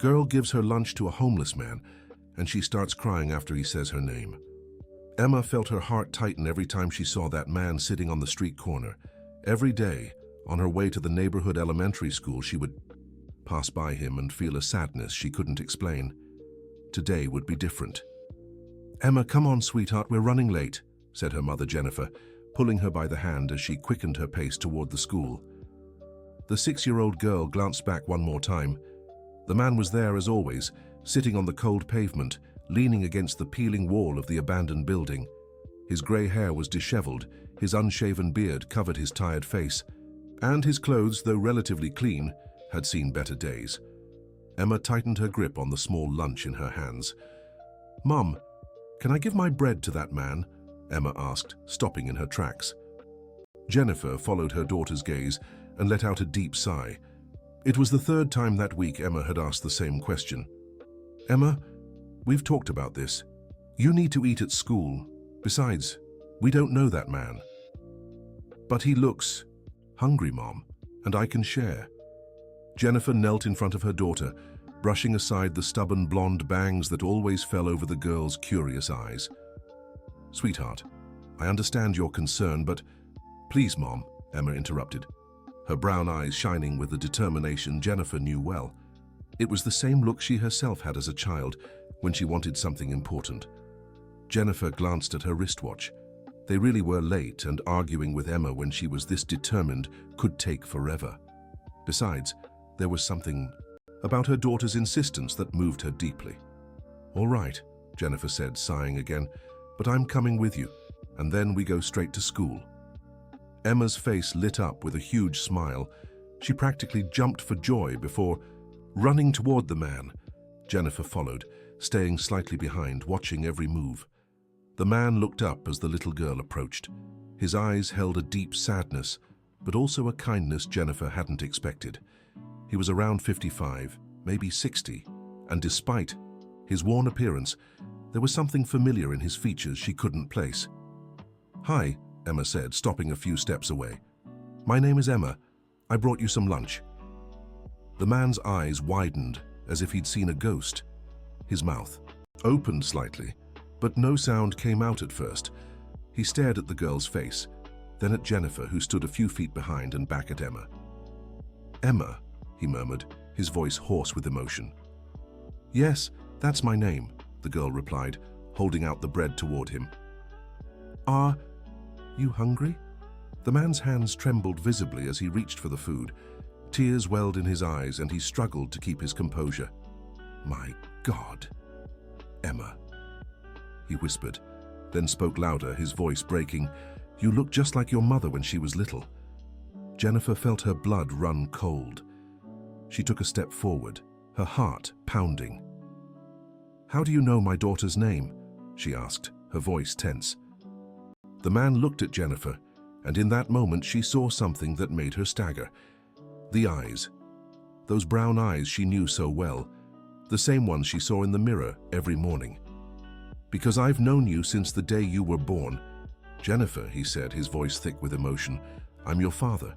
Girl gives her lunch to a homeless man, and she starts crying after he says her name. Emma felt her heart tighten every time she saw that man sitting on the street corner. Every day, on her way to the neighborhood elementary school, she would pass by him and feel a sadness she couldn't explain. Today would be different. "Emma, come on, sweetheart, we're running late," said her mother Jennifer, pulling her by the hand as she quickened her pace toward the school. The 6-year-old girl glanced back one more time. The man was there as always, sitting on the cold pavement, leaning against the peeling wall of the abandoned building. His grey hair was disheveled, his unshaven beard covered his tired face, and his clothes, though relatively clean, had seen better days. Emma tightened her grip on the small lunch in her hands. "Mom, can I give my bread to that man?" Emma asked, stopping in her tracks. Jennifer followed her daughter's gaze and let out a deep sigh. It was the third time that week Emma had asked the same question. "Emma, we've talked about this. You need to eat at school. Besides, we don't know that man." "But he looks hungry, Mom, and I can share." Jennifer knelt in front of her daughter, brushing aside the stubborn blonde bangs that always fell over the girl's curious eyes. "Sweetheart, I understand your concern, but—" "Please, Mom," Emma interrupted, her brown eyes shining with the determination Jennifer knew well. It was the same look she herself had as a child when she wanted something important. Jennifer glanced at her wristwatch. They really were late, and arguing with Emma when she was this determined could take forever. Besides, there was something about her daughter's insistence that moved her deeply. "All right," Jennifer said, sighing again, "but I'm coming with you, and then we go straight to school." Emma's face lit up with a huge smile. She practically jumped for joy before running toward the man. Jennifer followed, staying slightly behind, watching every move. The man looked up as the little girl approached. His eyes held a deep sadness, but also a kindness Jennifer hadn't expected. He was around 55, maybe 60, and despite his worn appearance, there was something familiar in his features she couldn't place. "Hi," Emma said, stopping a few steps away. "My name is Emma. I brought you some lunch." The man's eyes widened as if he'd seen a ghost. His mouth opened slightly, but no sound came out at first. He stared at the girl's face, then at Jennifer, who stood a few feet behind, and back at Emma. "Emma," he murmured, his voice hoarse with emotion. "Yes, that's my name," the girl replied, holding out the bread toward him. "Are you hungry?" The man's hands trembled visibly as he reached for the food. Tears welled in his eyes, and he struggled to keep his composure. "My God, Emma," he whispered, then spoke louder, his voice breaking. "You look just like your mother when she was little." Jennifer felt her blood run cold. She took a step forward, her heart pounding. "How do you know my daughter's name?" she asked, her voice tense. The man looked at Jennifer, and in that moment she saw something that made her stagger. The eyes. Those brown eyes she knew so well, the same ones she saw in the mirror every morning. "Because I've known you since the day you were born." "Jennifer," he said, his voice thick with emotion, "I'm your father."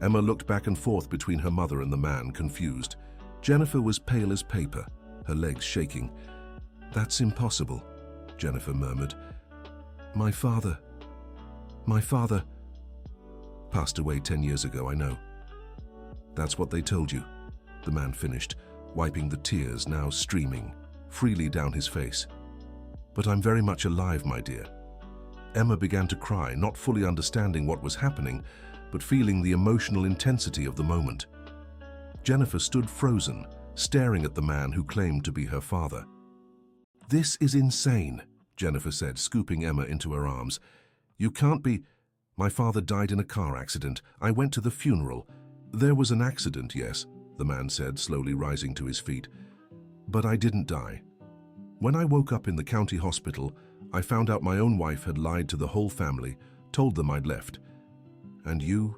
Emma looked back and forth between her mother and the man, confused. Jennifer was pale as paper, her legs shaking. "That's impossible," Jennifer murmured. My father passed away 10 years ago, I know." "That's what they told you," the man finished, wiping the tears now streaming freely down his face. "But I'm very much alive, my dear." Emma began to cry, not fully understanding what was happening, but feeling the emotional intensity of the moment. Jennifer stood frozen, staring at the man who claimed to be her father. "This is insane," Jennifer said, scooping Emma into her arms. "You can't be—" "My father died in a car accident. I went to the funeral." "There was an accident, yes," the man said, slowly rising to his feet. "But I didn't die. When I woke up in the county hospital, I found out my own wife had lied to the whole family, told them I'd left. And you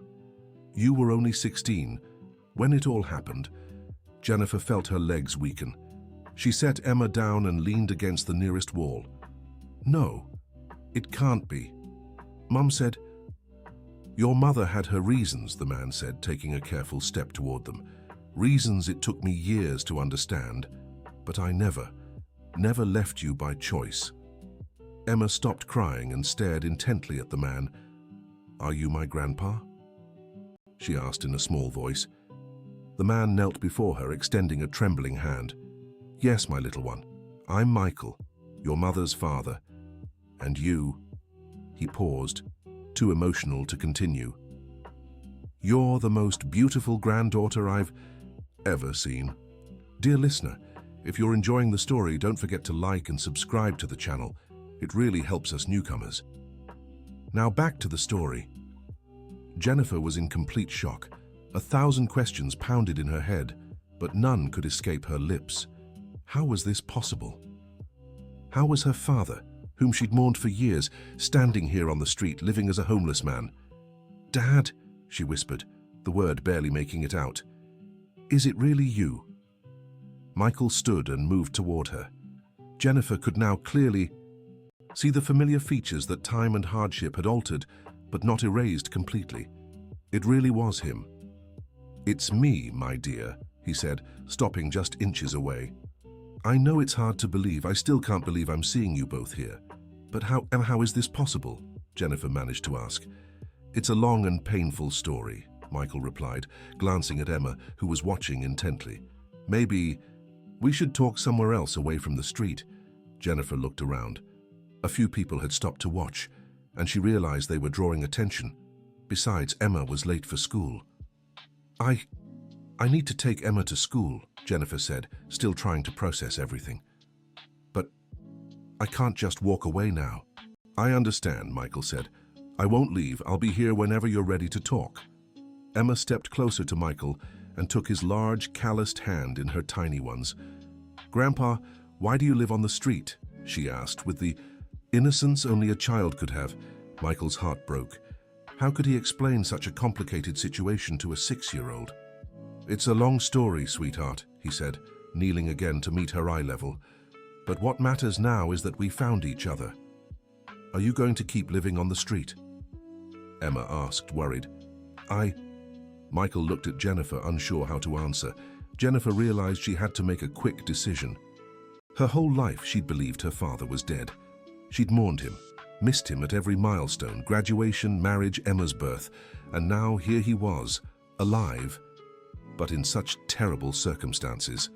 were only 16 when it all happened." Jennifer felt her legs weaken. She set Emma down and leaned against the nearest wall. "No, it can't be. Mum said—" "Your mother had her reasons," the man said, taking a careful step toward them. reasons it took me years to understand, but I never left you by choice." Emma stopped crying and stared intently at the man. "Are you my grandpa?" she asked in a small voice. The man knelt before her, extending a trembling hand. "Yes, my little one. I'm Michael, your mother's father. And you—" He paused, too emotional to continue. "You're the most beautiful granddaughter I've ever seen." Dear listener, if you're enjoying the story, don't forget to like and subscribe to the channel. It really helps us newcomers. Now back to the story. Jennifer was in complete shock. 1,000 questions pounded in her head, but none could escape her lips. How was this possible? How was her father, whom she'd mourned for years, standing here on the street, living as a homeless man? "Dad," she whispered, the word barely making it out. "Is it really you?" Michael stood and moved toward her. Jennifer could now clearly see the familiar features that time and hardship had altered, but not erased completely. It really was him. "It's me, my dear," he said, stopping just inches away. "I know it's hard to believe. I still can't believe I'm seeing you both here. But how is this possible?" Jennifer managed to ask. "It's a long and painful story," Michael replied, glancing at Emma, who was watching intently. "Maybe we should talk somewhere else away from the street." Jennifer looked around. A few people had stopped to watch, and she realized they were drawing attention. Besides, Emma was late for school. I need to take Emma to school," Jennifer said, still trying to process everything. "But I can't just walk away now." "I understand," Michael said. "I won't leave. I'll be here whenever you're ready to talk." Emma stepped closer to Michael and took his large, calloused hand in her tiny ones. "Grandpa, why do you live on the street?" she asked, with the innocence only a child could have. Michael's heart broke. How could he explain such a complicated situation to a 6-year-old? "It's a long story, sweetheart," he said, kneeling again to meet her eye level. "But what matters now is that we found each other. Are you going to keep living on the street?" Emma asked, worried. Michael looked at Jennifer, unsure how to answer. Jennifer realized she had to make a quick decision. Her whole life she'd believed her father was dead. She'd mourned him, missed him at every milestone: graduation, marriage, Emma's birth. And now here he was, alive, but in such terrible circumstances.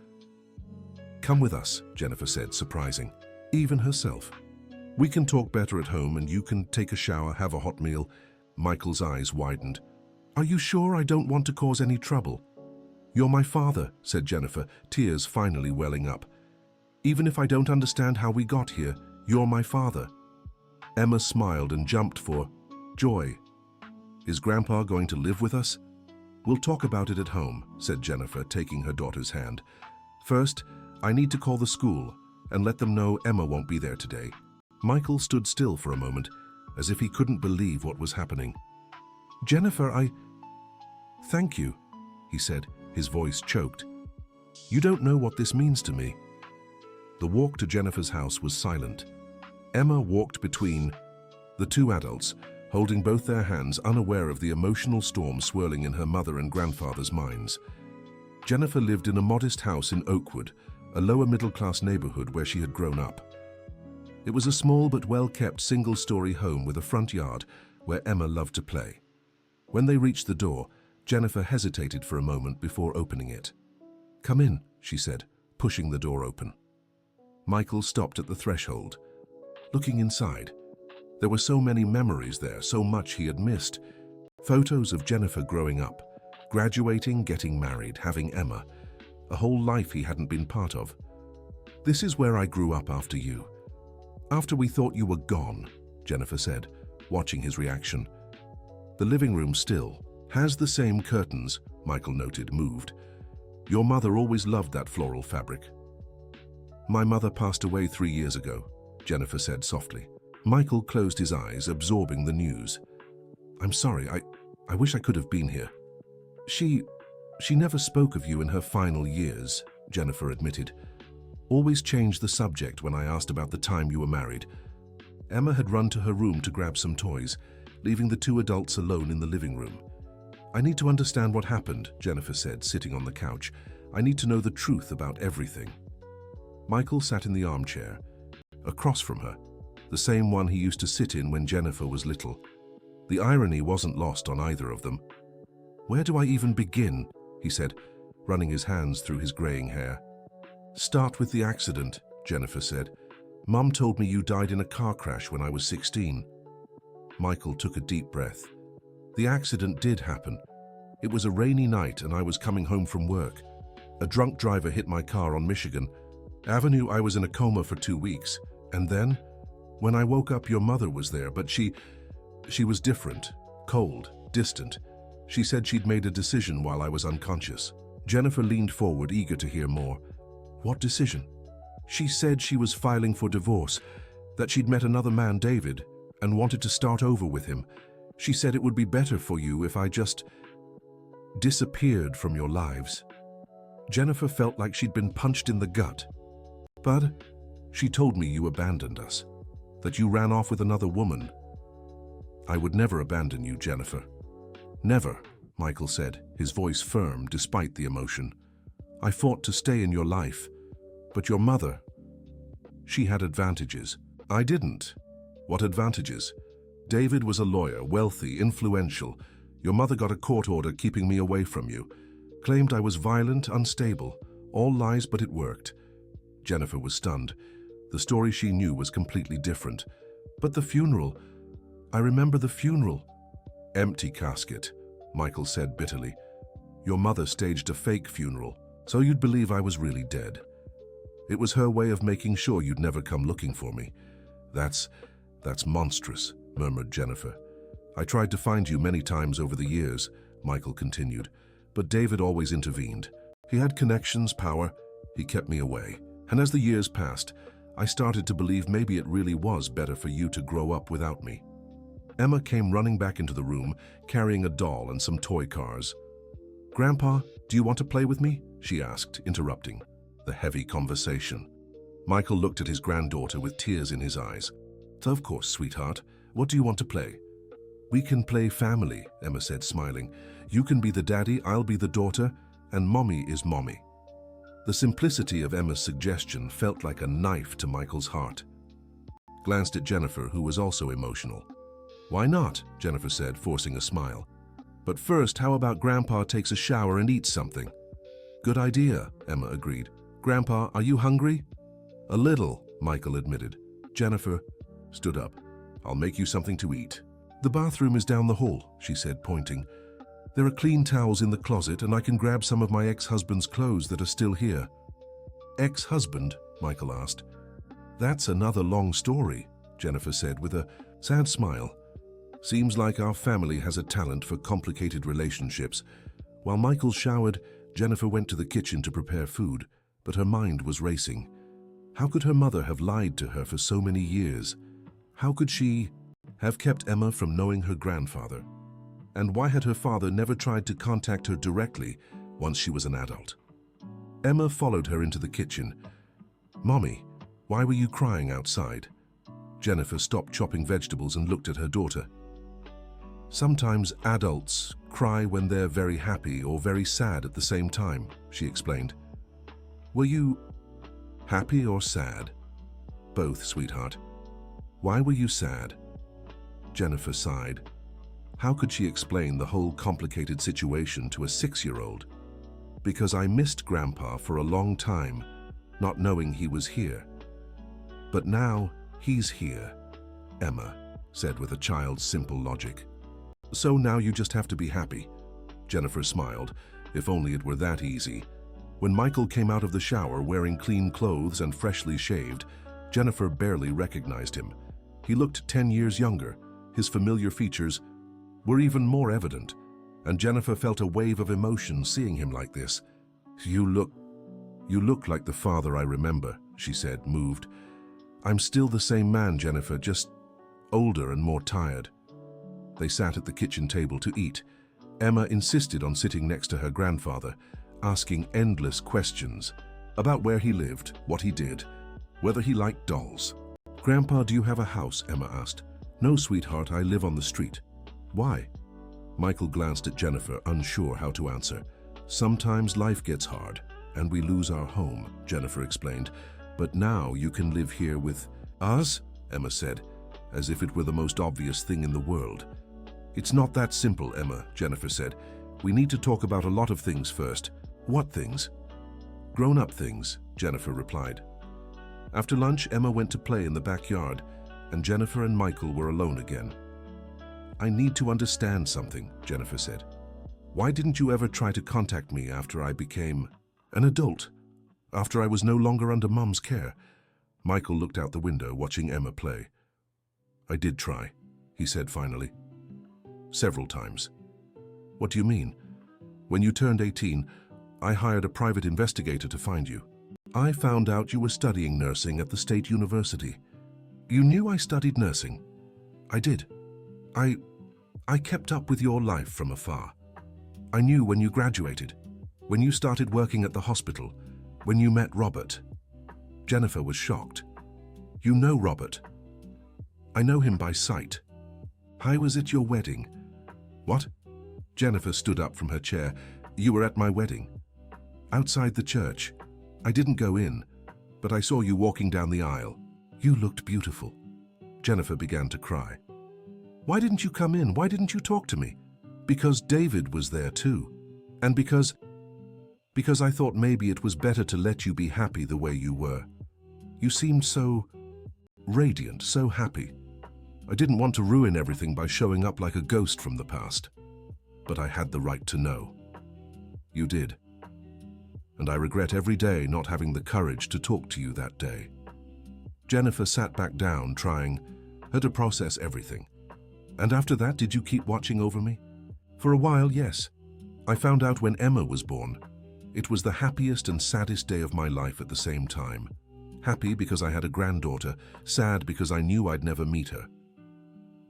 "Come with us," Jennifer said, surprising, even herself. "We can talk better at home and you can take a shower, have a hot meal." Michael's eyes widened. "Are you sure I don't want to cause any trouble?" "You're my father," said Jennifer, tears finally welling up. "Even if I don't understand how we got here, you're my father." Emma smiled and jumped for joy. "Is Grandpa going to live with us?" "We'll talk about it at home," said Jennifer, taking her daughter's hand. "First, I need to call the school and let them know Emma won't be there today." Michael stood still for a moment, as if he couldn't believe what was happening. "Jennifer, Thank you," he said, his voice choked. "You don't know what this means to me." The walk to Jennifer's house was silent. Emma walked between the two adults, holding both their hands, unaware of the emotional storm swirling in her mother and grandfather's minds. Jennifer lived in a modest house in Oakwood, a lower middle-class neighborhood where she had grown up. It was a small but well-kept single-story home with a front yard where Emma loved to play. When they reached the door, Jennifer hesitated for a moment before opening it. "Come in," she said, pushing the door open. Michael stopped at the threshold. Looking inside, there were so many memories there, so much he had missed. Photos of Jennifer growing up, graduating, getting married, having Emma. A whole life he hadn't been part of. "This is where I grew up after you. After we thought you were gone," Jennifer said, watching his reaction. "The living room still has the same curtains," Michael noted, moved. "Your mother always loved that floral fabric." "My mother passed away 3 years ago," Jennifer said softly. Michael closed his eyes, absorbing the news. "I'm sorry, I wish I could have been here." She never spoke of you in her final years," Jennifer admitted. "Always changed the subject when I asked about the time you were married." Emma had run to her room to grab some toys, leaving the two adults alone in the living room. I need to understand what happened, Jennifer said, sitting on the couch. I need to know the truth about everything. Michael sat in the armchair, across from her, the same one he used to sit in when Jennifer was little. The irony wasn't lost on either of them. Where do I even begin? He said, running his hands through his graying hair. Start with the accident, Jennifer said. Mum told me you died in a car crash when I was 16. Michael took a deep breath. The accident did happen. It was a rainy night and I was coming home from work. A drunk driver hit my car on Michigan Avenue. I was in a coma for 2 weeks. And then, when I woke up, your mother was there, but she was different, cold, distant. She said she'd made a decision while I was unconscious. Jennifer leaned forward, eager to hear more. What decision? She said she was filing for divorce, that she'd met another man, David, and wanted to start over with him. She said it would be better for you if I just disappeared from your lives. Jennifer felt like she'd been punched in the gut. But she told me you abandoned us, that you ran off with another woman. I would never abandon you, Jennifer. Never, Michael said, his voice firm despite the emotion. I fought to stay in your life, but your mother, she had advantages. I didn't. What advantages? David was a lawyer, wealthy, influential. Your mother got a court order keeping me away from you. Claimed I was violent, unstable. All lies, but it worked. Jennifer was stunned. The story she knew was completely different. But the funeral, I remember the funeral. Empty casket, Michael said bitterly. Your mother staged a fake funeral, so you'd believe I was really dead. It was her way of making sure you'd never come looking for me. That's monstrous, murmured Jennifer. I tried to find you many times over the years, Michael continued, but David always intervened. He had connections, power. He kept me away. And as the years passed, I started to believe maybe it really was better for you to grow up without me. Emma came running back into the room, carrying a doll and some toy cars. Grandpa, do you want to play with me? She asked, interrupting the heavy conversation. Michael looked at his granddaughter with tears in his eyes. Of course, sweetheart. What do you want to play? We can play family, Emma said, smiling. You can be the daddy, I'll be the daughter, and Mommy is Mommy. The simplicity of Emma's suggestion felt like a knife to Michael's heart. Glanced at Jennifer, who was also emotional. Why not? Jennifer said, forcing a smile. But first, how about Grandpa takes a shower and eats something? Good idea, Emma agreed. Grandpa, are you hungry? A little, Michael admitted. Jennifer stood up. I'll make you something to eat. The bathroom is down the hall, she said, pointing. There are clean towels in the closet, and I can grab some of my ex-husband's clothes that are still here. Ex-husband? Michael asked. That's another long story, Jennifer said with a sad smile. Seems like our family has a talent for complicated relationships. While Michael showered, Jennifer went to the kitchen to prepare food, but her mind was racing. How could her mother have lied to her for so many years? How could she have kept Emma from knowing her grandfather? And why had her father never tried to contact her directly once she was an adult? Emma followed her into the kitchen. Mommy, why were you crying outside? Jennifer stopped chopping vegetables and looked at her daughter. Sometimes adults cry when they're very happy or very sad at the same time, she explained. Were you happy or sad? Both, sweetheart. Why were you sad? Jennifer sighed. How could she explain the whole complicated situation to a 6-year-old? Because I missed Grandpa for a long time, not knowing he was here. But now he's here, Emma said with a child's simple logic. So now you just have to be happy. Jennifer smiled. If only it were that easy. When Michael came out of the shower wearing clean clothes and freshly shaved, Jennifer barely recognized him. He looked 10 years younger. His familiar features were even more evident, and Jennifer felt a wave of emotion seeing him like this. You look like the father I remember, she said, moved. I'm still the same man, Jennifer, just older and more tired. They sat at the kitchen table to eat. Emma insisted on sitting next to her grandfather, asking endless questions about where he lived, what he did, whether he liked dolls. Grandpa, do you have a house? Emma asked. No, sweetheart, I live on the street. Why? Michael glanced at Jennifer, unsure how to answer. Sometimes life gets hard, and we lose our home, Jennifer explained. But now you can live here with us, Emma said, as if it were the most obvious thing in the world. It's not that simple, Emma, Jennifer said. We need to talk about a lot of things first. What things? Grown-up things, Jennifer replied. After lunch, Emma went to play in the backyard, and Jennifer and Michael were alone again. I need to understand something, Jennifer said. Why didn't you ever try to contact me after I became an adult? After I was no longer under Mum's care? Michael looked out the window, watching Emma play. I did try, he said finally. Several times. What do you mean? When you turned 18, I hired a private investigator to find you. I found out you were studying nursing at the State University. You knew I studied nursing? I did. I kept up with your life from afar. I knew when you graduated, when you started working at the hospital, when you met Robert. Jennifer was shocked. You know Robert? I know him by sight. I was at your wedding. What? Jennifer stood up from her chair. You were at my wedding? Outside the church. I didn't go in, but I saw you walking down the aisle. You looked beautiful. Jennifer began to cry. Why didn't you come in? Why didn't you talk to me? Because David was there too. And because I thought maybe it was better to let you be happy the way you were. You seemed so radiant, so happy. I didn't want to ruin everything by showing up like a ghost from the past. But I had the right to know. You did. And I regret every day not having the courage to talk to you that day. Jennifer sat back down, trying to process everything. And after that, did you keep watching over me? For a while, yes. I found out when Emma was born. It was the happiest and saddest day of my life at the same time. Happy because I had a granddaughter, sad because I knew I'd never meet her.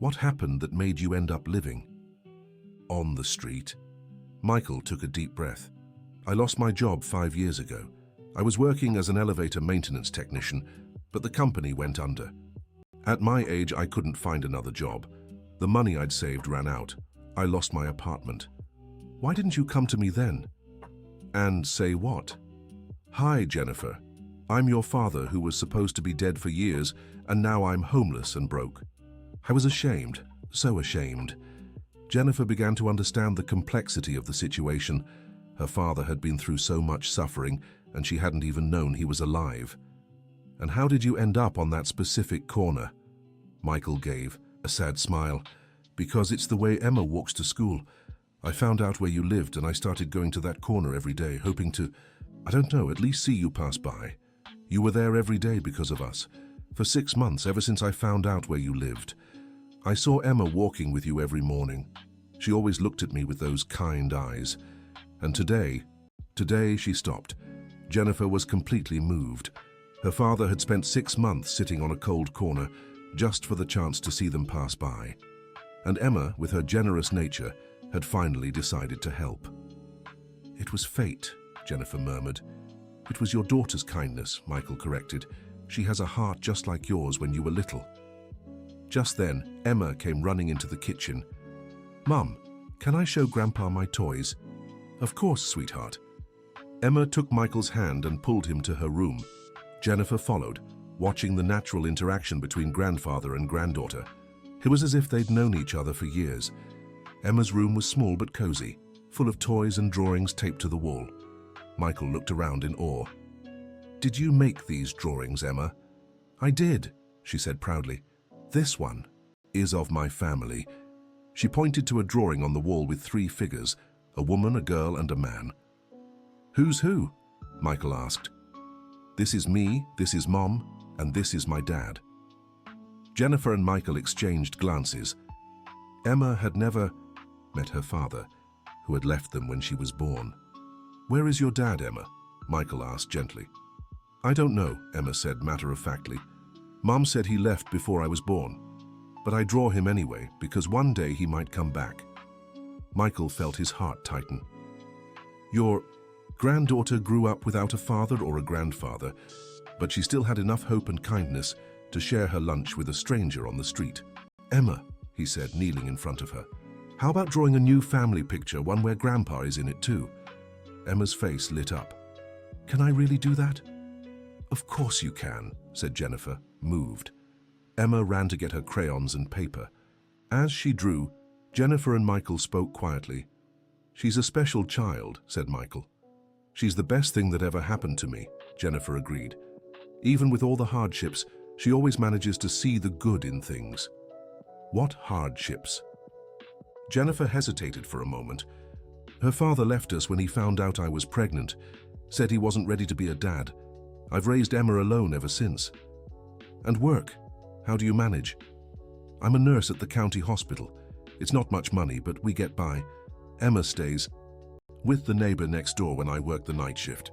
What happened that made you end up living on the street? Michael took a deep breath. I lost my job 5 years ago. I was working as an elevator maintenance technician, but the company went under. At my age, I couldn't find another job. The money I'd saved ran out. I lost my apartment. Why didn't you come to me then? And say what? Hi, Jennifer. I'm your father who was supposed to be dead for years, and now I'm homeless and broke. I was ashamed, so ashamed. Jennifer began to understand the complexity of the situation. Her father had been through so much suffering, and she hadn't even known he was alive. And how did you end up on that specific corner? Michael gave a sad smile. Because it's the way Emma walks to school. I found out where you lived, and I started going to that corner every day, hoping to, I don't know, at least see you pass by. You were there every day because of us. For 6 months, ever since I found out where you lived. I saw Emma walking with you every morning. She always looked at me with those kind eyes. And today she stopped. Jennifer was completely moved. Her father had spent 6 months sitting on a cold corner just for the chance to see them pass by. And Emma, with her generous nature, had finally decided to help. It was fate, Jennifer murmured. It was your daughter's kindness, Michael corrected. She has a heart just like yours when you were little. Just then, Emma came running into the kitchen. Mum, can I show Grandpa my toys? Of course, sweetheart. Emma took Michael's hand and pulled him to her room. Jennifer followed, watching the natural interaction between grandfather and granddaughter. It was as if they'd known each other for years. Emma's room was small but cozy, full of toys and drawings taped to the wall. Michael looked around in awe. Did you make these drawings, Emma? I did, she said proudly. This one is of my family. She pointed to a drawing on the wall with 3 figures, a woman, a girl, and a man. Who's who? Michael asked. This is me, this is Mom, and this is my dad. Jennifer and Michael exchanged glances. Emma had never met her father, who had left them when she was born. Where is your dad, Emma? Michael asked gently. I don't know, Emma said matter-of-factly. Mom said he left before I was born, but I draw him anyway because one day he might come back. Michael felt his heart tighten. Your granddaughter grew up without a father or a grandfather, but she still had enough hope and kindness to share her lunch with a stranger on the street. Emma, he said, kneeling in front of her, How about drawing a new family picture, one where Grandpa is in it too? Emma's face lit up. Can I really do that? Of course you can, said Jennifer, moved. Emma ran to get her crayons and paper. As she drew, Jennifer and Michael spoke quietly. She's a special child, said Michael. She's the best thing that ever happened to me, Jennifer agreed. Even with all the hardships, she always manages to see the good in things. What hardships? Jennifer hesitated for a moment. Her father left us when he found out I was pregnant, said he wasn't ready to be a dad. I've raised Emma alone ever since. And work, how do you manage? I'm a nurse at the county hospital. It's not much money, but we get by. Emma stays with the neighbor next door when I work the night shift.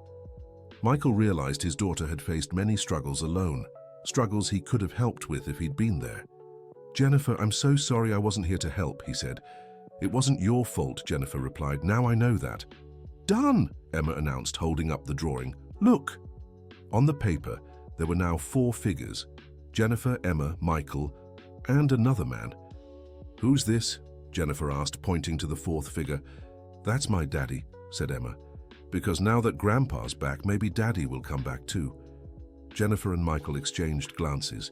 Michael realized his daughter had faced many struggles alone, struggles he could have helped with if he'd been there. Jennifer, I'm so sorry I wasn't here to help, he said. It wasn't your fault, Jennifer replied. Now I know that. Done, Emma announced, holding up the drawing. Look. On the paper, there were now 4 figures. Jennifer, Emma, Michael, and another man. Who's this? Jennifer asked, pointing to the 4th figure. That's my daddy, said Emma. Because now that Grandpa's back, maybe Daddy will come back too. Jennifer and Michael exchanged glances.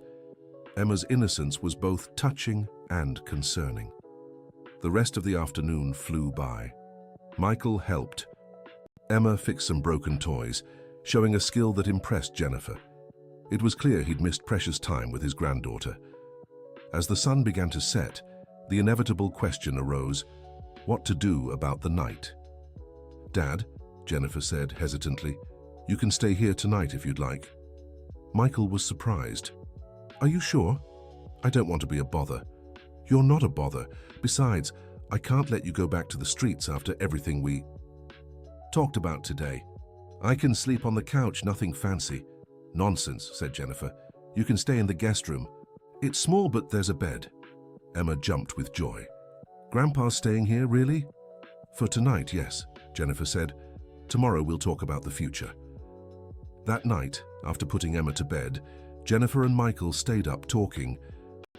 Emma's innocence was both touching and concerning. The rest of the afternoon flew by. Michael helped. Emma fixed some broken toys, showing a skill that impressed Jennifer. It was clear he'd missed precious time with his granddaughter. As the sun began to set, the inevitable question arose, what to do about the night? Dad, Jennifer said hesitantly, you can stay here tonight if you'd like. Michael was surprised. Are you sure? I don't want to be a bother. You're not a bother. Besides, I can't let you go back to the streets after everything we talked about today. I can sleep on the couch, nothing fancy. Nonsense, said Jennifer. You can stay in the guest room. It's small, but there's a bed. Emma jumped with joy. Grandpa's staying here, really? For tonight, yes, Jennifer said. Tomorrow we'll talk about the future. That night, after putting Emma to bed, Jennifer and Michael stayed up talking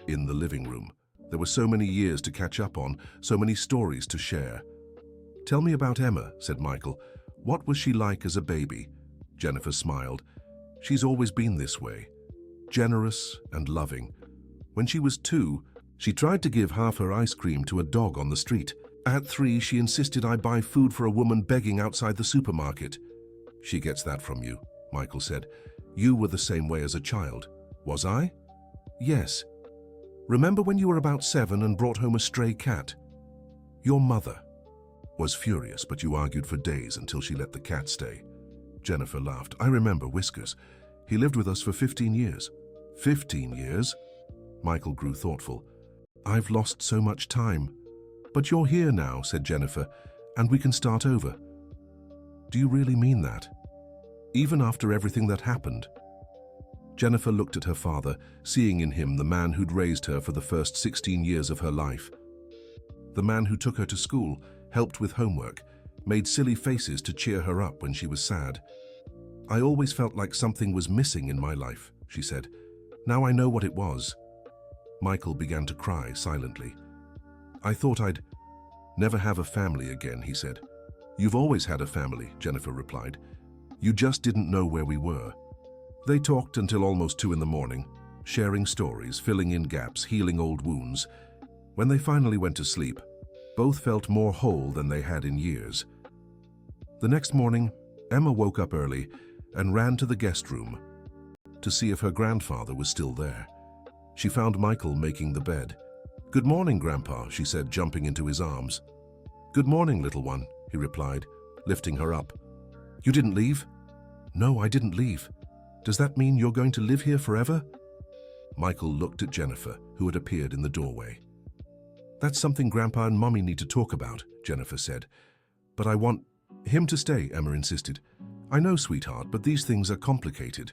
in the living room. There were so many years to catch up on, so many stories to share. Tell me about Emma, said Michael. What was she like as a baby? Jennifer smiled. She's always been this way, generous and loving. When she was 2, she tried to give half her ice cream to a dog on the street. At 3, she insisted I buy food for a woman begging outside the supermarket. She gets that from you, Michael said. You were the same way as a child. Was I? Yes. Remember when you were about 7 and brought home a stray cat? Your mother was furious, but you argued for days until she let the cat stay. Jennifer laughed. I remember Whiskers. He lived with us for 15 years. 15 years? Michael grew thoughtful. I've lost so much time. But you're here now, said Jennifer, and we can start over. Do you really mean that? Even after everything that happened? Jennifer looked at her father, seeing in him the man who'd raised her for the first 16 years of her life. The man who took her to school, helped with homework, made silly faces to cheer her up when she was sad. I always felt like something was missing in my life, she said. Now I know what it was. Michael began to cry silently. I thought I'd never have a family again, he said. You've always had a family, Jennifer replied. You just didn't know where we were. They talked until almost 2 in the morning, sharing stories, filling in gaps, healing old wounds. When they finally went to sleep, both felt more whole than they had in years. The next morning, Emma woke up early and ran to the guest room to see if her grandfather was still there. She found Michael making the bed. Good morning, Grandpa, she said, jumping into his arms. Good morning, little one, he replied, lifting her up. You didn't leave? No, I didn't leave. Does that mean you're going to live here forever? Michael looked at Jennifer, who had appeared in the doorway. That's something Grandpa and Mommy need to talk about, Jennifer said. But I want him to stay, Emma insisted. I know, sweetheart, but these things are complicated.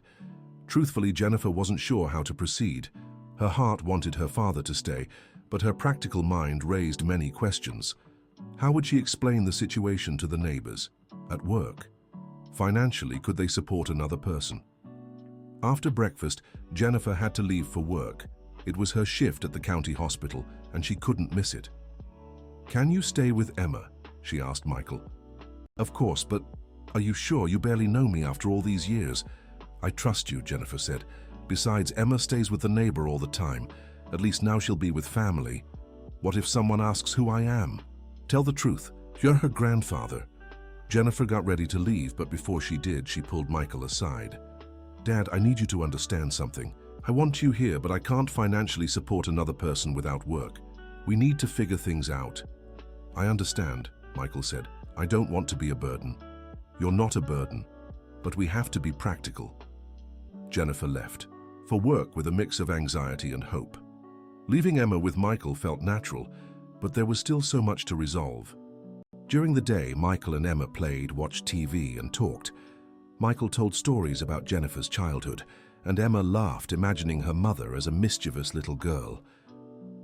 Truthfully, Jennifer wasn't sure how to proceed. Her heart wanted her father to stay, but her practical mind raised many questions. How would she explain the situation to the neighbors? At work? Financially, could they support another person? After breakfast, Jennifer had to leave for work. It was her shift at the county hospital, and she couldn't miss it. "Can you stay with Emma?" she asked Michael. "Of course, but are you sure? You barely know me after all these years." "I trust you," Jennifer said. "Besides, Emma stays with the neighbor all the time. At least now she'll be with family. What if someone asks who I am? Tell the truth. You're her grandfather." Jennifer got ready to leave, but before she did, she pulled Michael aside. "Dad, I need you to understand something. I want you here, but I can't financially support another person without work. We need to figure things out." "I understand," Michael said. "I don't want to be a burden." "You're not a burden, but we have to be practical." Jennifer left, for work with a mix of anxiety and hope. Leaving Emma with Michael felt natural, but there was still so much to resolve. During the day, Michael and Emma played, watched TV, and talked. Michael told stories about Jennifer's childhood, and Emma laughed, imagining her mother as a mischievous little girl.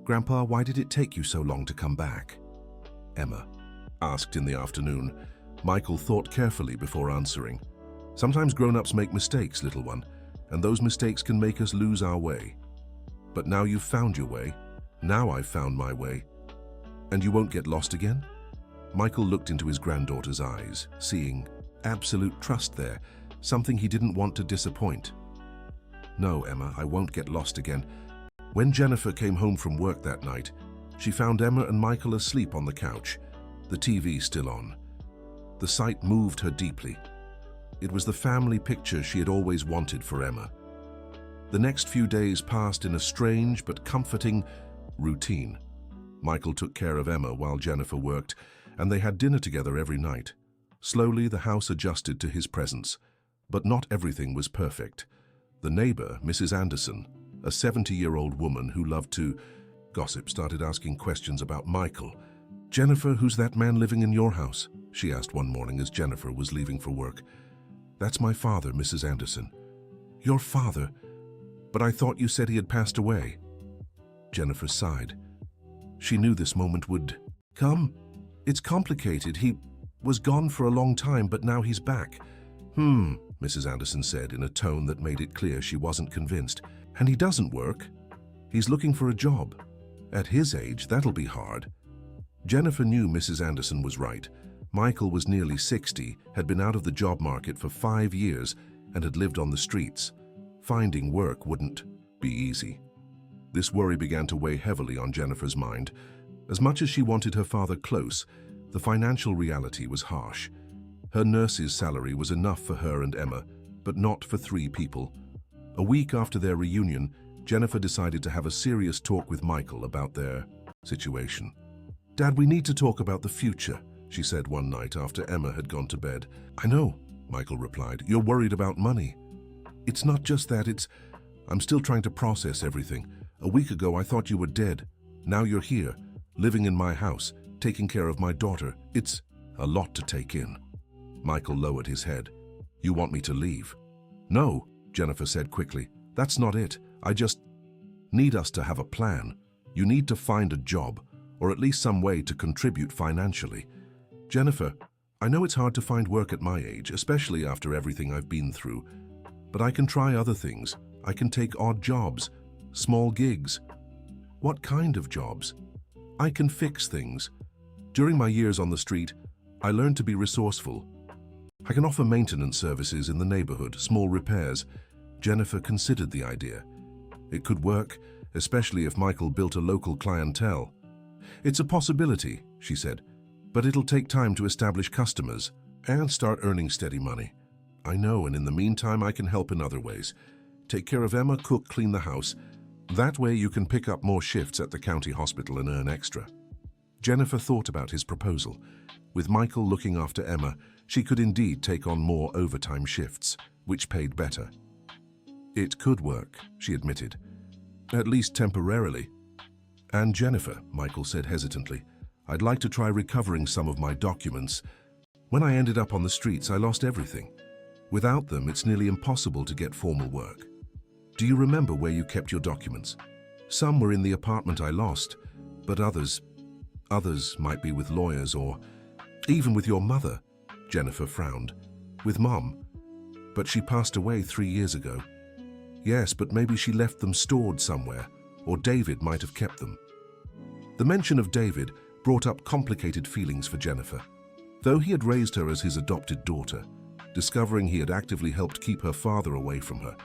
"Grandpa, why did it take you so long to come back?" Emma asked in the afternoon. Michael thought carefully before answering. "Sometimes grown-ups make mistakes, little one, and those mistakes can make us lose our way. But now you've found your way. Now I've found my way. And you won't get lost again?" Michael looked into his granddaughter's eyes, seeing absolute trust there, something he didn't want to disappoint. "No, Emma, I won't get lost again." When Jennifer came home from work that night, she found Emma and Michael asleep on the couch, the TV still on. The sight moved her deeply. It was the family picture she had always wanted for Emma. The next few days passed in a strange but comforting routine. Michael took care of Emma while Jennifer worked, and they had dinner together every night. Slowly, the house adjusted to his presence, but not everything was perfect. The neighbor, Mrs. Anderson, a 70-year-old woman who loved to gossip, started asking questions about Michael. "Jennifer, who's that man living in your house?" she asked one morning as Jennifer was leaving for work. "That's my father, Mrs. Anderson." "Your father? But I thought you said he had passed away." Jennifer sighed. She knew this moment would come. "It's complicated. He was gone for a long time, but now he's back." Mrs. Anderson said in a tone that made it clear she wasn't convinced. "And he doesn't work. He's looking for a job. At his age, that'll be hard." Jennifer knew Mrs. Anderson was right. Michael was nearly 60, had been out of the job market for 5 years, and had lived on the streets. Finding work wouldn't be easy. This worry began to weigh heavily on Jennifer's mind. As much as she wanted her father close, the financial reality was harsh. Her nurse's salary was enough for her and Emma, but not for 3 people. A week after their reunion, Jennifer decided to have a serious talk with Michael about their situation. "Dad, we need to talk about the future," she said one night after Emma had gone to bed. "I know," Michael replied. "You're worried about money." "It's not just that, I'm still trying to process everything. A week ago, I thought you were dead. Now you're here, living in my house, taking care of my daughter. It's a lot to take in." Michael lowered his head. "You want me to leave?" "No," Jennifer said quickly. "That's not it. I just need us to have a plan. You need to find a job, or at least some way to contribute financially." "Jennifer, I know it's hard to find work at my age, especially after everything I've been through. But I can try other things. I can take odd jobs, small gigs." "What kind of jobs?" "I can fix things. During my years on the street, I learned to be resourceful. I can offer maintenance services in the neighborhood, small repairs." Jennifer considered the idea. It could work, especially if Michael built a local clientele. "It's a possibility," she said, "but it'll take time to establish customers and start earning steady money." "I know, and in the meantime, I can help in other ways. Take care of Emma, cook, clean the house. That way you can pick up more shifts at the county hospital and earn extra." Jennifer thought about his proposal. With Michael looking after Emma, she could indeed take on more overtime shifts, which paid better. "It could work," she admitted. "At least temporarily." "And Jennifer," Michael said hesitantly, "I'd like to try recovering some of my documents. When I ended up on the streets, I lost everything. Without them, it's nearly impossible to get formal work. Do you remember where you kept your documents? Some were in the apartment I lost, but others might be with lawyers or even with your mother." Jennifer frowned. "With Mom? But she passed away 3 years ago." "Yes, but maybe she left them stored somewhere, or David might have kept them." The mention of David brought up complicated feelings for Jennifer. Though he had raised her as his adopted daughter, discovering he had actively helped keep her father away from her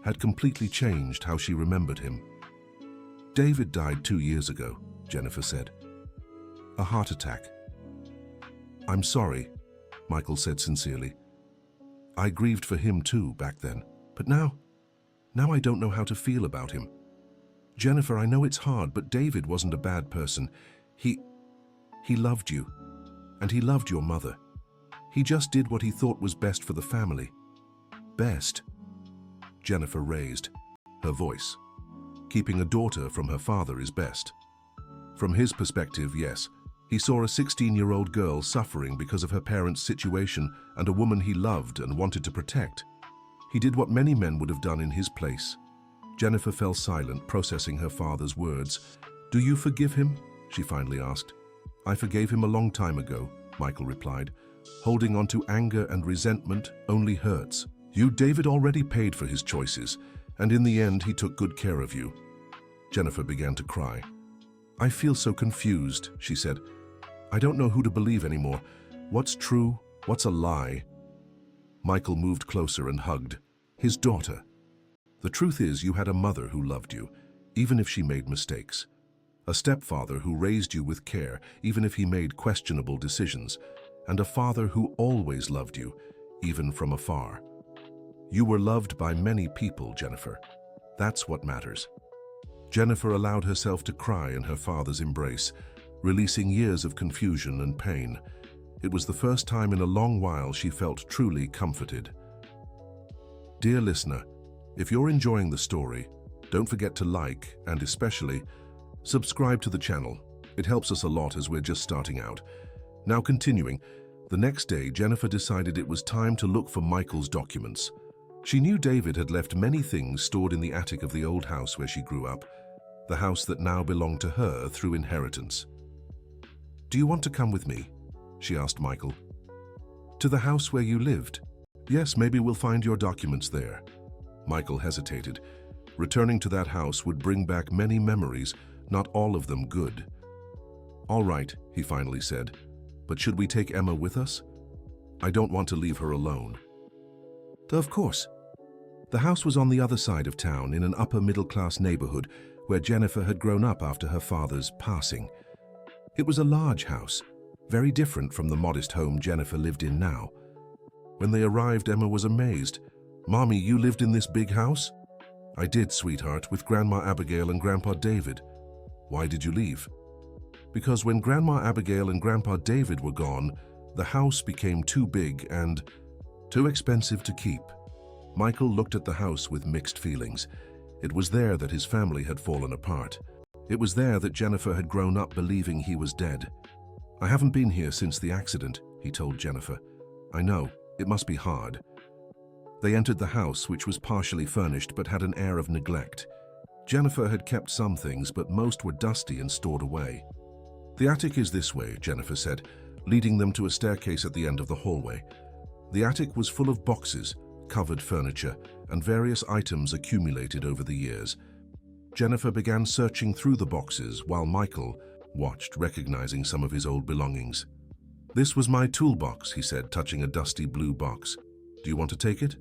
had completely changed how she remembered him. "David died 2 years ago," Jennifer said. "A heart attack." "I'm sorry," Michael said sincerely. "I grieved for him too back then, but now I don't know how to feel about him. Jennifer, I know it's hard, but David wasn't a bad person. He loved you, and he loved your mother. He just did what he thought was best for the family." "Best?" Jennifer raised her voice. "Keeping a daughter from her father is best." From his perspective, yes. He saw a 16-year-old girl suffering because of her parents' situation and a woman he loved and wanted to protect. He did what many men would have done in his place. Jennifer fell silent, processing her father's words. "Do you forgive him?" she finally asked. "I forgave him a long time ago," Michael replied. "Holding on to anger and resentment only hurts. David already paid for his choices, and in the end he took good care of you." Jennifer began to cry. "I feel so confused," she said. "I don't know who to believe anymore. What's true? What's a lie?" Michael moved closer and hugged his daughter. "The truth is, you had a mother who loved you, even if she made mistakes. A stepfather who raised you with care, even if he made questionable decisions. And a father who always loved you, even from afar. You were loved by many people, Jennifer. That's what matters." Jennifer allowed herself to cry in her father's embrace, releasing years of confusion and pain. It was the first time in a long while she felt truly comforted. Dear listener, if you're enjoying the story, don't forget to like and especially subscribe to the channel. It helps us a lot as we're just starting out. Now continuing, the next day Jennifer decided it was time to look for Michael's documents. She knew David had left many things stored in the attic of the old house where she grew up, the house that now belonged to her through inheritance. "Do you want to come with me?" she asked Michael. "To the house where you lived?" "Yes, maybe we'll find your documents there." Michael hesitated. Returning to that house would bring back many memories, not all of them good. "All right," he finally said, "but should we take Emma with us? I don't want to leave her alone." "Of course." The house was on the other side of town in an upper-middle-class neighborhood where Jennifer had grown up after her father's passing. It was a large house, very different from the modest home Jennifer lived in now. When they arrived, Emma was amazed. "Mommy, you lived in this big house?" "I did, sweetheart, with Grandma Abigail and Grandpa David." "Why did you leave?" "Because when Grandma Abigail and Grandpa David were gone, the house became too big and too expensive to keep." Michael looked at the house with mixed feelings. It was there that his family had fallen apart. It was there that Jennifer had grown up believing he was dead. "I haven't been here since the accident," he told Jennifer. "I know, it must be hard." They entered the house, which was partially furnished but had an air of neglect. Jennifer had kept some things, but most were dusty and stored away. "The attic is this way," Jennifer said, leading them to a staircase at the end of the hallway. The attic was full of boxes, covered furniture, and various items accumulated over the years. Jennifer began searching through the boxes while Michael watched, recognizing some of his old belongings. "This was my toolbox," he said, touching a dusty blue box. "Do you want to take it?"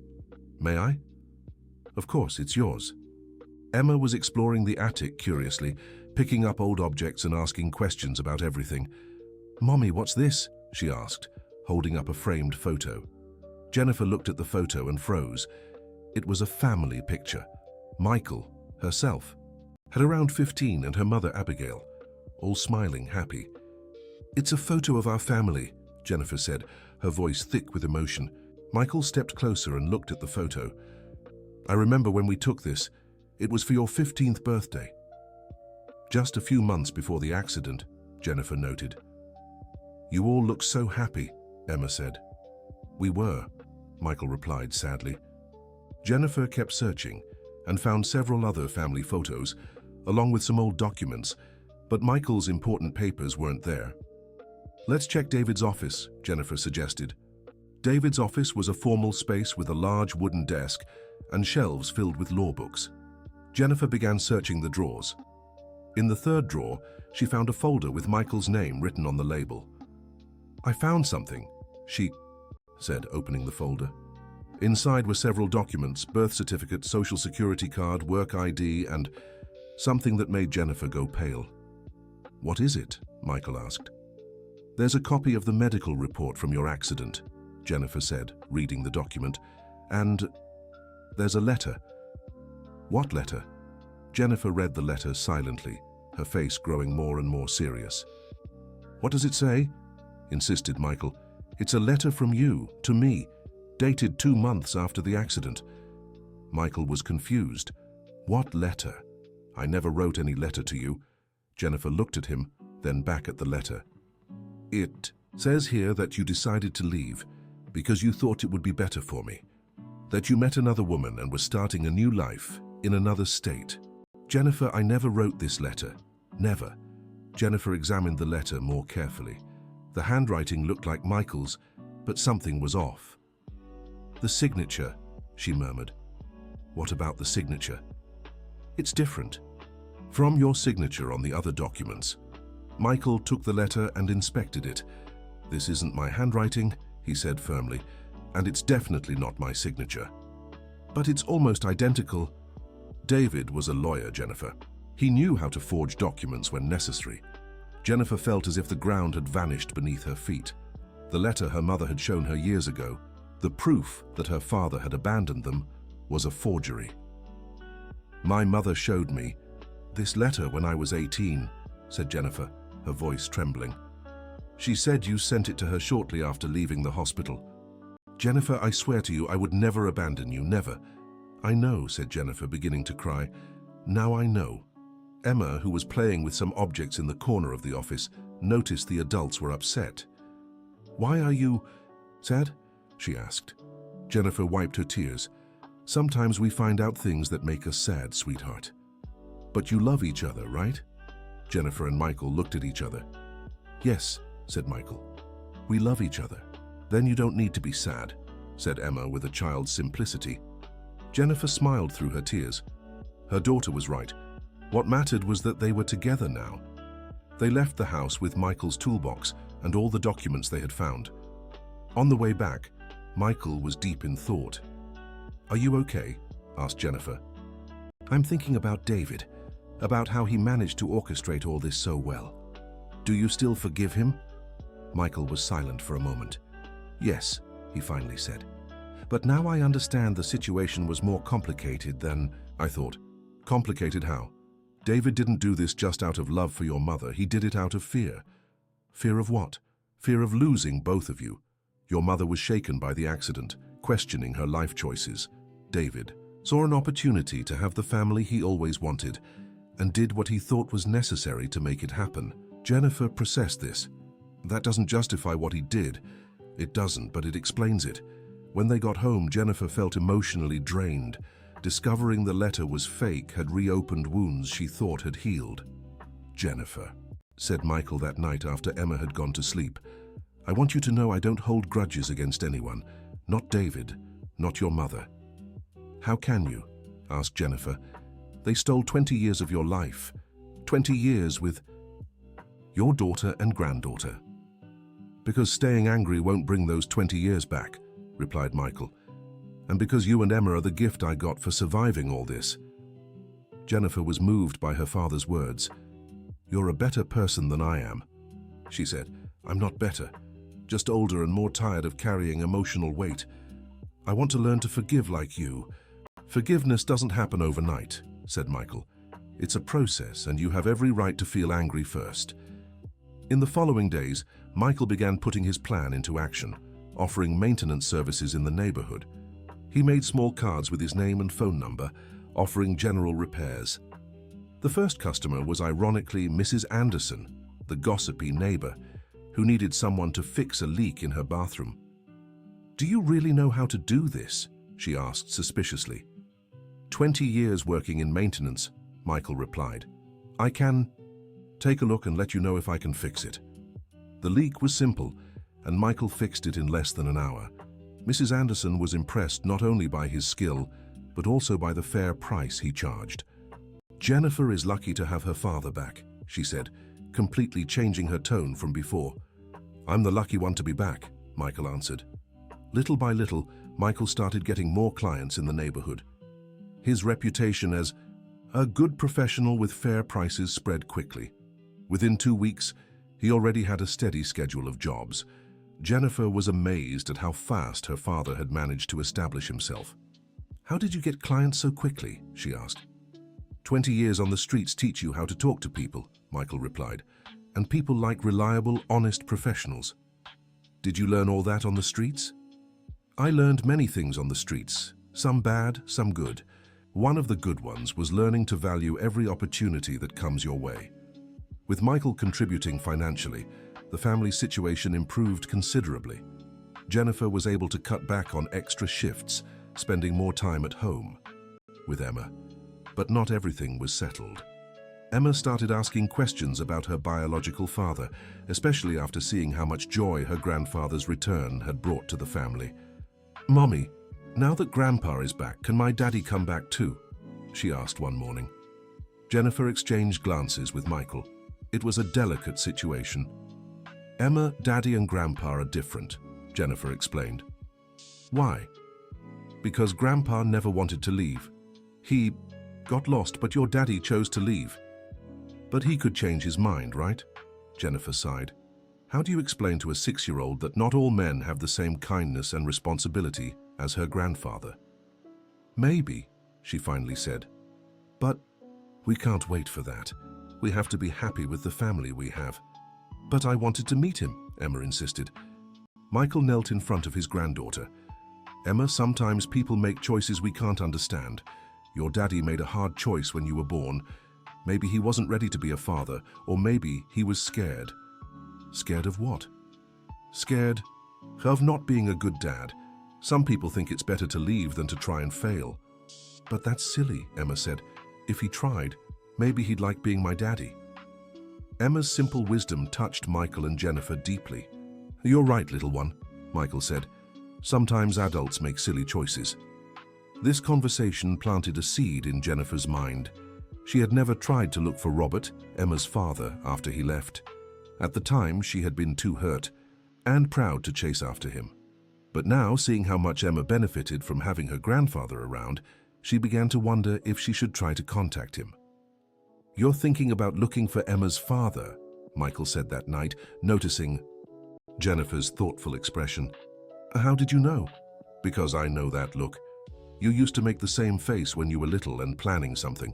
"May I?" "Of course, it's yours." Emma was exploring the attic curiously, picking up old objects and asking questions about everything. "Mommy, what's this?" she asked, holding up a framed photo. Jennifer looked at the photo and froze. It was a family picture. Michael, herself, had around 15 and her mother Abigail, all smiling, happy. "It's a photo of our family," Jennifer said, her voice thick with emotion. Michael stepped closer and looked at the photo. "I remember when we took this. It was for your 15th birthday." "Just a few months before the accident," Jennifer noted. "You all look so happy," Emma said. "We were," Michael replied sadly. Jennifer kept searching and found several other family photos, along with some old documents, but Michael's important papers weren't there. "Let's check David's office," Jennifer suggested. David's office was a formal space with a large wooden desk and shelves filled with law books. Jennifer began searching the drawers. In the third drawer, she found a folder with Michael's name written on the label. "I found something," she said, opening the folder. Inside were several documents: birth certificate, social security card, work ID, and something that made Jennifer go pale. "What is it?" Michael asked. "There's a copy of the medical report from your accident," Jennifer said, reading the document. "And there's a letter." "What letter?" Jennifer read the letter silently, her face growing more and more serious. "What does it say?" insisted Michael. "It's a letter from you, to me, dated 2 months after the accident." Michael was confused. "What letter? I never wrote any letter to you." Jennifer looked at him, then back at the letter. "It says here that you decided to leave because you thought it would be better for me, that you met another woman and were starting a new life in another state." "Jennifer, I never wrote this letter. Never." Jennifer examined the letter more carefully. The handwriting looked like Michael's, but something was off. "The signature," she murmured. "What about the signature?" "It's different from your signature on the other documents." Michael took the letter and inspected it. "This isn't my handwriting," he said firmly, "and it's definitely not my signature." "But it's almost identical." David was a lawyer, Jennifer. He knew how to forge documents when necessary. Jennifer felt as if the ground had vanished beneath her feet. The letter her mother had shown her years ago, the proof that her father had abandoned them, was a forgery. "My mother showed me this letter when I was 18, said Jennifer, her voice trembling. "She said you sent it to her shortly after leaving the hospital." "Jennifer, I swear to you I would never abandon you, never." "I know," said Jennifer, beginning to cry. "Now I know." Emma, who was playing with some objects in the corner of the office, noticed the adults were upset. "Why are you sad?" she asked. Jennifer wiped her tears. "Sometimes we find out things that make us sad, sweetheart." "But you love each other, right?" Jennifer and Michael looked at each other. "Yes," said Michael. "We love each other." "Then you don't need to be sad," said Emma with a child's simplicity. Jennifer smiled through her tears. Her daughter was right. What mattered was that they were together now. They left the house with Michael's toolbox and all the documents they had found. On the way back, Michael was deep in thought. "Are you okay?" asked Jennifer. "I'm thinking about David, about how he managed to orchestrate all this so well." "Do you still forgive him?" Michael was silent for a moment. "Yes," he finally said. "But now I understand the situation was more complicated than I thought." "Complicated how?" "David didn't do this just out of love for your mother. He did it out of fear." "Fear of what?" "Fear of losing both of you. Your mother was shaken by the accident, questioning her life choices. David saw an opportunity to have the family he always wanted and did what he thought was necessary to make it happen." Jennifer processed this. "That doesn't justify what he did." "It doesn't, but it explains it." When they got home, Jennifer felt emotionally drained. Discovering the letter was fake had reopened wounds she thought had healed. "Jennifer," said Michael that night after Emma had gone to sleep, "I want you to know I don't hold grudges against anyone. Not David, not your mother." "How can you?" asked Jennifer. "They stole 20 years of your life. 20 years with your daughter and granddaughter." "Because staying angry won't bring those 20 years back," replied Michael. "And because you and Emma are the gift I got for surviving all this." Jennifer was moved by her father's words. "You're a better person than I am," she said. "I'm not better, just older and more tired of carrying emotional weight. I want to learn to forgive like you." "Forgiveness doesn't happen overnight," said Michael. "It's a process, and you have every right to feel angry first." In the following days, Michael began putting his plan into action, offering maintenance services in the neighborhood. He made small cards with his name and phone number, offering general repairs. The first customer was ironically Mrs. Anderson, the gossipy neighbor, who needed someone to fix a leak in her bathroom. "Do you really know how to do this?" she asked suspiciously. 20 years working in maintenance," Michael replied. "I can take a look and let you know if I can fix it." The leak was simple, and Michael fixed it in less than an hour. Mrs. Anderson was impressed not only by his skill, but also by the fair price he charged. Jennifer is lucky to have her father back, she said, completely changing her tone from before. I'm the lucky one to be back, Michael answered. Little by little, Michael started getting more clients in the neighborhood. His reputation as a good professional with fair prices spread quickly. Within 2 weeks, he already had a steady schedule of jobs. Jennifer was amazed at how fast her father had managed to establish himself. How did you get clients so quickly? She asked. 20 years on the streets teach you how to talk to people, Michael replied, and people like reliable, honest professionals. Did you learn all that on the streets? I learned many things on the streets, some bad, some good. One of the good ones was learning to value every opportunity that comes your way. With Michael contributing financially, the family situation improved considerably. Jennifer was able to cut back on extra shifts, spending more time at home with Emma. But not everything was settled. Emma started asking questions about her biological father, especially after seeing how much joy her grandfather's return had brought to the family. "Mommy, now that Grandpa is back, can my daddy come back too?" she asked one morning. Jennifer exchanged glances with Michael. It was a delicate situation. Emma, Daddy and Grandpa are different, Jennifer explained. Why? Because Grandpa never wanted to leave. He got lost, but your daddy chose to leave. But he could change his mind, right? Jennifer sighed. How do you explain to a 6-year-old that not all men have the same kindness and responsibility as her grandfather? Maybe, she finally said. But we can't wait for that. We have to be happy with the family we have. But I wanted to meet him, Emma insisted. Michael knelt in front of his granddaughter. Emma, sometimes people make choices we can't understand. Your daddy made a hard choice when you were born. Maybe he wasn't ready to be a father, or maybe he was scared. Scared of what? Scared of not being a good dad. Some people think it's better to leave than to try and fail. But that's silly, Emma said. If he tried, maybe he'd like being my daddy. Emma's simple wisdom touched Michael and Jennifer deeply. You're right, little one, Michael said. Sometimes adults make silly choices. This conversation planted a seed in Jennifer's mind. She had never tried to look for Robert, Emma's father, after he left. At the time, she had been too hurt and proud to chase after him. But now, seeing how much Emma benefited from having her grandfather around, she began to wonder if she should try to contact him. You're thinking about looking for Emma's father, Michael said that night, noticing Jennifer's thoughtful expression. How did you know? Because I know that look. You used to make the same face when you were little and planning something.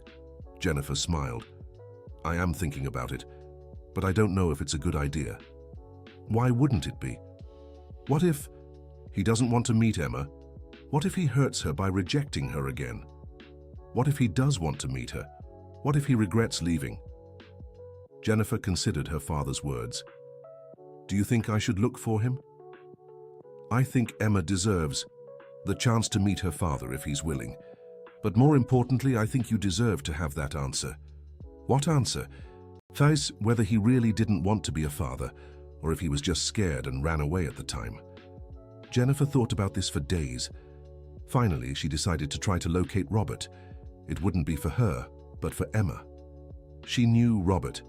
Jennifer smiled. I am thinking about it, but I don't know if it's a good idea. Why wouldn't it be? What if he doesn't want to meet Emma? What if he hurts her by rejecting her again? What if he does want to meet her? What if he regrets leaving? Jennifer considered her father's words. Do you think I should look for him? I think Emma deserves the chance to meet her father if he's willing. But more importantly, I think you deserve to have that answer. What answer? Thais, whether he really didn't want to be a father, or if he was just scared and ran away at the time. Jennifer thought about this for days. Finally, she decided to try to locate Robert. It wouldn't be for her, but for Emma. She knew Robert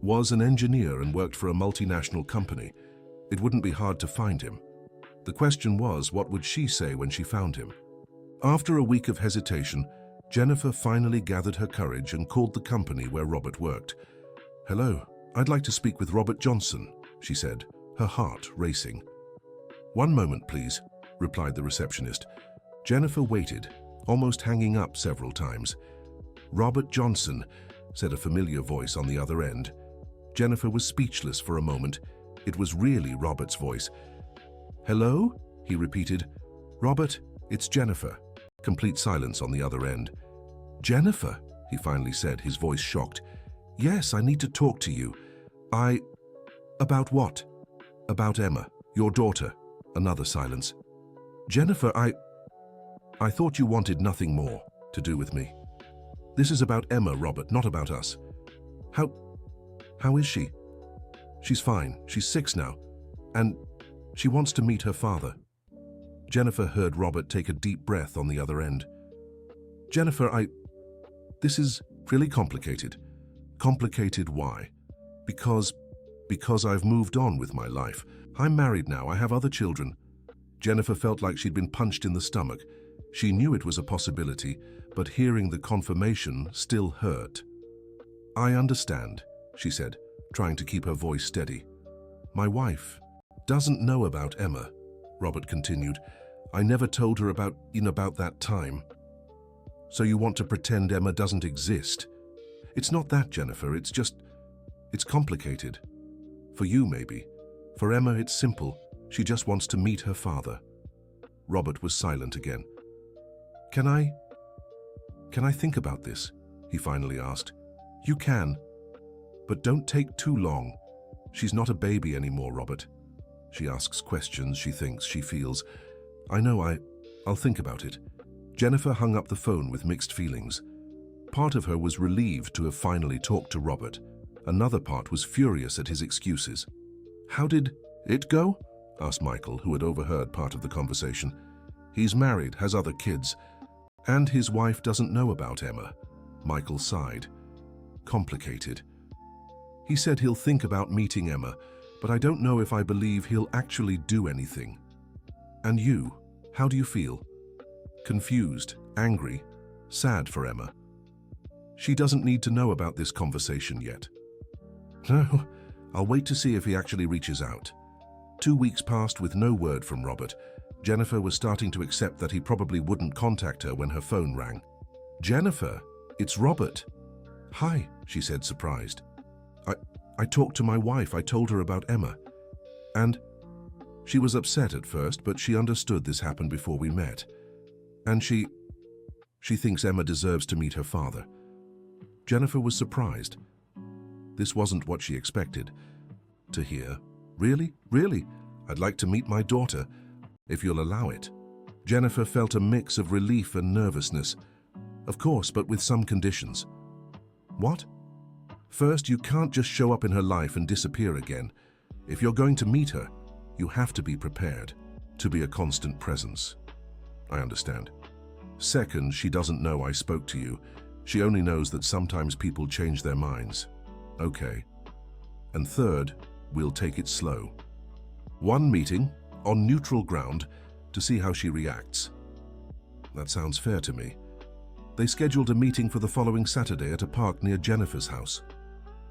was an engineer and worked for a multinational company. It wouldn't be hard to find him. The question was, what would she say when she found him? After a week of hesitation, Jennifer finally gathered her courage and called the company where Robert worked. Hello, I'd like to speak with Robert Johnson, she said, her heart racing. One moment, please, replied the receptionist. Jennifer waited, almost hanging up several times. Robert Johnson, said a familiar voice on the other end. Jennifer was speechless for a moment. It was really Robert's voice. Hello? He repeated. Robert, it's Jennifer. Complete silence on the other end. Jennifer, he finally said, his voice shocked. Yes, I need to talk to you. About what? About Emma, your daughter. Another silence. Jennifer, I thought you wanted nothing more to do with me. This is about Emma, Robert, not about us. How is she? She's fine. She's 6 now. And she wants to meet her father. Jennifer heard Robert take a deep breath on the other end. Jennifer, this is Really complicated. Complicated why? Because I've moved on with my life. I'm married now, I have other children. Jennifer felt like she'd been punched in the stomach. She knew it was a possibility, but hearing the confirmation still hurt. I understand, she said, trying to keep her voice steady. My wife doesn't know about Emma, Robert continued. I never told her about that time. So you want to pretend Emma doesn't exist? It's not that, Jennifer, it's complicated. For you, maybe. For Emma, it's simple. She just wants to meet her father. Robert was silent again. Can I think about this? He finally asked. You can, but don't take too long. She's not a baby anymore, Robert. She asks questions, she thinks, she feels. I know, I'll think about it. Jennifer hung up the phone with mixed feelings. Part of her was relieved to have finally talked to Robert. Another part was furious at his excuses. How did it go? Asked Michael, who had overheard part of the conversation. He's married, has other kids, and his wife doesn't know about Emma. Michael sighed. Complicated. He said he'll think about meeting Emma, but I don't know if I believe he'll actually do anything. And you, how do you feel? Confused, angry, sad for Emma. She doesn't need to know about this conversation yet. No, I'll wait to see if he actually reaches out. 2 weeks passed with no word from Robert. Jennifer was starting to accept that he probably wouldn't contact her when her phone rang. Jennifer, it's Robert. Hi, she said, surprised. I talked to my wife. I told her about Emma. And she was upset at first, but she understood this happened before we met. And she thinks Emma deserves to meet her father. Jennifer was surprised. This wasn't what she expected to hear. Really? Really? I'd like to meet my daughter, if you'll allow it. Jennifer felt a mix of relief and nervousness. Of course, but with some conditions. What? First, you can't just show up in her life and disappear again. If you're going to meet her, you have to be prepared to be a constant presence. I understand. Second, she doesn't know I spoke to you. She only knows that sometimes people change their minds. Okay. And third, we'll take it slow. One meeting, on neutral ground, to see how she reacts. That sounds fair to me. They scheduled a meeting for the following Saturday at a park near Jennifer's house.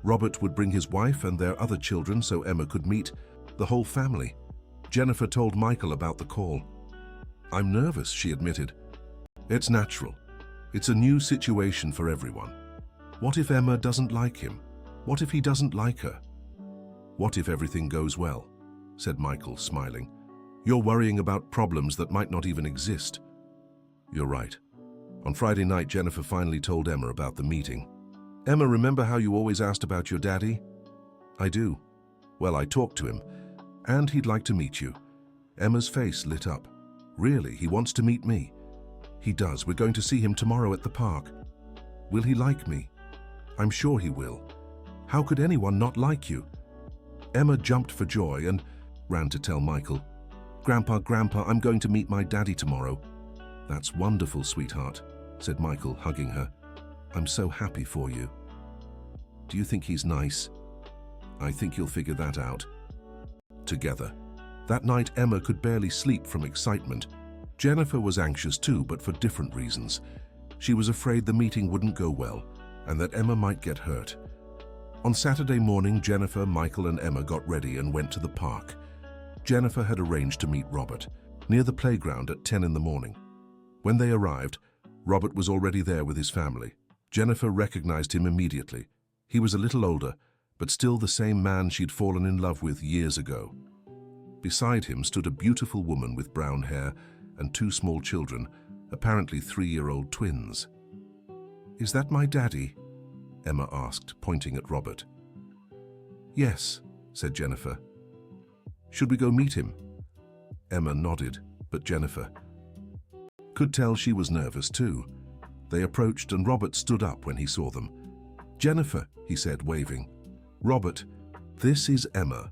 Robert would bring his wife and their other children so Emma could meet the whole family. Jennifer told Michael about the call. I'm nervous, she admitted. It's natural. It's a new situation for everyone. What if Emma doesn't like him? What if he doesn't like her? What if everything goes well? Said Michael, smiling. You're worrying about problems that might not even exist. You're right. On Friday night, Jennifer finally told Emma about the meeting. Emma, remember how you always asked about your daddy? I do. Well, I talked to him, and he'd like to meet you. Emma's face lit up. Really, he wants to meet me? He does. We're going to see him tomorrow at the park. Will he like me? I'm sure he will. How could anyone not like you? Emma jumped for joy and ran to tell Michael. Grandpa, I'm going to meet my daddy tomorrow. That's wonderful, sweetheart, said Michael, hugging her. I'm so happy for you. Do you think he's nice? I think you'll figure that out. Together. That night, Emma could barely sleep from excitement. Jennifer was anxious too, but for different reasons. She was afraid the meeting wouldn't go well, and that Emma might get hurt. On Saturday morning, Jennifer, Michael, and Emma got ready and went to the park. Jennifer had arranged to meet Robert near the playground at 10 in the morning. When they arrived, Robert was already there with his family. Jennifer recognized him immediately. He was a little older, but still the same man she'd fallen in love with years ago. Beside him stood a beautiful woman with brown hair and 2 small children, apparently 3-year-old twins. Is that my daddy? Emma asked, pointing at Robert. Yes, said Jennifer. Should we go meet him? Emma nodded, but Jennifer could tell she was nervous too. They approached and Robert stood up when he saw them. Jennifer, he said, waving. Robert, this is Emma.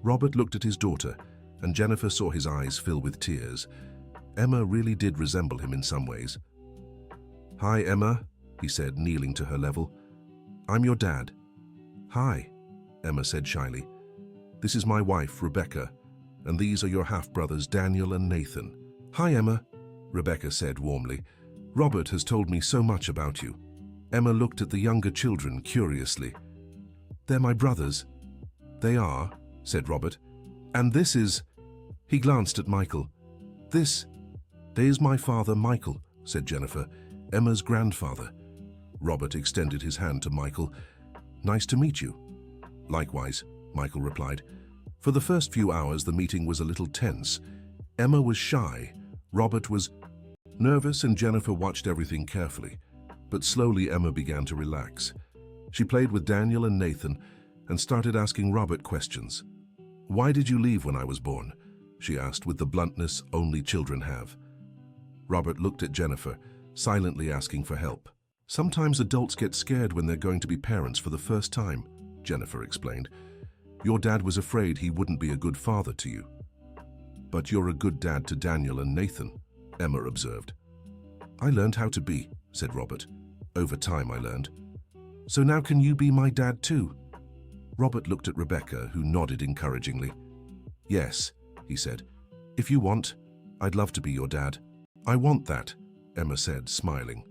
Robert looked at his daughter, and Jennifer saw his eyes fill with tears. Emma really did resemble him in some ways. Hi, Emma, he said, kneeling to her level. "I'm your dad." "Hi," Emma said shyly. "This is my wife, Rebecca, and these are your half-brothers, Daniel and Nathan." "Hi, Emma," Rebecca said warmly. "Robert has told me so much about you." Emma looked at the younger children curiously. "They're my brothers." "They are," said Robert. "And this is—" He glanced at Michael. "This is my father, Michael," said Jennifer, "Emma's grandfather." Robert extended his hand to Michael. "Nice to meet you." "Likewise," Michael replied. For the first few hours, the meeting was a little tense. Emma was shy, Robert was nervous, and Jennifer watched everything carefully. But slowly Emma began to relax. She played with Daniel and Nathan and started asking Robert questions. "Why did you leave when I was born?" she asked with the bluntness only children have. Robert looked at Jennifer, silently asking for help. "Sometimes adults get scared when they're going to be parents for the first time," Jennifer explained. "Your dad was afraid he wouldn't be a good father to you." "But you're a good dad to Daniel and Nathan," Emma observed. "I learned how to be," said Robert. "Over time I learned." "So now can you be my dad too?" Robert looked at Rebecca, who nodded encouragingly. "Yes," he said. "If you want, I'd love to be your dad." "I want that," Emma said, smiling.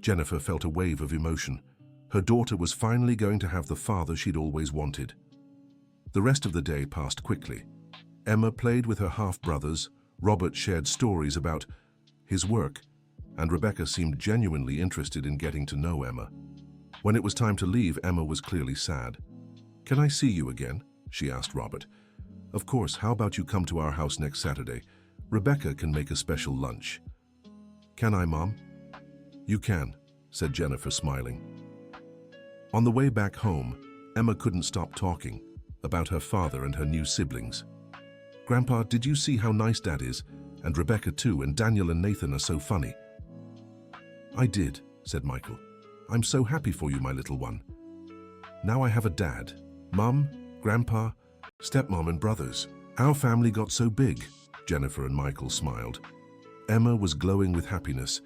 Jennifer felt a wave of emotion. Her daughter was finally going to have the father she'd always wanted. The rest of the day passed quickly. Emma played with her half-brothers, Robert shared stories about his work, and Rebecca seemed genuinely interested in getting to know Emma. When it was time to leave, Emma was clearly sad. "Can I see you again?" she asked Robert. "Of course, how about you come to our house next Saturday? Rebecca can make a special lunch." "Can I, Mom?" "You can," said Jennifer, smiling. On the way back home, Emma couldn't stop talking about her father and her new siblings. "Grandpa, did you see how nice Dad is? And Rebecca too, and Daniel and Nathan are so funny." "I did," said Michael. "I'm so happy for you, my little one. Now I have a dad, Mum, Grandpa, stepmom and brothers. Our family got so big." Jennifer and Michael smiled. Emma was glowing with happiness.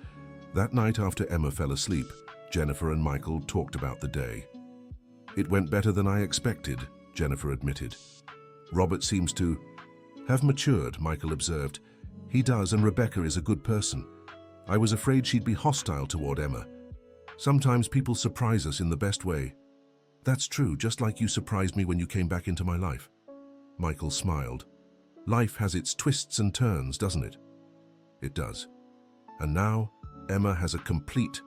That night after Emma fell asleep, Jennifer and Michael talked about the day. "It went better than I expected," Jennifer admitted. "Robert seems to have matured," Michael observed. "He does, and Rebecca is a good person. I was afraid she'd be hostile toward Emma. Sometimes people surprise us in the best way." "That's true, just like you surprised me when you came back into my life." Michael smiled. "Life has its twists and turns, doesn't it?" "It does. And now Emma has a complete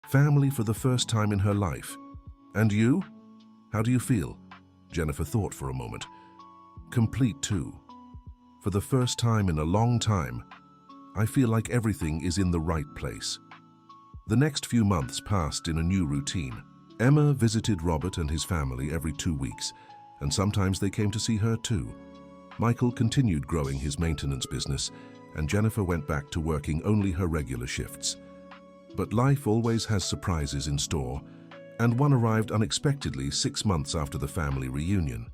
family for the first time in her life. And you? How do you feel?" Jennifer thought for a moment. "Complete too. For the first time in a long time, I feel like everything is in the right place." The next few months passed in a new routine. Emma visited Robert and his family every 2 weeks, and sometimes they came to see her too. Michael continued growing his maintenance business, and Jennifer went back to working only her regular shifts. But life always has surprises in store, and one arrived unexpectedly 6 months after the family reunion.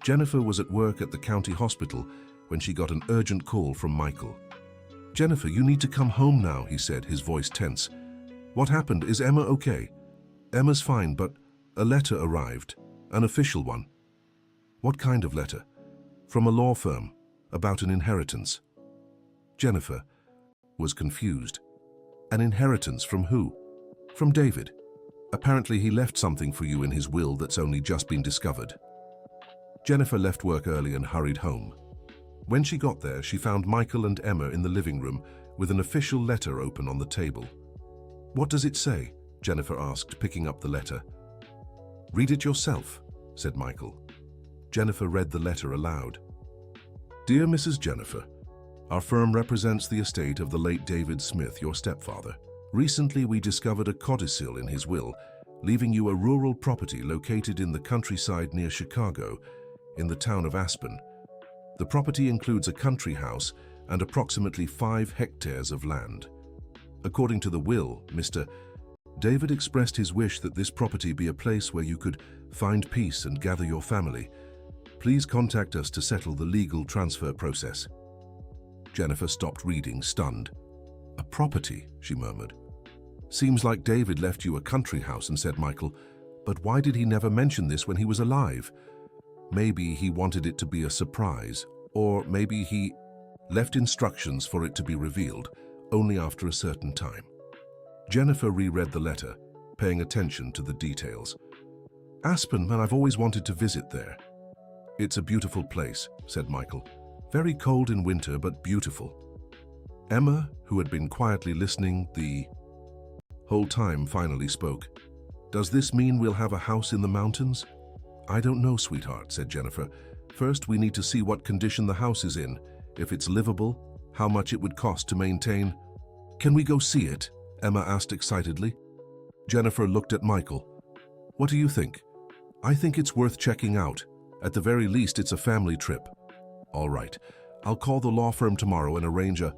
Jennifer was at work at the county hospital when she got an urgent call from Michael. "Jennifer, you need to come home now," he said, his voice tense. "What happened? Is Emma okay?" "Emma's fine, but a letter arrived, an official one." "What kind of letter?" "From a law firm, about an inheritance." Jennifer was confused. "An inheritance from who?" "From David. Apparently he left something for you in his will that's only just been discovered." Jennifer left work early and hurried home. When she got there, she found Michael and Emma in the living room with an official letter open on the table. "What does it say?" Jennifer asked, picking up the letter. "Read it yourself," said Michael. Jennifer read the letter aloud. "Dear Mrs. Jennifer, our firm represents the estate of the late David Smith, your stepfather. Recently, we discovered a codicil in his will, leaving you a rural property located in the countryside near Chicago, in the town of Aspen. The property includes a country house and approximately 5 hectares of land. According to the will, Mr. David expressed his wish that this property be a place where you could find peace and gather your family. Please contact us to settle the legal transfer process." Jennifer stopped reading, stunned. "A property," she murmured. Seems like David left you a country house, and said Michael, but why did he never mention this when he was alive? Maybe he wanted it to be a surprise, or maybe he left instructions for it to be revealed only after a certain time. Jennifer reread the letter, paying attention to the details. Aspen, man, I've always wanted to visit there. It's a beautiful place, said Michael. Very cold in winter, but beautiful. Emma, who had been quietly listening the whole time, finally spoke. Does this mean we'll have a house in the mountains? I don't know, sweetheart, said Jennifer. First, we need to see what condition the house is in, if it's livable, how much it would cost to maintain. Can we go see it? Emma asked excitedly. Jennifer looked at Michael. What do you think? I think it's worth checking out. At the very least, it's a family trip. All right, I'll call the law firm tomorrow and arrange a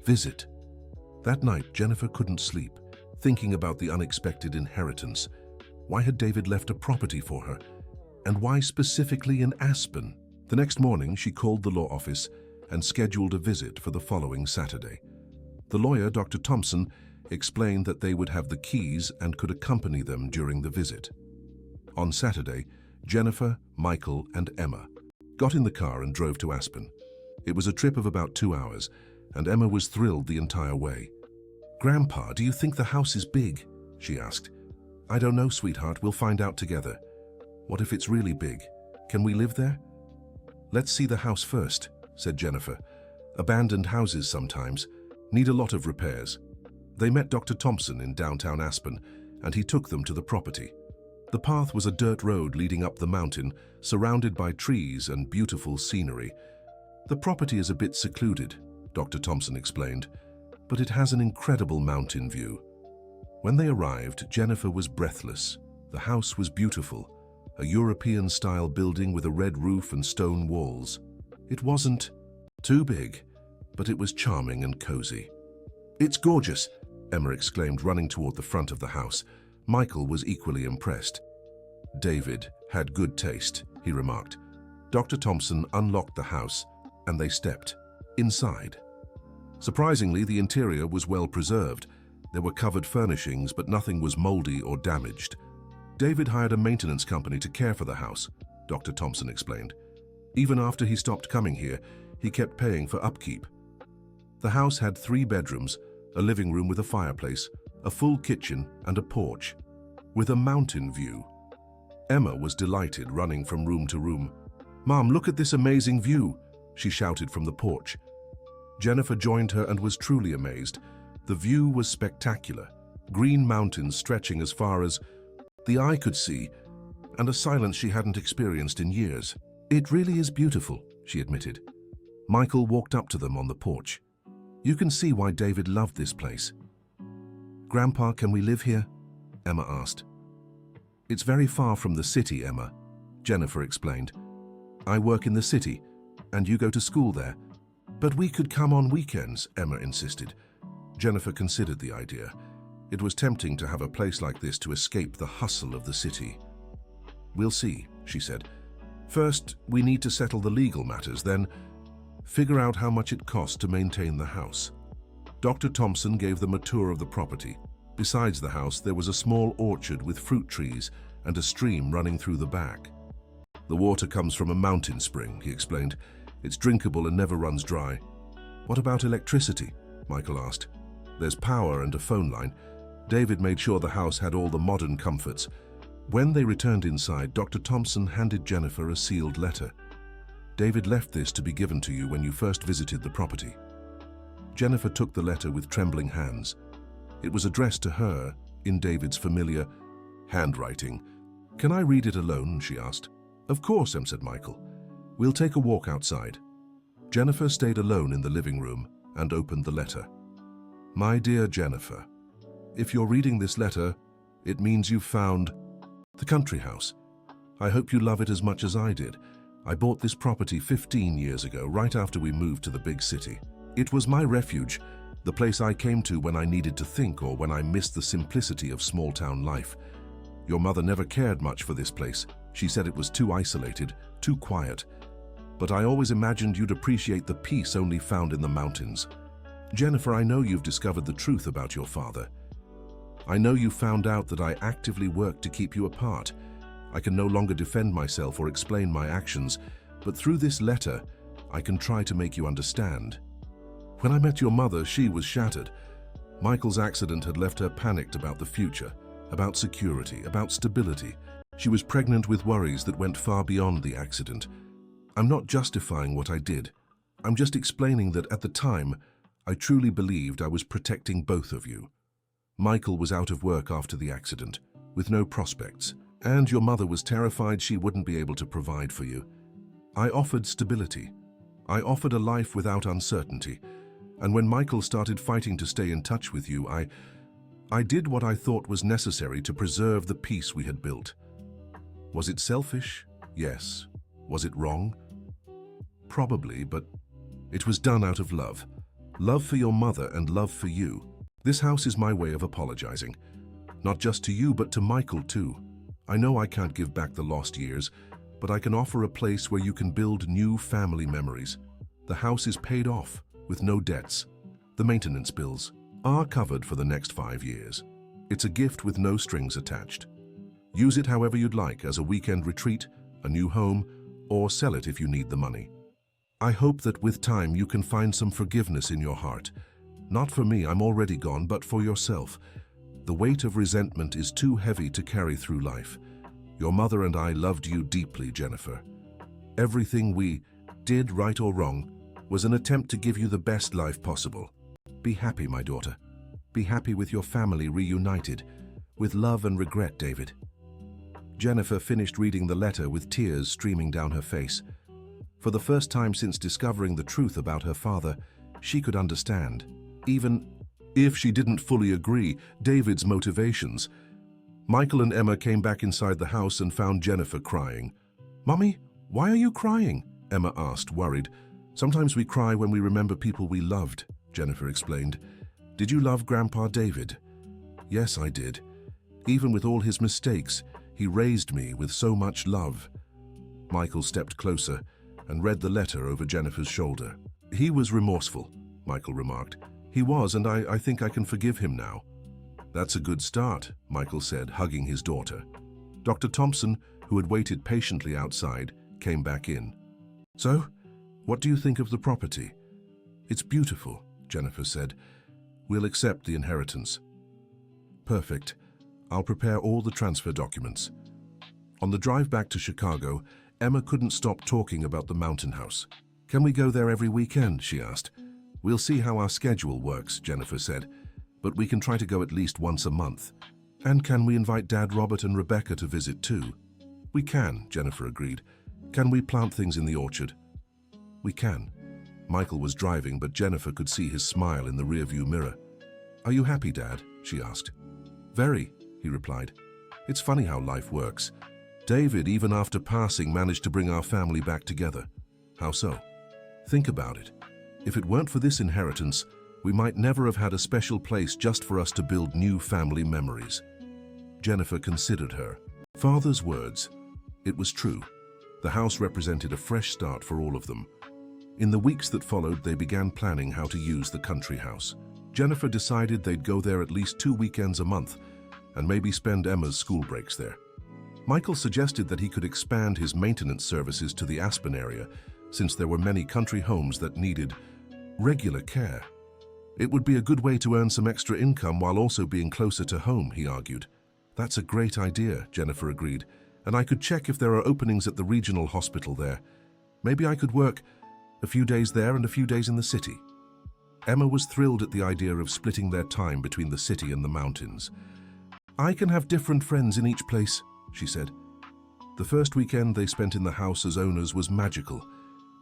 visit. That night, Jennifer couldn't sleep, thinking about the unexpected inheritance. Why had David left a property for her? And why specifically in Aspen? The next morning, she called the law office and scheduled a visit for the following Saturday. The lawyer, Dr. Thompson, explained that they would have the keys and could accompany them during the visit. On Saturday, Jennifer, Michael, and Emma got in the car and drove to Aspen. It was a trip of about 2 hours, and Emma was thrilled the entire way. Grandpa, do you think the house is big? She asked. I don't know, sweetheart. We'll find out together. What if it's really big? Can we live there? Let's see the house first, said Jennifer. Abandoned houses sometimes need a lot of repairs. They met Dr. Thompson in downtown Aspen, and he took them to the property. The path was a dirt road leading up the mountain, surrounded by trees and beautiful scenery. The property is a bit secluded, Dr. Thompson explained, but it has an incredible mountain view. When they arrived, Jennifer was breathless. The house was beautiful, a European-style building with a red roof and stone walls. It wasn't too big, but it was charming and cozy. It's gorgeous, Emma exclaimed, running toward the front of the house. Michael was equally impressed. David had good taste, he remarked. Dr. Thompson unlocked the house, and they stepped inside. Surprisingly, the interior was well preserved. There were covered furnishings, but nothing was moldy or damaged. David hired a maintenance company to care for the house, Dr. Thompson explained. Even after he stopped coming here, he kept paying for upkeep. The house had 3 bedrooms, a living room with a fireplace, a full kitchen, and a porch, with a mountain view. Emma was delighted, running from room to room. Mom, look at this amazing view, she shouted from the porch. Jennifer joined her and was truly amazed. The view was spectacular, green mountains stretching as far as the eye could see, and a silence she hadn't experienced in years. It really is beautiful, she admitted. Michael walked up to them on the porch. You can see why David loved this place. Grandpa, can we live here? Emma asked. It's very far from the city, Emma, Jennifer explained. I work in the city, and you go to school there. But we could come on weekends, Emma insisted. Jennifer considered the idea. It was tempting to have a place like this to escape the hustle of the city. We'll see, she said. First, we need to settle the legal matters, then figure out how much it costs to maintain the house. Dr. Thompson gave them a tour of the property. Besides the house, there was a small orchard with fruit trees and a stream running through the back. The water comes from a mountain spring, he explained. It's drinkable and never runs dry. What about electricity? Michael asked. There's power and a phone line. David made sure the house had all the modern comforts. When they returned inside, Dr. Thompson handed Jennifer a sealed letter. David left this to be given to you when you first visited the property. Jennifer took the letter with trembling hands. It was addressed to her in David's familiar handwriting. Can I read it alone? She asked. Of course, said Michael. We'll take a walk outside. Jennifer stayed alone in the living room and opened the letter. My dear Jennifer, if you're reading this letter, it means you've found the country house. I hope you love it as much as I did. I bought this property 15 years ago, right after we moved to the big city. It was my refuge, the place I came to when I needed to think or when I missed the simplicity of small-town life. Your mother never cared much for this place. She said it was too isolated, too quiet. But I always imagined you'd appreciate the peace only found in the mountains. Jennifer, I know you've discovered the truth about your father. I know you found out that I actively worked to keep you apart. I can no longer defend myself or explain my actions, but through this letter, I can try to make you understand. When I met your mother, she was shattered. Michael's accident had left her panicked about the future, about security, about stability. She was pregnant with worries that went far beyond the accident. I'm not justifying what I did. I'm just explaining that at the time, I truly believed I was protecting both of you. Michael was out of work after the accident, with no prospects, and your mother was terrified she wouldn't be able to provide for you. I offered stability. I offered a life without uncertainty, and when Michael started fighting to stay in touch with you, I did what I thought was necessary to preserve the peace we had built. Was it selfish? Yes. Was it wrong? Probably, but it was done out of love. Love for your mother and love for you. This house is my way of apologizing. Not just to you, but to Michael too. I know I can't give back the lost years, but I can offer a place where you can build new family memories. The house is paid off, with no debts. The maintenance bills are covered for the next 5 years. It's a gift with no strings attached. Use it however you'd like, as a weekend retreat, a new home, or sell it if you need the money. I hope that with time you can find some forgiveness in your heart. Not for me, I'm already gone, but for yourself. The weight of resentment is too heavy to carry through life. Your mother and I loved you deeply, Jennifer. Everything we did, right or wrong, was an attempt to give you the best life possible. Be happy, my daughter. Be happy with your family reunited. With love and regret, David. Jennifer finished reading the letter with tears streaming down her face. For the first time since discovering the truth about her father, she could understand, even if she didn't fully agree, David's motivations. Michael and Emma came back inside the house and found Jennifer crying. "Mommy, why are you crying?" Emma asked, worried. "Sometimes we cry when we remember people we loved," Jennifer explained. "Did you love Grandpa David?" "Yes, I did. Even with all his mistakes, he raised me with so much love." Michael stepped closer and read the letter over Jennifer's shoulder. "He was remorseful," Michael remarked. "He was, and I think I can forgive him now." "That's a good start," Michael said, hugging his daughter. Dr. Thompson, who had waited patiently outside, came back in. "So, what do you think of the property?" "It's beautiful," Jennifer said. "We'll accept the inheritance." "Perfect. I'll prepare all the transfer documents." On the drive back to Chicago, Emma couldn't stop talking about the mountain house. "Can we go there every weekend?" she asked. "We'll see how our schedule works," Jennifer said, "but we can try to go at least once a month." "And can we invite Dad, Robert, and Rebecca to visit too?" "We can," Jennifer agreed. "Can we plant things in the orchard?" "We can." Michael was driving, but Jennifer could see his smile in the rearview mirror. "Are you happy, Dad?" she asked. "Very," he replied. "It's funny how life works. David, even after passing, managed to bring our family back together." "How so?" "Think about it. If it weren't for this inheritance, we might never have had a special place just for us to build new family memories." Jennifer considered her father's words. It was true. The house represented a fresh start for all of them. In the weeks that followed, they began planning how to use the country house. Jennifer decided they'd go there at least 2 weekends a month, and maybe spend Emma's school breaks there. Michael suggested that he could expand his maintenance services to the Aspen area, since there were many country homes that needed regular care. It would be a good way to earn some extra income while also being closer to home, he argued. "That's a great idea," Jennifer agreed, "and I could check if there are openings at the regional hospital there. Maybe I could work a few days there and a few days in the city." Emma was thrilled at the idea of splitting their time between the city and the mountains. "I can have different friends in each place," she said. The first weekend they spent in the house as owners was magical.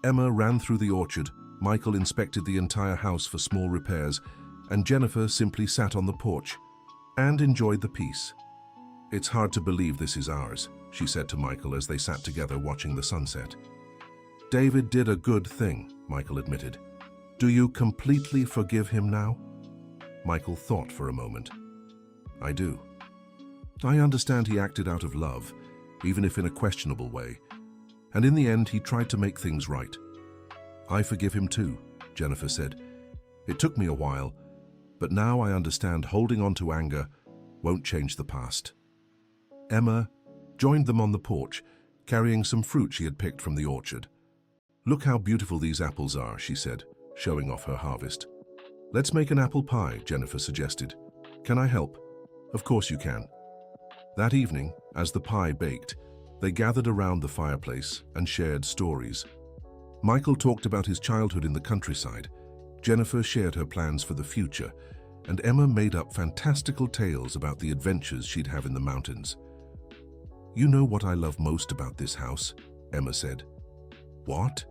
Emma ran through the orchard, Michael inspected the entire house for small repairs, and Jennifer simply sat on the porch and enjoyed the peace. "It's hard to believe this is ours," she said to Michael as they sat together watching the sunset. "David did a good thing," Michael admitted. "Do you completely forgive him now?" Michael thought for a moment. "I do. I understand he acted out of love, even if in a questionable way, and in the end he tried to make things right." "I forgive him too," Jennifer said. "It took me a while, but now I understand holding on to anger won't change the past. Emma joined them on the porch, carrying some fruit she had picked from the orchard. "Look how beautiful these apples are," she said, showing off her harvest. "Let's make an apple pie," Jennifer suggested. "Can I help?" "Of course you can." That evening, as the pie baked, they gathered around the fireplace and shared stories. Michael talked about his childhood in the countryside, Jennifer shared her plans for the future, and Emma made up fantastical tales about the adventures she'd have in the mountains. "You know what I love most about this house?" Emma said. "What?"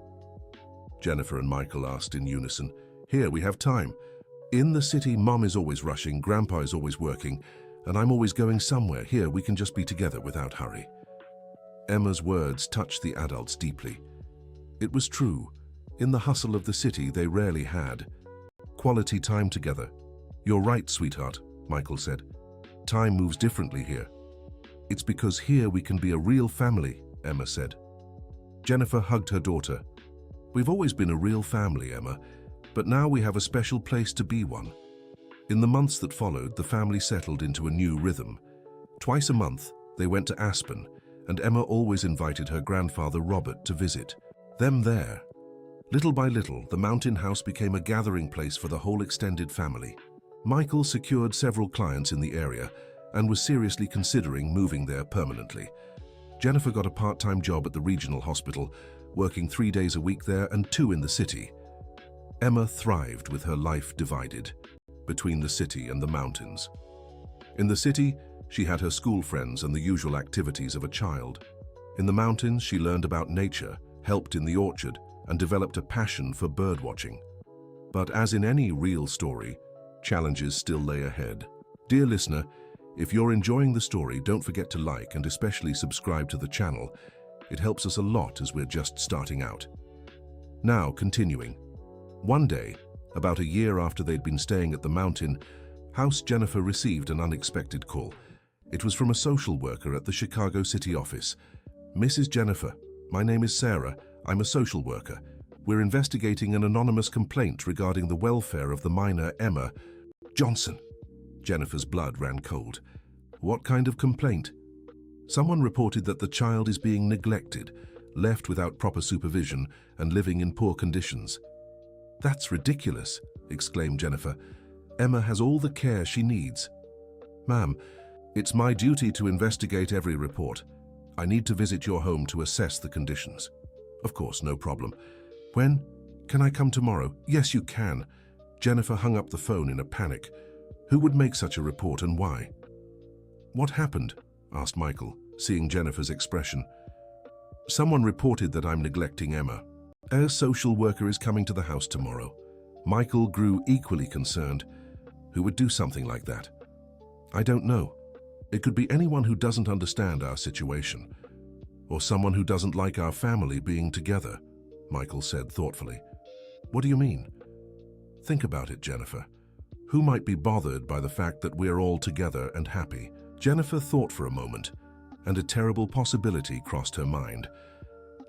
Jennifer and Michael asked in unison. "Here, we have time. In the city, Mom is always rushing, Grandpa is always working, and I'm always going somewhere. Here, we can just be together without hurry." Emma's words touched the adults deeply. It was true. In the hustle of the city, they rarely had quality time together. "You're right, sweetheart," Michael said. "Time moves differently here." "It's because here we can be a real family," Emma said. Jennifer hugged her daughter. "We've always been a real family, Emma, but now we have a special place to be one." In the months that followed, the family settled into a new rhythm. Twice a month, they went to Aspen, and Emma always invited her grandfather Robert to visit them there. Little by little, the mountain house became a gathering place for the whole extended family. Michael secured several clients in the area and was seriously considering moving there permanently. Jennifer got a part-time job at the regional hospital, working 3 days a week there and 2 in the city. Emma thrived with her life divided between the city and the mountains. In the city, she had her school friends and the usual activities of a child. In the mountains, she learned about nature, helped in the orchard, and developed a passion for birdwatching. But as in any real story, challenges still lay ahead. Dear listener, if you're enjoying the story, don't forget to like and especially subscribe to the channel. It helps us a lot as we're just starting out. Now, continuing. One day, about a year after they'd been staying at the mountain house, Jennifer received an unexpected call. It was from a social worker at the Chicago City office. "Mrs. Jennifer, my name is Sarah. I'm a social worker. We're investigating an anonymous complaint regarding the welfare of the minor Emma Johnson." Jennifer's blood ran cold. "What kind of complaint?" "Someone reported that the child is being neglected, left without proper supervision, and living in poor conditions." "That's ridiculous," exclaimed Jennifer. "Emma has all the care she needs." "Ma'am, it's my duty to investigate every report. I need to visit your home to assess the conditions." "Of course, no problem. When? Can I come tomorrow?" "Yes, you can." Jennifer hung up the phone in a panic. Who would make such a report and why? "What happened?" asked Michael, seeing Jennifer's expression. "Someone reported that I'm neglecting Emma. A social worker is coming to the house tomorrow." Michael grew equally concerned. Who would do something like that? "I don't know. It could be anyone who doesn't understand our situation, or someone who doesn't like our family being together," Michael said thoughtfully. "What do you mean?" "Think about it, Jennifer. Who might be bothered by the fact that we're all together and happy?" Jennifer thought for a moment, and a terrible possibility crossed her mind.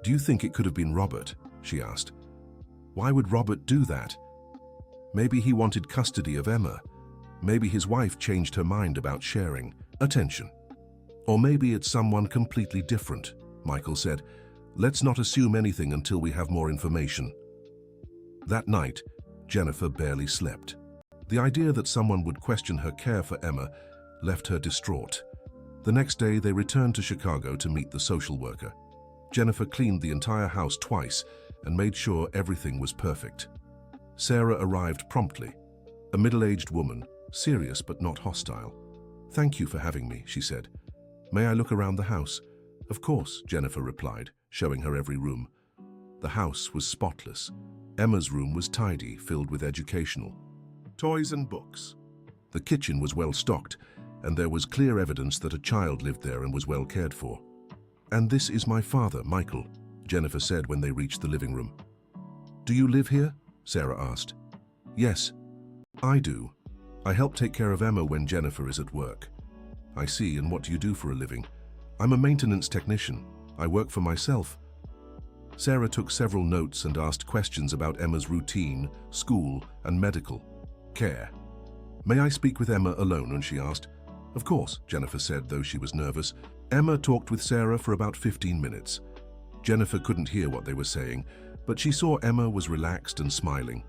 "Do you think it could have been Robert?" she asked. "Why would Robert do that? Maybe he wanted custody of Emma. Maybe his wife changed her mind about sharing attention. Or maybe it's someone completely different," Michael said. "Let's not assume anything until we have more information." That night, Jennifer barely slept. The idea that someone would question her care for Emma left her distraught. The next day, they returned to Chicago to meet the social worker. Jennifer cleaned the entire house twice and made sure everything was perfect. Sarah arrived promptly, a middle-aged woman, serious but not hostile. "Thank you for having me," she said. "May I look around the house?" "Of course," Jennifer replied, showing her every room. The house was spotless. Emma's room was tidy, filled with educational toys and books. The kitchen was well stocked, and there was clear evidence that a child lived there and was well cared for. "And this is my father, Michael," Jennifer said when they reached the living room. "Do you live here?" Sarah asked. "Yes, I do. I help take care of Emma when Jennifer is at work." "I see, and what do you do for a living?" "I'm a maintenance technician. I work for myself." Sarah took several notes and asked questions about Emma's routine, school, and medical care. "May I speak with Emma alone?" and she asked. Of course, Jennifer said, though she was nervous. Emma talked with Sarah for about 15 minutes. Jennifer couldn't hear what they were saying, but she saw Emma was relaxed and smiling.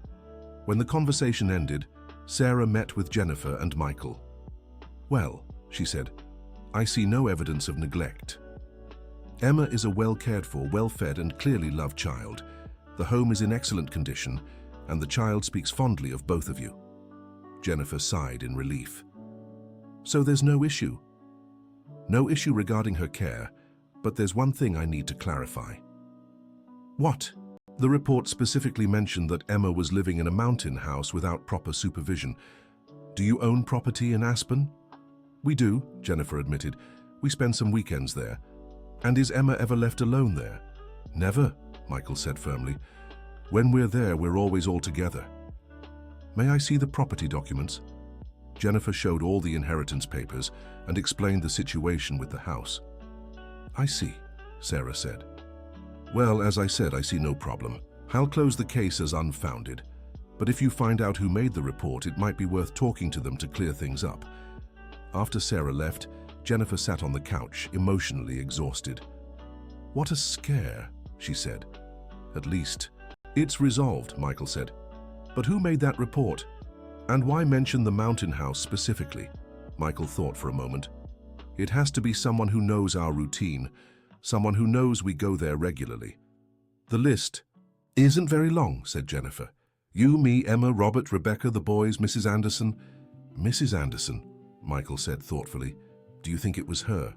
When the conversation ended, Sarah met with Jennifer and Michael. "Well," she said, "I see no evidence of neglect. Emma is a well-cared-for, well-fed and clearly loved child. The home is in excellent condition, and the child speaks fondly of both of you." Jennifer sighed in relief. "So there's no issue?" "No issue regarding her care, but there's one thing I need to clarify." "What?" "The report specifically mentioned that Emma was living in a mountain house without proper supervision. Do you own property in Aspen?" "We do," Jennifer admitted. "We spend some weekends there." "And is Emma ever left alone there?" "Never," Michael said firmly. "When we're there, we're always all together." "May I see the property documents?" Jennifer showed all the inheritance papers and explained the situation with the house. "I see," Sarah said. "Well, as I said, I see no problem. I'll close the case as unfounded. But if you find out who made the report, it might be worth talking to them to clear things up." After Sarah left, Jennifer sat on the couch, emotionally exhausted. "What a scare," she said. "At least, it's resolved," Michael said. "But who made that report? And why mention the mountain house specifically?" Michael thought for a moment. "It has to be someone who knows our routine, someone who knows we go there regularly." "The list isn't very long," said Jennifer. "You, me, Emma, Robert, Rebecca, the boys, Mrs. Anderson." "Mrs. Anderson," Michael said thoughtfully. "Do you think it was her?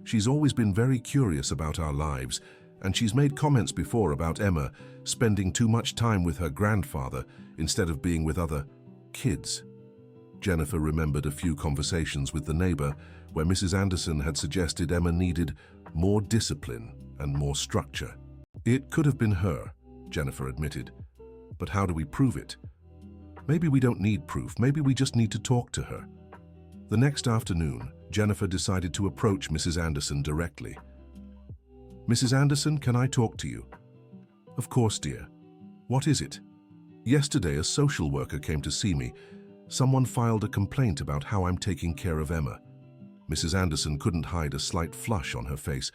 She's always been very curious about our lives, and she's made comments before about Emma spending too much time with her grandfather instead of being with other kids." Jennifer remembered a few conversations with the neighbor where Mrs. Anderson had suggested Emma needed more discipline and more structure. "It could have been her," Jennifer admitted. "But how do we prove it?" "Maybe we don't need proof. Maybe we just need to talk to her." The next afternoon, Jennifer decided to approach Mrs. Anderson directly. "Mrs. Anderson, can I talk to you?" "Of course, dear. What is it?" "Yesterday, a social worker came to see me. Someone filed a complaint about how I'm taking care of Emma." Mrs. Anderson couldn't hide a slight flush on her face.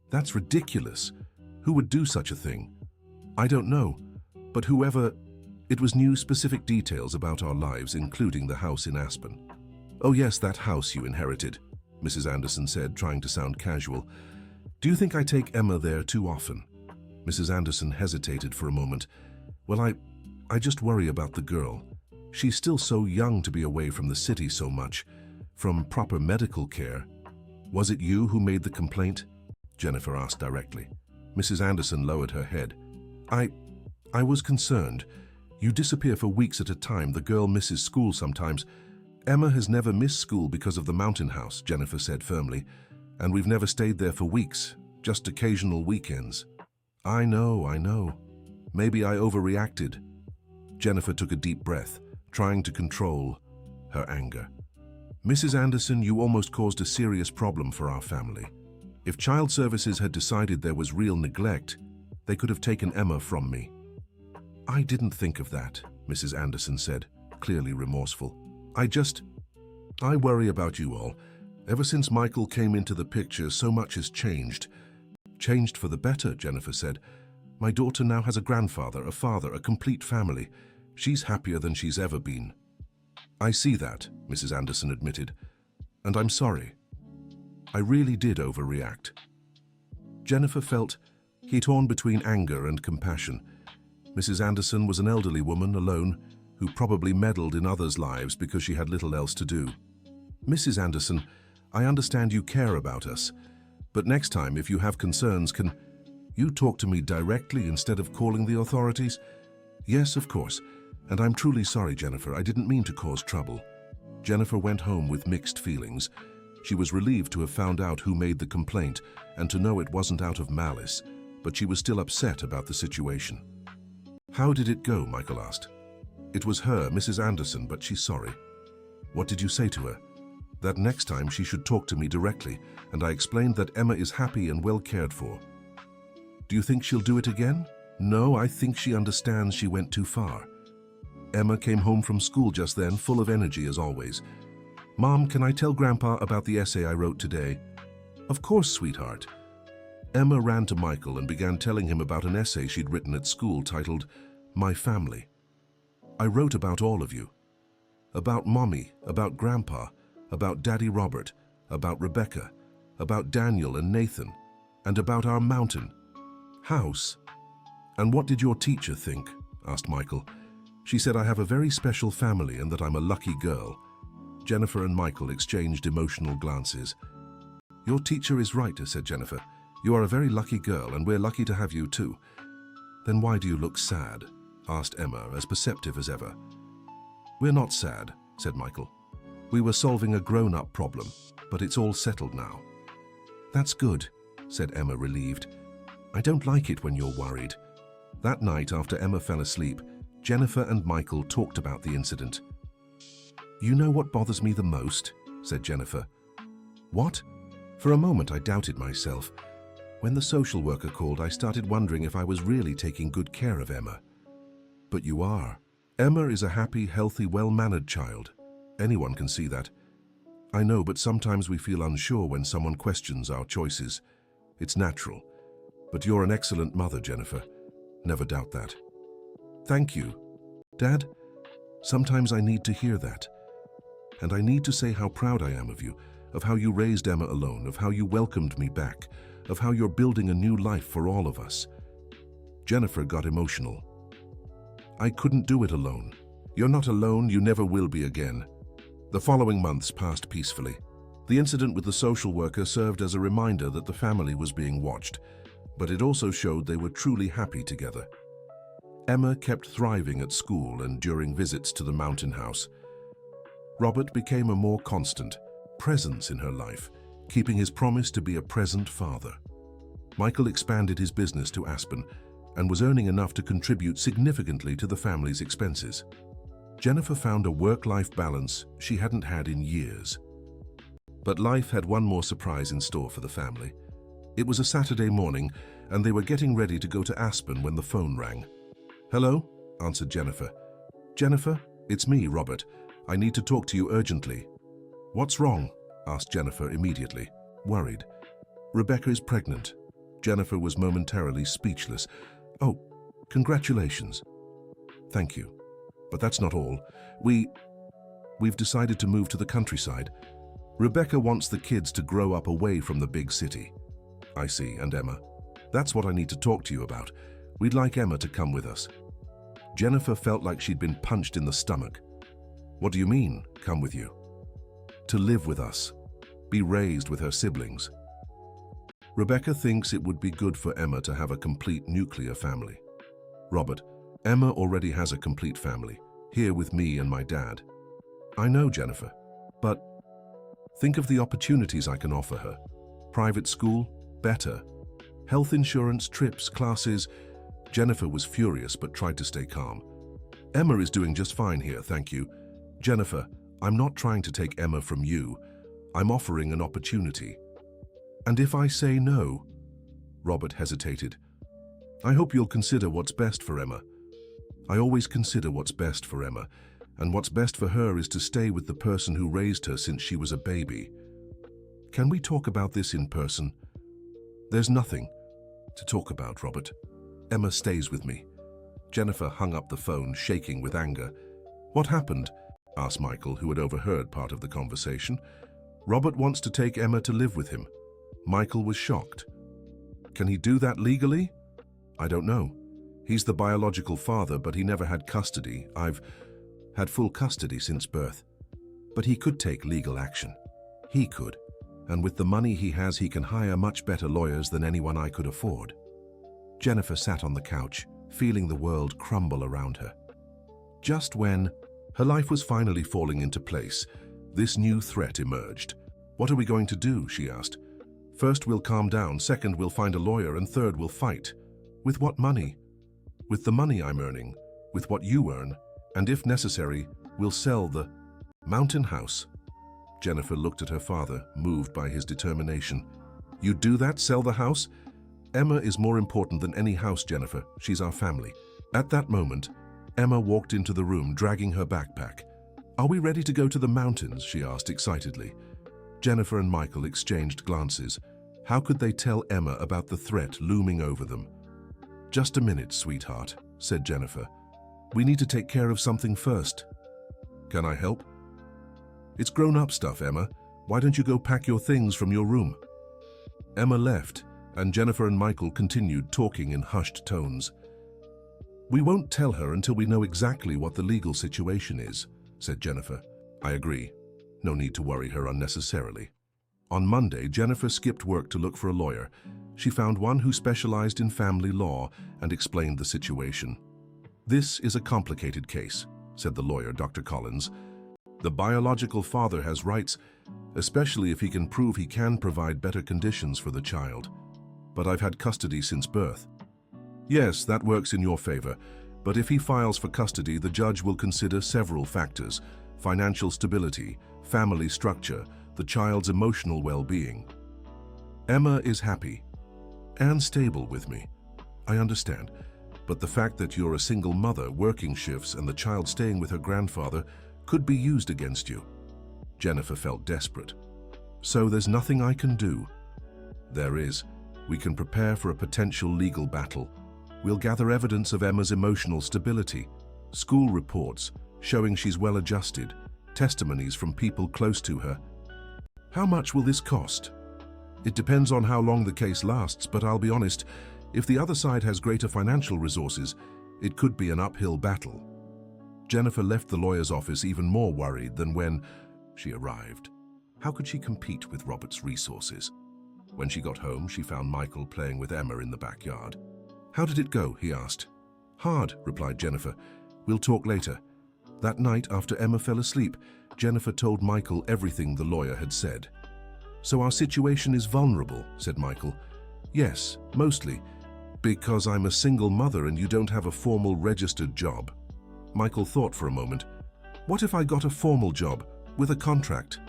"That's ridiculous. Who would do such a thing?" "I don't know, but whoever..." It was new specific details about our lives, including the house in Aspen. "Oh yes, that house you inherited," Mrs. Anderson said, trying to sound casual. "Do you think I take Emma there too often?" Mrs. Anderson hesitated for a moment. "Well, I just worry about the girl. She's still so young to be away from the city so much, from proper medical care." "Was it you who made the complaint?" Jennifer asked directly. Mrs. Anderson lowered her head. I was concerned. You disappear for weeks at a time. The girl misses school sometimes." "Emma has never missed school because of the mountain house," Jennifer said firmly. "And we've never stayed there for weeks, just occasional weekends." I know. Maybe I overreacted." Jennifer took a deep breath, trying to control her anger. "Mrs. Anderson, you almost caused a serious problem for our family. If Child Services had decided there was real neglect, they could have taken Emma from me." "I didn't think of that," Mrs. Anderson said, clearly remorseful. I worry about you all. Ever since Michael came into the picture, so much has changed." "Changed for the better," Jennifer said. "My daughter now has a grandfather, a father, a complete family. She's happier than she's ever been." "I see that," Mrs. Anderson admitted. "And I'm sorry. I really did overreact." Jennifer felt he torn between anger and compassion. Mrs. Anderson was an elderly woman, alone, who probably meddled in others' lives because she had little else to do. "Mrs. Anderson, I understand you care about us, but next time, if you have concerns, can you talk to me directly instead of calling the authorities?" "Yes, of course. And I'm truly sorry, Jennifer. I didn't mean to cause trouble." Jennifer went home with mixed feelings. She was relieved to have found out who made the complaint and to know it wasn't out of malice, but she was still upset about the situation. "How did it go?" Michael asked. "It was her, Mrs. Anderson, but she's sorry." "What did you say to her?" "That next time she should talk to me directly, and I explained that Emma is happy and well cared for." "Do you think she'll do it again?" "No, I think she understands she went too far." Emma came home from school just then, full of energy as always. Mom, can I tell Grandpa about the essay I wrote today? Of course, sweetheart. Emma ran to Michael and began telling him about an essay she'd written at school titled, My Family. I wrote about all of you. About Mommy, about Grandpa, about Daddy Robert, about Rebecca, about Daniel and Nathan, and about our mountain house. And what did your teacher think? Asked Michael. She said I have a very special family and that I'm a lucky girl. Jennifer and Michael exchanged emotional glances. Your teacher is right, said Jennifer. You are a very lucky girl and we're lucky to have you too. Then why do you look sad? Asked Emma, as perceptive as ever. We're not sad, said Michael. We were solving a grown-up problem, but it's all settled now. That's good, said Emma, relieved. I don't like it when you're worried. That night, after Emma fell asleep, Jennifer and Michael talked about the incident. You know what bothers me the most? Said Jennifer. What? For a moment I doubted myself. When the social worker called, I started wondering if I was really taking good care of Emma. But you are. Emma is a happy, healthy, well-mannered child. Anyone can see that. I know, but sometimes we feel unsure when someone questions our choices. It's natural. But you're an excellent mother, Jennifer. Never doubt that. Thank you. Dad, sometimes I need to hear that. And I need to say how proud I am of you, of how you raised Emma alone, of how you welcomed me back, of how you're building a new life for all of us. Jennifer got emotional. I couldn't do it alone. You're not alone, you never will be again. The following months passed peacefully. The incident with the social worker served as a reminder that the family was being watched, but it also showed they were truly happy together. Emma kept thriving at school and during visits to the mountain house. Robert became a more constant presence in her life, keeping his promise to be a present father. Michael expanded his business to Aspen and was earning enough to contribute significantly to the family's expenses. Jennifer found a work-life balance she hadn't had in years. But life had one more surprise in store for the family. It was a Saturday morning, and they were getting ready to go to Aspen when the phone rang. Hello? Answered Jennifer. Jennifer, it's me, Robert. I need to talk to you urgently. What's wrong? Asked Jennifer immediately, worried. Rebecca is pregnant. Jennifer was momentarily speechless. Oh, congratulations. Thank you. But that's not all. We've decided to move to the countryside. Rebecca wants the kids to grow up away from the big city. I see, and Emma. That's what I need to talk to you about. We'd like Emma to come with us. Jennifer felt like she'd been punched in the stomach. What do you mean, come with you? To live with us. Be raised with her siblings. Rebecca thinks it would be good for Emma to have a complete nuclear family. Robert, Emma already has a complete family, here with me and my dad. I know, Jennifer, but think of the opportunities I can offer her. Private school, better. Health insurance, trips, classes. Jennifer was furious but tried to stay calm. Emma is doing just fine here, thank you. Jennifer, I'm not trying to take Emma from you. I'm offering an opportunity. And if I say no? Robert hesitated. I hope you'll consider what's best for Emma. I always consider what's best for Emma, and what's best for her is to stay with the person who raised her since she was a baby. Can we talk about this in person? There's nothing to talk about, Robert. Emma stays with me. Jennifer hung up the phone, shaking with anger. What happened? Asked Michael, who had overheard part of the conversation. Robert wants to take Emma to live with him. Michael was shocked. Can he do that legally? I don't know. He's the biological father, but he never had custody. I've had full custody since birth. But he could take legal action. He could. And with the money he has, he can hire much better lawyers than anyone I could afford. Jennifer sat on the couch, feeling the world crumble around her. Just when her life was finally falling into place, this new threat emerged. What are we going to do? She asked. First, we'll calm down. Second, we'll find a lawyer. And third, we'll fight. With what money? With the money I'm earning, with what you earn, and if necessary, we'll sell the mountain house. Jennifer looked at her father, moved by his determination. You'd do that? Sell the house? Emma is more important than any house, Jennifer. She's our family. At that moment, Emma walked into the room, dragging her backpack. "Are we ready to go to the mountains?" she asked excitedly. Jennifer and Michael exchanged glances. How could they tell Emma about the threat looming over them? "Just a minute, sweetheart," said Jennifer. "We need to take care of something first." "Can I help?" "It's grown-up stuff, Emma. Why don't you go pack your things from your room?" Emma left, and Jennifer and Michael continued talking in hushed tones. "We won't tell her until we know exactly what the legal situation is," said Jennifer. "I agree. No need to worry her unnecessarily." On Monday, Jennifer skipped work to look for a lawyer. She found one who specialized in family law and explained the situation. "This is a complicated case," said the lawyer, Dr. Collins. "The biological father has rights, especially if he can prove he can provide better conditions for the child. But I've had custody since birth." "Yes, that works in your favor, but if he files for custody, the judge will consider several factors: financial stability, family structure, the child's emotional well-being." "Emma is happy and stable with me. I understand, but the fact that you're a single mother working shifts and the child staying with her grandfather could be used against you." Jennifer felt desperate. "So there's nothing I can do?" "There is. We can prepare for a potential legal battle. We'll gather evidence of Emma's emotional stability, school reports showing she's well adjusted, testimonies from people close to her." "How much will this cost?" "It depends on how long the case lasts, but I'll be honest, if the other side has greater financial resources, it could be an uphill battle." Jennifer left the lawyer's office even more worried than when she arrived. How could she compete with Robert's resources? When she got home, she found Michael playing with Emma in the backyard. "How did it go?" he asked. "Hard," replied Jennifer. "We'll talk later." That night, after Emma fell asleep, Jennifer told Michael everything the lawyer had said. "So our situation is vulnerable," said Michael. "Yes, mostly, because I'm a single mother and you don't have a formal registered job." Michael thought for a moment. "What if I got a formal job, with a contract?"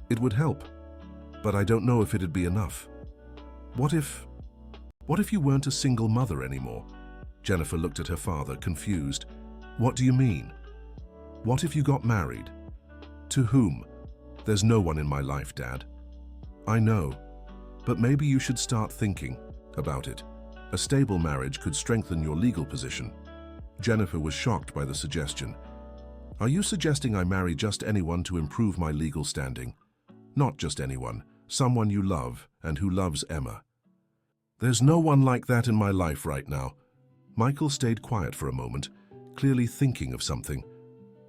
"It would help, but I don't know if it'd be enough." What if you weren't a single mother anymore?" Jennifer looked at her father, confused. "What do you mean?" "What if you got married?" "To whom?" "There's no one in my life, Dad." "I know, but maybe you should start thinking about it. A stable marriage could strengthen your legal position." Jennifer was shocked by the suggestion. "Are you suggesting I marry just anyone to improve my legal standing?" "Not just anyone, someone you love and who loves Emma." "There's no one like that in my life right now." Michael stayed quiet for a moment, clearly thinking of something.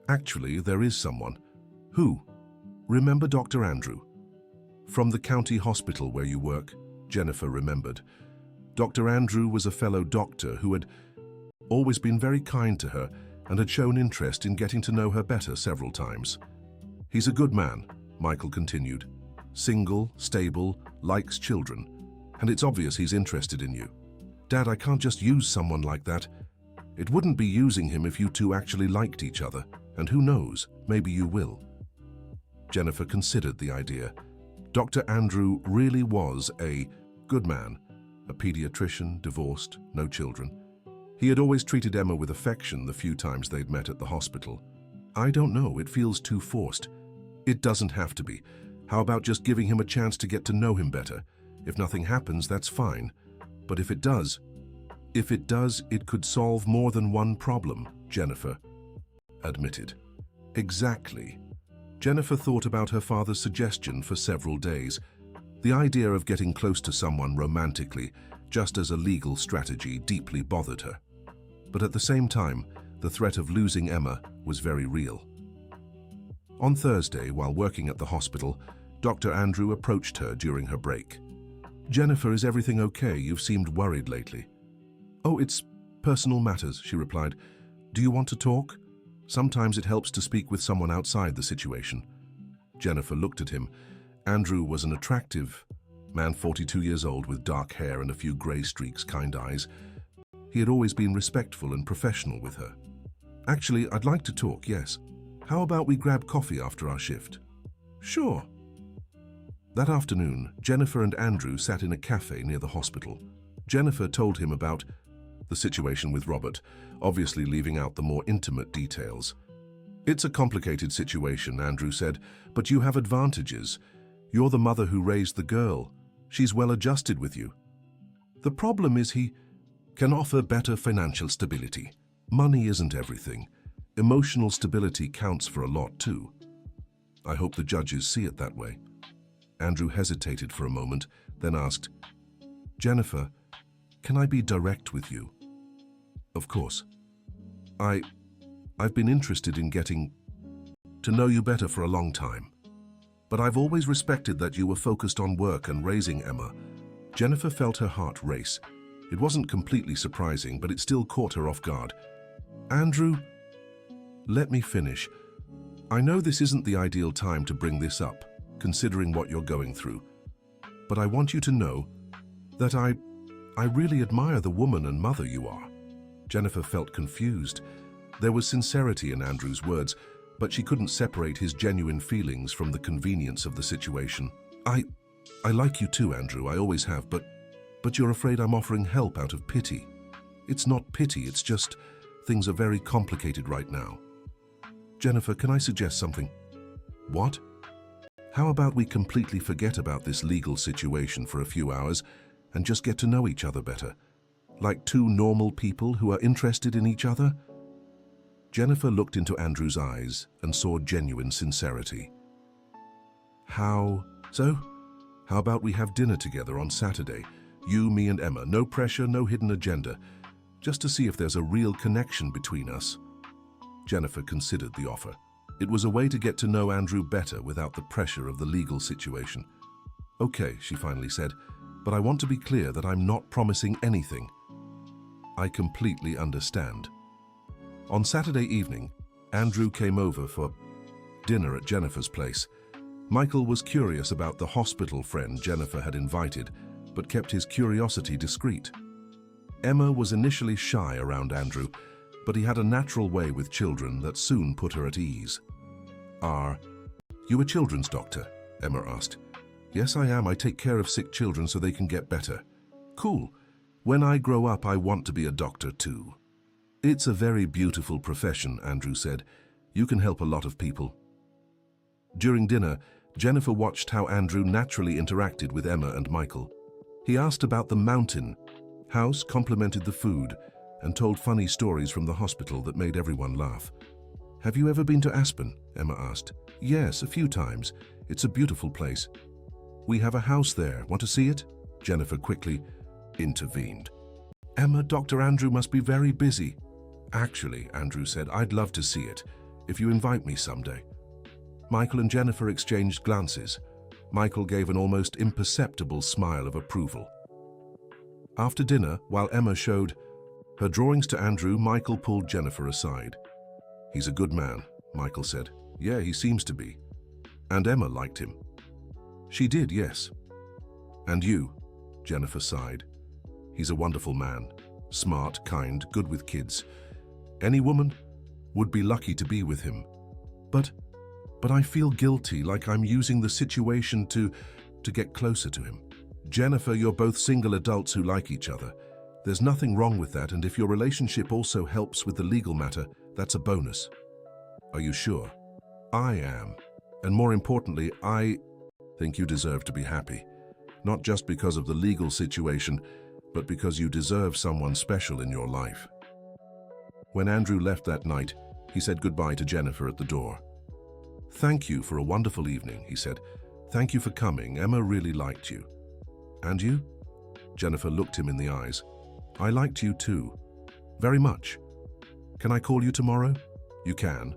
"Actually, there is someone." "Who?" "Remember Dr. Andrew?" "From the county hospital where you work?" Jennifer remembered. Dr. Andrew was a fellow doctor who had always been very kind to her and had shown interest in getting to know her better several times. "He's a good man," Michael continued. "Single, stable, likes children, and it's obvious he's interested in you." "Dad, I can't just use someone like that." "It wouldn't be using him if you two actually liked each other, and who knows, maybe you will." Jennifer considered the idea. Dr. Andrew really was a good man, a pediatrician, divorced, no children. He had always treated Emma with affection the few times they'd met at the hospital. "I don't know, it feels too forced." "It doesn't have to be. How about just giving him a chance to get to know him better? If nothing happens, that's fine. But if it does, it could solve more than one problem," Jennifer admitted. "Exactly." Jennifer thought about her father's suggestion for several days. The idea of getting close to someone romantically, just as a legal strategy, deeply bothered her. But at the same time, the threat of losing Emma was very real. On Thursday, while working at the hospital, Dr. Andrew approached her during her break. "Jennifer, is everything okay? You've seemed worried lately." "Oh, it's personal matters," she replied. "Do you want to talk? Sometimes it helps to speak with someone outside the situation." Jennifer looked at him. Andrew was an attractive man, 42 years old, with dark hair and a few grey streaks, kind eyes. He had always been respectful and professional with her. "Actually, I'd like to talk, yes. How about we grab coffee after our shift?" "Sure." That afternoon, Jennifer and Andrew sat in a cafe near the hospital. Jennifer told him about the situation with Robert, obviously leaving out the more intimate details. It's a complicated situation, Andrew said, but you have advantages. You're the mother who raised the girl. She's well adjusted with you. The problem is he can offer better financial stability. Money isn't everything. Emotional stability counts for a lot too. I hope the judges see it that way. Andrew hesitated for a moment, then asked, Jennifer, can I be direct with you? Of course. I've been interested in getting to know you better for a long time. But I've always respected that you were focused on work and raising Emma. Jennifer felt her heart race. It wasn't completely surprising, but it still caught her off guard. Andrew, let me finish. I know this isn't the ideal time to bring this up, considering what you're going through. But I want you to know that I really admire the woman and mother you are. Jennifer felt confused. There was sincerity in Andrew's words, but she couldn't separate his genuine feelings from the convenience of the situation. I like you too, Andrew, I always have, but you're afraid I'm offering help out of pity. It's not pity, it's just things are very complicated right now. Jennifer, can I suggest something? What? How about we completely forget about this legal situation for a few hours and just get to know each other better? Like two normal people who are interested in each other? Jennifer looked into Andrew's eyes and saw genuine sincerity. How about we have dinner together on Saturday? You, me and Emma. No pressure, no hidden agenda. Just to see if there's a real connection between us. Jennifer considered the offer. It was a way to get to know Andrew better without the pressure of the legal situation. Okay, she finally said, but I want to be clear that I'm not promising anything. I completely understand. On Saturday evening, Andrew came over for dinner at Jennifer's place. Michael was curious about the hospital friend Jennifer had invited, but kept his curiosity discreet. Emma was initially shy around Andrew, but he had a natural way with children that soon put her at ease. Are you a children's doctor? Emma asked. Yes, I am. I take care of sick children so they can get better. Cool. When I grow up, I want to be a doctor too. It's a very beautiful profession, Andrew said. You can help a lot of people. During dinner, Jennifer watched how Andrew naturally interacted with Emma and Michael. He asked about the mountain. House complimented the food and told funny stories from the hospital that made everyone laugh. Have you ever been to Aspen? Emma asked. Yes, a few times. It's a beautiful place. We have a house there. Want to see it? Jennifer quickly intervened. Emma, Dr. Andrew must be very busy. Actually, Andrew said, I'd love to see it, if you invite me someday. Michael and Jennifer exchanged glances. Michael gave an almost imperceptible smile of approval. After dinner, while Emma showed her drawings to Andrew, Michael pulled Jennifer aside. He's a good man, Michael said. Yeah, he seems to be. And Emma liked him. She did, yes. And you? Jennifer sighed. He's a wonderful man. Smart, kind, good with kids. Any woman would be lucky to be with him. But I feel guilty, like I'm using the situation to get closer to him. Jennifer, you're both single adults who like each other. There's nothing wrong with that, and if your relationship also helps with the legal matter, that's a bonus. Are you sure? I am. And more importantly, I think you deserve to be happy. Not just because of the legal situation, but because you deserve someone special in your life. When Andrew left that night, he said goodbye to Jennifer at the door. Thank you for a wonderful evening, he said. Thank you for coming. Emma really liked you. And you? Jennifer looked him in the eyes. I liked you too. Very much. Can I call you tomorrow? You can.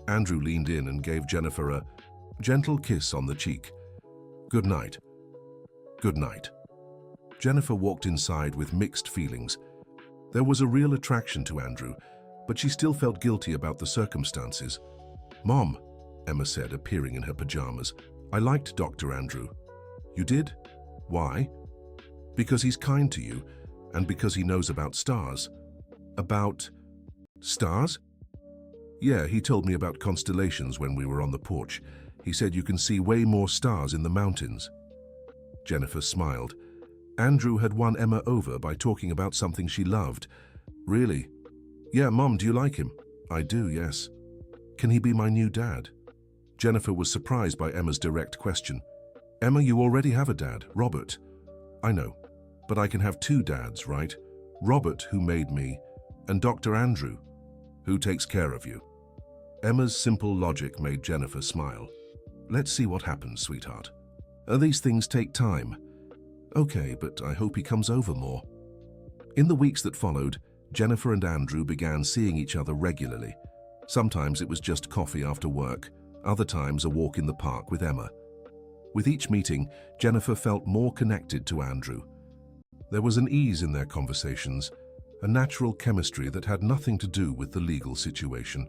Andrew leaned in and gave Jennifer a gentle kiss on the cheek. Good night. Good night. Jennifer walked inside with mixed feelings. There was a real attraction to Andrew, but she still felt guilty about the circumstances. Mom, Emma said, appearing in her pajamas, I liked Dr. Andrew. You did? Why? Because he's kind to you, and because he knows about stars. About stars? Yeah, he told me about constellations when we were on the porch. He said you can see way more stars in the mountains. Jennifer smiled. Andrew had won Emma over by talking about something she loved. Really? Yeah, Mom, do you like him? I do, yes. Can he be my new dad? Jennifer was surprised by Emma's direct question. Emma, you already have a dad, Robert. I know, but I can have two dads, right? Robert, who made me, and Dr. Andrew, who takes care of you. Emma's simple logic made Jennifer smile. Let's see what happens, sweetheart. These things take time. Okay, but I hope he comes over more. In the weeks that followed, Jennifer and Andrew began seeing each other regularly. Sometimes it was just coffee after work, other times a walk in the park with Emma. With each meeting, Jennifer felt more connected to Andrew. There was an ease in their conversations, a natural chemistry that had nothing to do with the legal situation.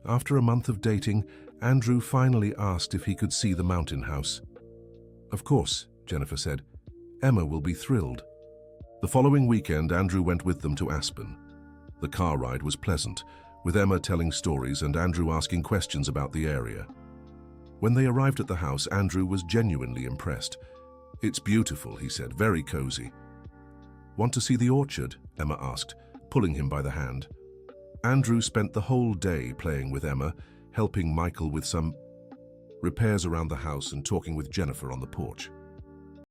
After a month of dating, Andrew finally asked if he could see the mountain house. Of course, Jennifer said. Emma will be thrilled. The following weekend, Andrew went with them to Aspen. The car ride was pleasant, with Emma telling stories and Andrew asking questions about the area. When they arrived at the house, Andrew was genuinely impressed. It's beautiful, he said, very cozy. Want to see the orchard? Emma asked, pulling him by the hand. Andrew spent the whole day playing with Emma, helping Michael with some repairs around the house and talking with Jennifer on the porch.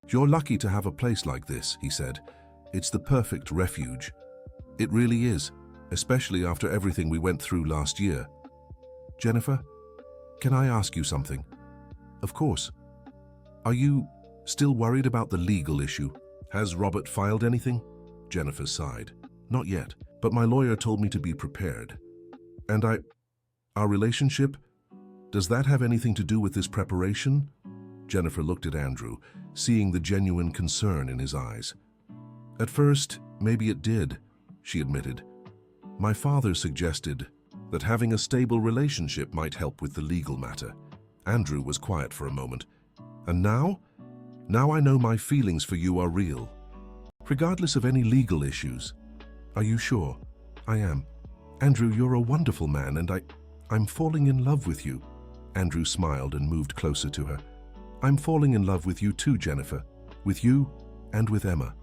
You're lucky to have a place like this, he said. It's the perfect refuge. It really is, especially after everything we went through last year. Jennifer, can I ask you something? Of course. Are you still worried about the legal issue? Has Robert filed anything? Jennifer sighed. Not yet, but my lawyer told me to be prepared. And our relationship? Does that have anything to do with this preparation? Jennifer looked at Andrew, seeing the genuine concern in his eyes. At first, maybe it did, she admitted. My father suggested that having a stable relationship might help with the legal matter. Andrew was quiet for a moment. And now? Now I know my feelings for you are real. Regardless of any legal issues. Are you sure? I am. Andrew, you're a wonderful man and I'm falling in love with you. Andrew smiled and moved closer to her. I'm falling in love with you too, Jennifer. With you and with Emma.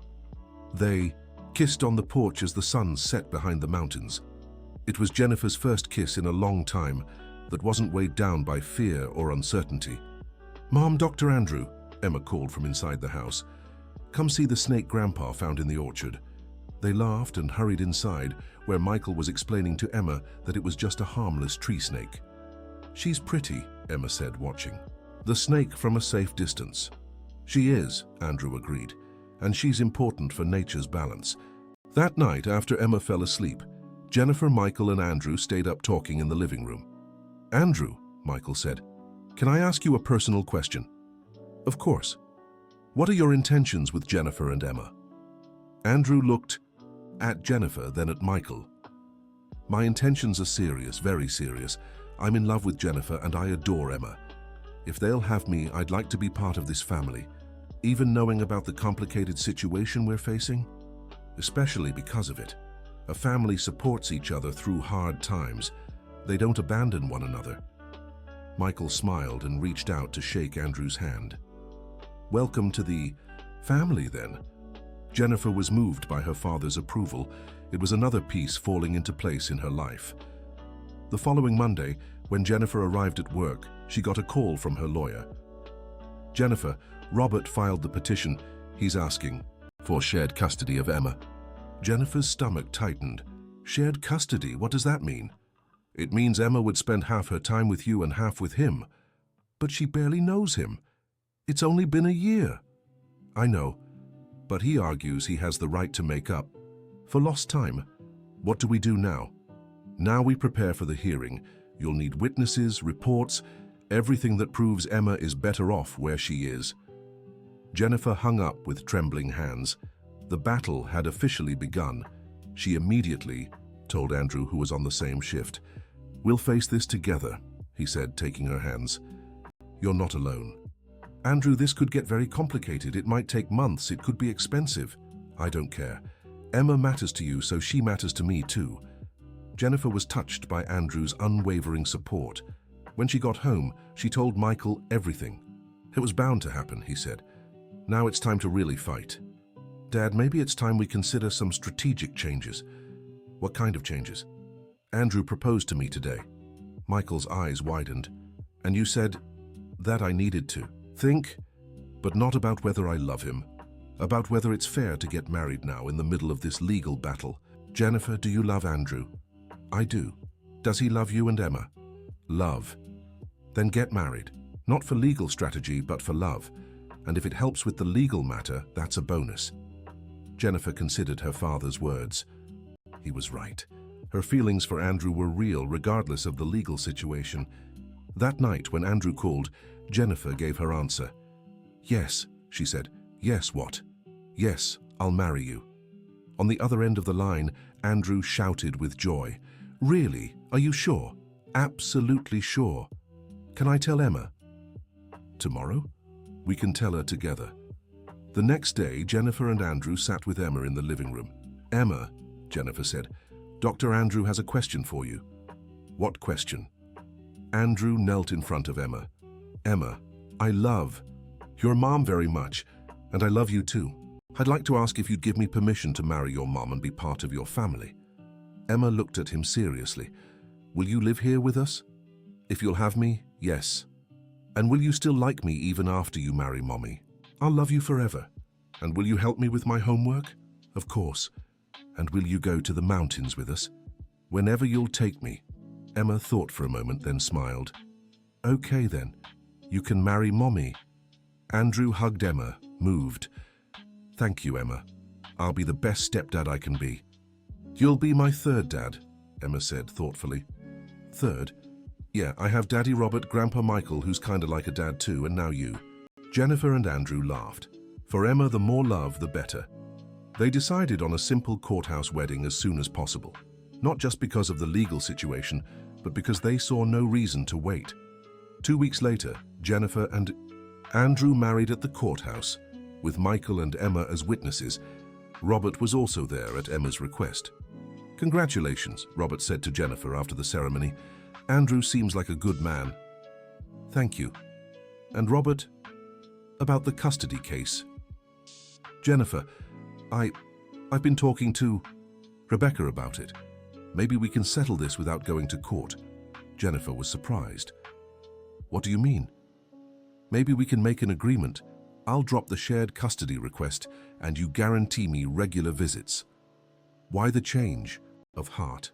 They kissed on the porch as the sun set behind the mountains. It was Jennifer's first kiss in a long time that wasn't weighed down by fear or uncertainty. Mom, Dr. Andrew, Emma called from inside the house. Come see the snake Grandpa found in the orchard. They laughed and hurried inside, where Michael was explaining to Emma that it was just a harmless tree snake. She's pretty, Emma said, watching. The snake from a safe distance. She is, Andrew agreed, and she's important for nature's balance. That night, after Emma fell asleep, Jennifer, Michael, and Andrew stayed up talking in the living room. Andrew, Michael said, can I ask you a personal question? Of course. What are your intentions with Jennifer and Emma? Andrew looked at Jennifer, then at Michael. My intentions are serious, very serious. I'm in love with Jennifer and I adore Emma. If they'll have me, I'd like to be part of this family, even knowing about the complicated situation we're facing, especially because of it. A family supports each other through hard times. They don't abandon one another. Michael smiled and reached out to shake Andrew's hand. Welcome to the family, then. Jennifer was moved by her father's approval. It was another piece falling into place in her life. The following Monday, when Jennifer arrived at work, she got a call from her lawyer. Jennifer, Robert filed the petition. He's asking for shared custody of Emma. Jennifer's stomach tightened. Shared custody, what does that mean? It means Emma would spend half her time with you and half with him. But she barely knows him. It's only been a year. I know, but he argues he has the right to make up for lost time. What do we do now? Now we prepare for the hearing. You'll need witnesses, reports, everything that proves Emma is better off where she is. Jennifer hung up with trembling hands. The battle had officially begun. She immediately told Andrew, who was on the same shift. We'll face this together, he said, taking her hands. You're not alone. Andrew, this could get very complicated. It might take months. It could be expensive. I don't care. Emma matters to you, so she matters to me too. Jennifer was touched by Andrew's unwavering support. When she got home, she told Michael everything. It was bound to happen, he said. Now it's time to really fight. Dad, maybe it's time we consider some strategic changes. What kind of changes? Andrew proposed to me today. Michael's eyes widened. And you said that I needed to think, but not about whether I love him, about whether it's fair to get married now in the middle of this legal battle. Jennifer, do you love Andrew? I do. Does he love you and Emma? Love. Then get married. Not for legal strategy, but for love. And if it helps with the legal matter, that's a bonus. Jennifer considered her father's words. He was right. Her feelings for Andrew were real, regardless of the legal situation. That night, when Andrew called, Jennifer gave her answer. Yes, she said. Yes, what? Yes, I'll marry you. On the other end of the line, Andrew shouted with joy. Really? Are you sure? Absolutely sure. Can I tell Emma? Tomorrow? We can tell her together. The next day, Jennifer and Andrew sat with Emma in the living room. Emma, Jennifer said, Dr. Andrew has a question for you. What question? Andrew knelt in front of Emma. Emma, I love your mom very much, and I love you too. I'd like to ask if you'd give me permission to marry your mom and be part of your family. Emma looked at him seriously. Will you live here with us? If you'll have me, yes. And will you still like me even after you marry Mommy? I'll love you forever. And will you help me with my homework? Of course. And will you go to the mountains with us? Whenever you'll take me. Emma thought for a moment, then smiled. Okay then, you can marry Mommy. Andrew hugged Emma, moved. Thank you, Emma. I'll be the best stepdad I can be. You'll be my third dad, Emma said thoughtfully. Third? Yeah, I have Daddy Robert, Grandpa Michael, who's kinda like a dad too, and now you. Jennifer and Andrew laughed. For Emma, the more love, the better. They decided on a simple courthouse wedding as soon as possible. Not just because of the legal situation, but because they saw no reason to wait. 2 weeks later, Jennifer and Andrew married at the courthouse, with Michael and Emma as witnesses. Robert was also there at Emma's request. Congratulations, Robert said to Jennifer after the ceremony. Andrew seems like a good man. Thank you. And Robert, about the custody case. Jennifer, I've been talking to Rebecca about it. Maybe we can settle this without going to court. Jennifer was surprised. What do you mean? Maybe we can make an agreement. I'll drop the shared custody request and you guarantee me regular visits. Why the change of heart?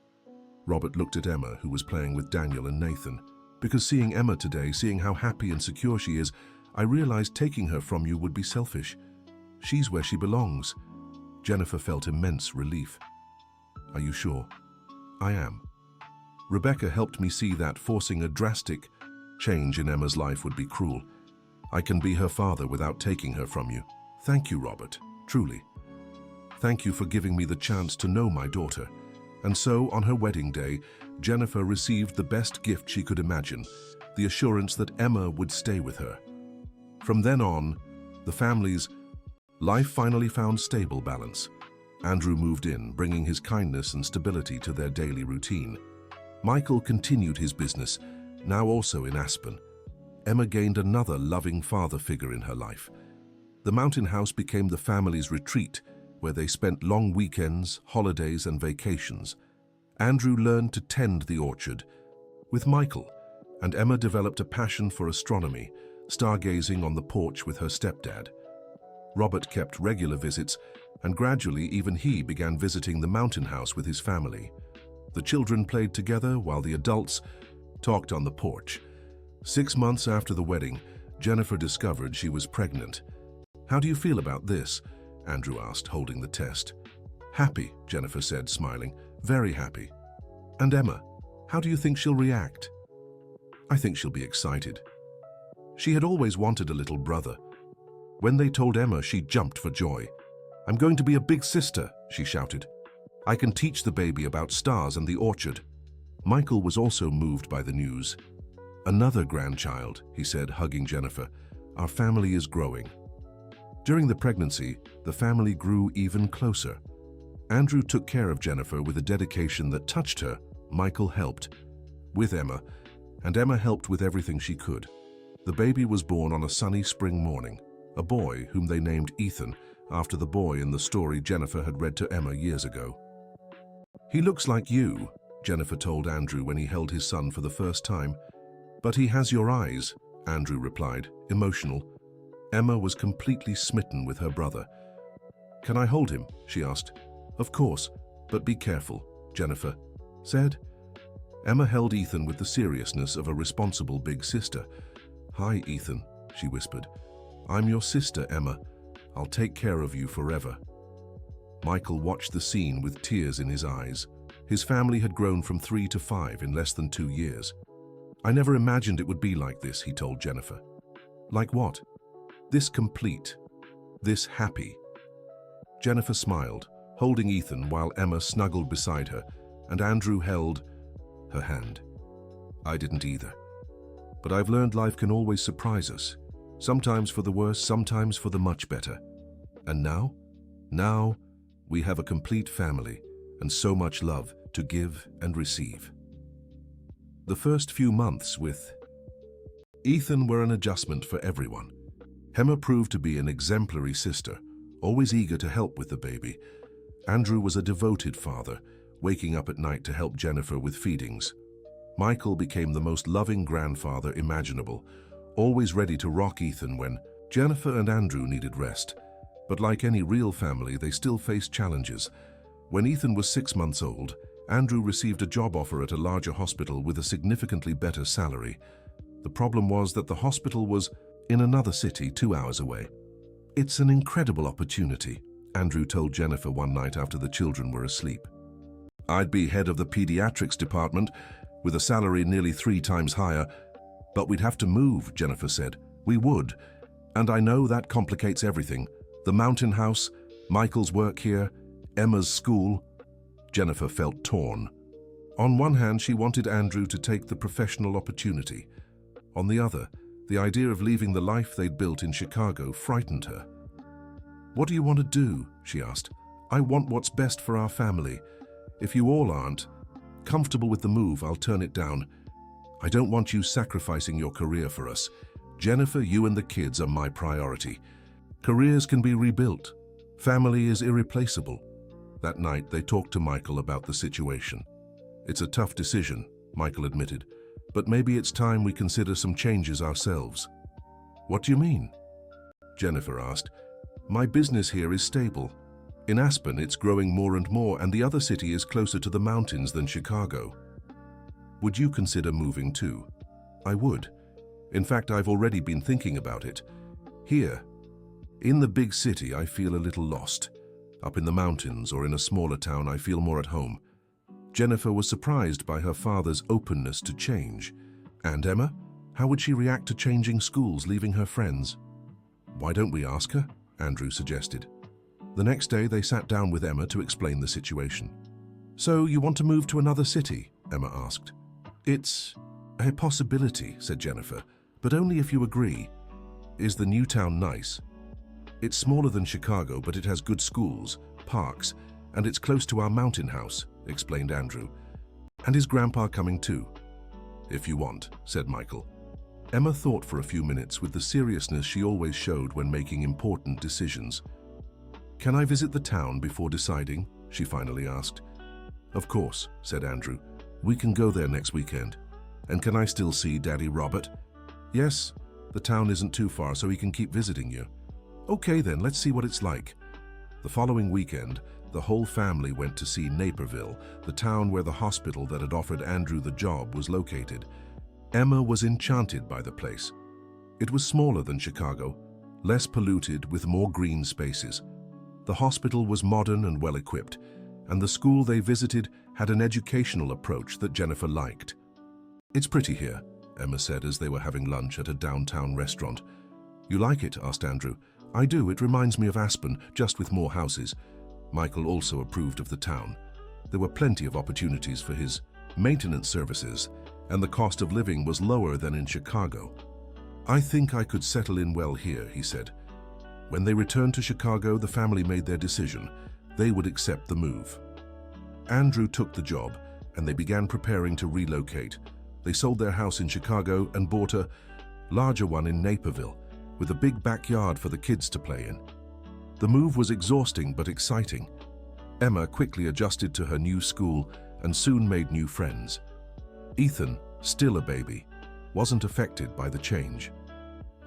Robert looked at Emma, who was playing with Daniel and Nathan. Because seeing Emma today, seeing how happy and secure she is, I realized taking her from you would be selfish. She's where she belongs. Jennifer felt immense relief. Are you sure? I am. Rebecca helped me see that forcing a drastic change in Emma's life would be cruel. I can be her father without taking her from you. Thank you, Robert, truly. Thank you for giving me the chance to know my daughter. And so, on her wedding day, Jennifer received the best gift she could imagine, the assurance that Emma would stay with her. From then on, the family's life finally found stable balance. Andrew moved in, bringing his kindness and stability to their daily routine. Michael continued his business, now also in Aspen. Emma gained another loving father figure in her life. The mountain house became the family's retreat, where they spent long weekends, holidays, and vacations. Andrew learned to tend the orchard with Michael, and Emma developed a passion for astronomy, stargazing on the porch with her stepdad. Robert kept regular visits, and gradually even he began visiting the mountain house with his family. The children played together while the adults talked on the porch. 6 months after the wedding, Jennifer discovered she was pregnant. How do you feel about this? Andrew asked, holding the test. Happy, Jennifer said, smiling. Very happy. And Emma, how do you think she'll react? I think she'll be excited. She had always wanted a little brother. When they told Emma, she jumped for joy. I'm going to be a big sister, she shouted. I can teach the baby about stars and the orchard. Michael was also moved by the news. Another grandchild, he said, hugging Jennifer. Our family is growing. During the pregnancy, the family grew even closer. Andrew took care of Jennifer with a dedication that touched her. Michael helped with Emma, and Emma helped with everything she could. The baby was born on a sunny spring morning, a boy whom they named Ethan, after the boy in the story Jennifer had read to Emma years ago. He looks like you, Jennifer told Andrew when he held his son for the first time. But he has your eyes, Andrew replied, emotional. Emma was completely smitten with her brother. Can I hold him? She asked. Of course, but be careful, Jennifer said. Emma held Ethan with the seriousness of a responsible big sister. Hi, Ethan, she whispered. I'm your sister, Emma. I'll take care of you forever. Michael watched the scene with tears in his eyes. His family had grown from 3 to 5 in less than 2 years. I never imagined it would be like this, he told Jennifer. Like what? This complete. This happy. Jennifer smiled, holding Ethan while Emma snuggled beside her, and Andrew held her hand. I didn't either. But I've learned life can always surprise us, sometimes for the worse, sometimes for the much better. And now? Now, we have a complete family and so much love to give and receive. The first few months with Ethan were an adjustment for everyone. Emma proved to be an exemplary sister, always eager to help with the baby. Andrew was a devoted father, waking up at night to help Jennifer with feedings. Michael became the most loving grandfather imaginable, always ready to rock Ethan when Jennifer and Andrew needed rest. But like any real family, they still faced challenges. When Ethan was 6 months old, Andrew received a job offer at a larger hospital with a significantly better salary. The problem was that the hospital was in another city 2 hours away. It's an incredible opportunity, Andrew told Jennifer one night after the children were asleep. I'd be head of the pediatrics department, with a salary nearly 3 times higher, but we'd have to move, Jennifer said. We would, and I know that complicates everything. The mountain house, Michael's work here, Emma's school. Jennifer felt torn. On one hand, she wanted Andrew to take the professional opportunity. On the other, the idea of leaving the life they'd built in Chicago frightened her. What do you want to do? She asked. I want what's best for our family. If you all aren't comfortable with the move, I'll turn it down. I don't want you sacrificing your career for us. Jennifer, you and the kids are my priority. Careers can be rebuilt. Family is irreplaceable. That night, they talked to Michael about the situation. It's a tough decision, Michael admitted, but maybe it's time we consider some changes ourselves. What do you mean? Jennifer asked. My business here is stable. In Aspen, it's growing more and more, and the other city is closer to the mountains than Chicago. Would you consider moving too? I would. In fact, I've already been thinking about it. Here, in the big city, I feel a little lost. Up in the mountains or in a smaller town, I feel more at home. Jennifer was surprised by her father's openness to change. And Emma? How would she react to changing schools, leaving her friends? Why don't we ask her? Andrew suggested. The next day, they sat down with Emma to explain the situation. So you want to move to another city? Emma asked. It's a possibility, said Jennifer, but only if you agree. Is the new town nice? It's smaller than Chicago, but it has good schools, parks, and it's close to our mountain house, explained Andrew. And is Grandpa coming too? If you want, said Michael. Emma thought for a few minutes with the seriousness she always showed when making important decisions. Can I visit the town before deciding? She finally asked. Of course, said Andrew. We can go there next weekend. And can I still see Daddy Robert? Yes, the town isn't too far, so he can keep visiting you. Okay then, let's see what it's like. The following weekend, the whole family went to see Naperville, the town where the hospital that had offered Andrew the job was located. Emma was enchanted by the place. It was smaller than Chicago, less polluted with more green spaces. The hospital was modern and well-equipped, and the school they visited had an educational approach that Jennifer liked. It's pretty here, Emma said as they were having lunch at a downtown restaurant. You like it? Asked Andrew. I do. It reminds me of Aspen, just with more houses. Michael also approved of the town. There were plenty of opportunities for his maintenance services, and the cost of living was lower than in Chicago. I think I could settle in well here, he said. When they returned to Chicago, the family made their decision. They would accept the move. Andrew took the job, and they began preparing to relocate. They sold their house in Chicago and bought a larger one in Naperville, with a big backyard for the kids to play in. The move was exhausting but exciting. Emma quickly adjusted to her new school and soon made new friends. Ethan, still a baby, wasn't affected by the change.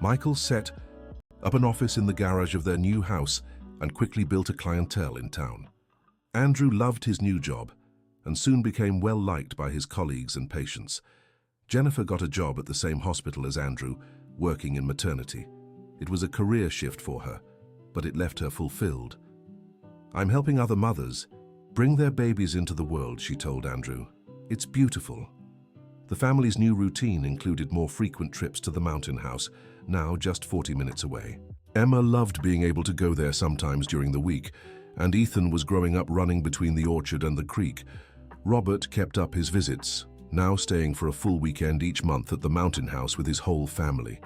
Michael set up an office in the garage of their new house and quickly built a clientele in town. Andrew loved his new job and soon became well liked by his colleagues and patients. Jennifer got a job at the same hospital as Andrew, working in maternity. It was a career shift for her, but it left her fulfilled. "I'm helping other mothers bring their babies into the world," she told Andrew. "It's beautiful." The family's new routine included more frequent trips to the mountain house, now just 40 minutes away. Emma loved being able to go there sometimes during the week, and Ethan was growing up running between the orchard and the creek. Robert kept up his visits, now staying for a full weekend each month at the mountain house with his whole family.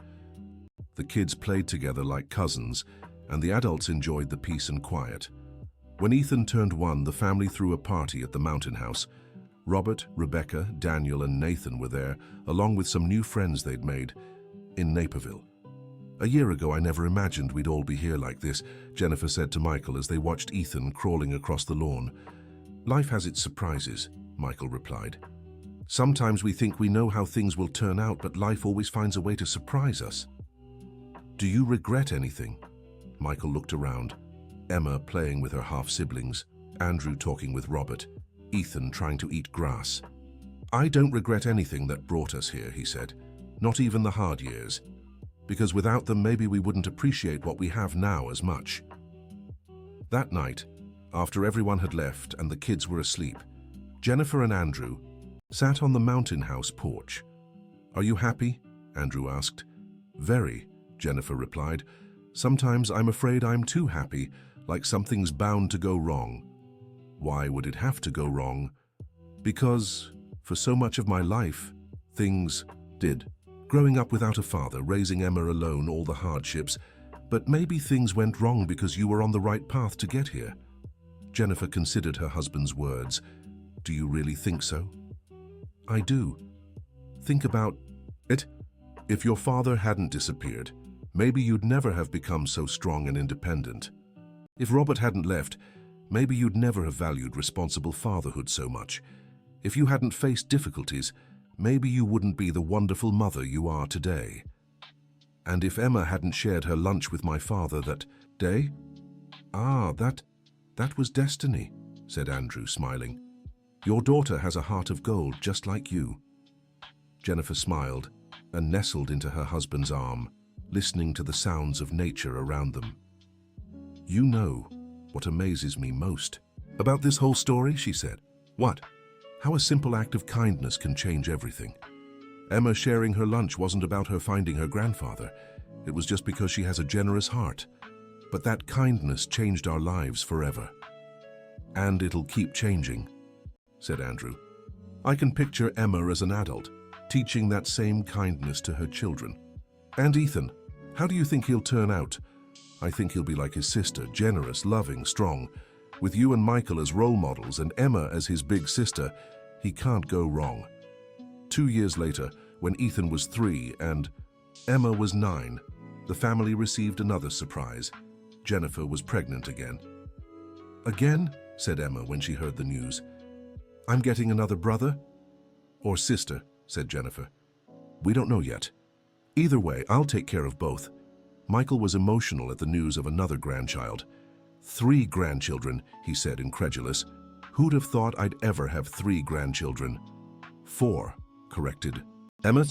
The kids played together like cousins, and the adults enjoyed the peace and quiet. When Ethan turned 1, the family threw a party at the mountain house. Robert, Rebecca, Daniel, and Nathan were there, along with some new friends they'd made in Naperville. "A year ago, I never imagined we'd all be here like this," Jennifer said to Michael as they watched Ethan crawling across the lawn. "Life has its surprises," Michael replied. "Sometimes we think we know how things will turn out, but life always finds a way to surprise us." "Do you regret anything?" Michael looked around. Emma playing with her half-siblings, Andrew talking with Robert, Ethan trying to eat grass. "I don't regret anything that brought us here," he said. "Not even the hard years. Because without them, maybe we wouldn't appreciate what we have now as much." That night, after everyone had left and the kids were asleep, Jennifer and Andrew sat on the mountain house porch. "Are you happy?" Andrew asked. "Very," Jennifer replied. "Sometimes I'm afraid I'm too happy, like something's bound to go wrong." "Why would it have to go wrong?" "Because, for so much of my life, things did. Growing up without a father, raising Emma alone, all the hardships, but maybe things went wrong because you were on the right path to get here." Jennifer considered her husband's words. "Do you really think so?" "I do. Think about it. If your father hadn't disappeared, maybe you'd never have become so strong and independent. If Robert hadn't left, maybe you'd never have valued responsible fatherhood so much. If you hadn't faced difficulties, maybe you wouldn't be the wonderful mother you are today. And if Emma hadn't shared her lunch with my father that day..." "Ah, that was destiny," said Andrew, smiling. "Your daughter has a heart of gold, just like you." Jennifer smiled and nestled into her husband's arm, listening to the sounds of nature around them. "You know what amazes me most about this whole story," she said. "What?" "How a simple act of kindness can change everything. Emma sharing her lunch wasn't about her finding her grandfather. It was just because she has a generous heart. But that kindness changed our lives forever. And it'll keep changing," said Andrew. "I can picture Emma as an adult, teaching that same kindness to her children. And Ethan, how do you think he'll turn out?" "I think he'll be like his sister, generous, loving, strong. With you and Michael as role models and Emma as his big sister, he can't go wrong." 2 years later, when Ethan was 3 and Emma was 9, the family received another surprise. Jennifer was pregnant again. "Again?" said Emma when she heard the news. "I'm getting another brother?" "Or sister," said Jennifer. "We don't know yet. Either way, I'll take care of both." Michael was emotional at the news of another grandchild. "3 grandchildren," he said, incredulous. "Who'd have thought I'd ever have 3 grandchildren?" "4, corrected Emma.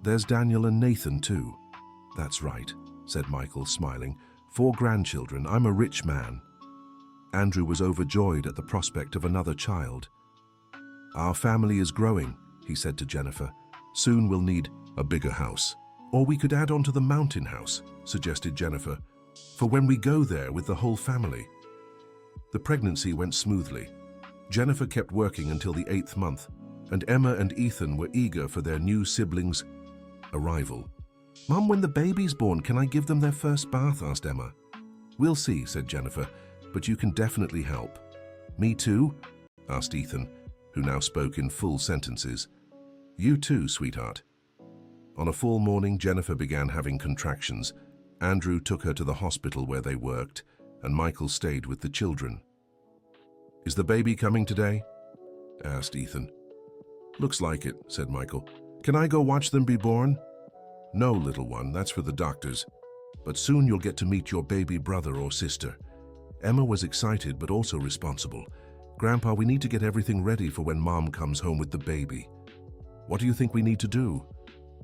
"There's Daniel and Nathan, too." "That's right," said Michael, smiling. 4 grandchildren. I'm a rich man." Andrew was overjoyed at the prospect of another child. "Our family is growing," he said to Jennifer. "Soon we'll need a bigger house. Or we could add on to the mountain house," suggested Jennifer, "for when we go there with the whole family." The pregnancy went smoothly. Jennifer kept working until the 8th month, and Emma and Ethan were eager for their new siblings' arrival. "Mom, when the baby's born, can I give them their first bath?" asked Emma. "We'll see," said Jennifer, "but you can definitely help." "Me too?" asked Ethan, who now spoke in full sentences. "You too, sweetheart." On a fall morning, Jennifer began having contractions. Andrew took her to the hospital where they worked, and Michael stayed with the children. "Is the baby coming today?" asked Ethan. Looks like it, said Michael. Can I go watch them be born? No, little one, that's for the doctors. But soon you'll get to meet your baby brother or sister. Emma was excited but also responsible. Grandpa, we need to get everything ready for when Mom comes home with the baby. What do you think we need to do?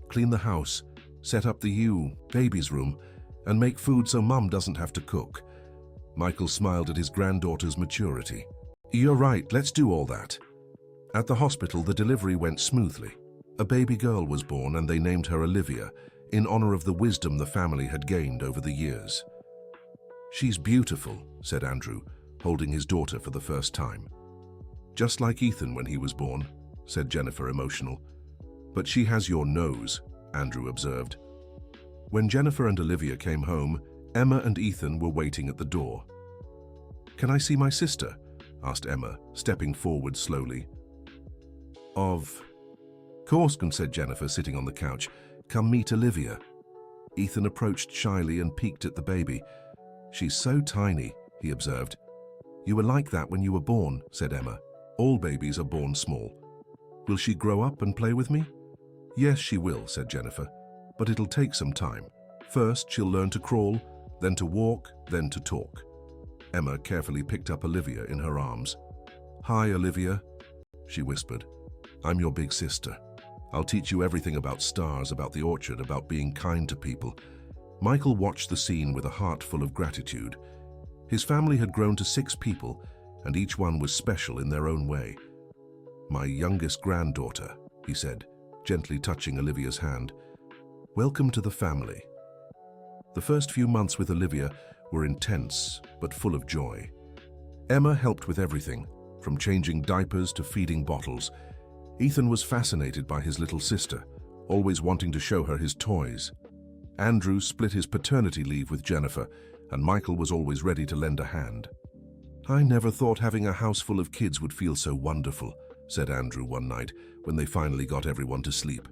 Clean the house, set up the baby's room, and make food so Mom doesn't have to cook. Michael smiled at his granddaughter's maturity. You're right, let's do all that. At the hospital, the delivery went smoothly. A baby girl was born and they named her Olivia, in honor of the wisdom the family had gained over the years. She's beautiful, said Andrew, holding his daughter for the first time. Just like Ethan when he was born, said Jennifer, emotional. But she has your nose, Andrew observed. When Jennifer and Olivia came home, Emma and Ethan were waiting at the door. Can I see my sister? Asked Emma, stepping forward slowly. Of course, said Jennifer, sitting on the couch. Come meet Olivia. Ethan approached shyly and peeked at the baby. She's so tiny, he observed. You were like that when you were born, said Emma. All babies are born small. Will she grow up and play with me? Yes, she will, said Jennifer. But it'll take some time. First, she'll learn to crawl, then to walk, then to talk. Emma carefully picked up Olivia in her arms. Hi, Olivia, she whispered. I'm your big sister. I'll teach you everything about stars, about the orchard, about being kind to people. Michael watched the scene with a heart full of gratitude. His family had grown to 6 people, and each one was special in their own way. My youngest granddaughter, he said, gently touching Olivia's hand. Welcome to the family. The first few months with Olivia were intense, but full of joy. Emma helped with everything, from changing diapers to feeding bottles. Ethan was fascinated by his little sister, always wanting to show her his toys. Andrew split his paternity leave with Jennifer, and Michael was always ready to lend a hand. I never thought having a house full of kids would feel so wonderful, said Andrew one night when they finally got everyone to sleep.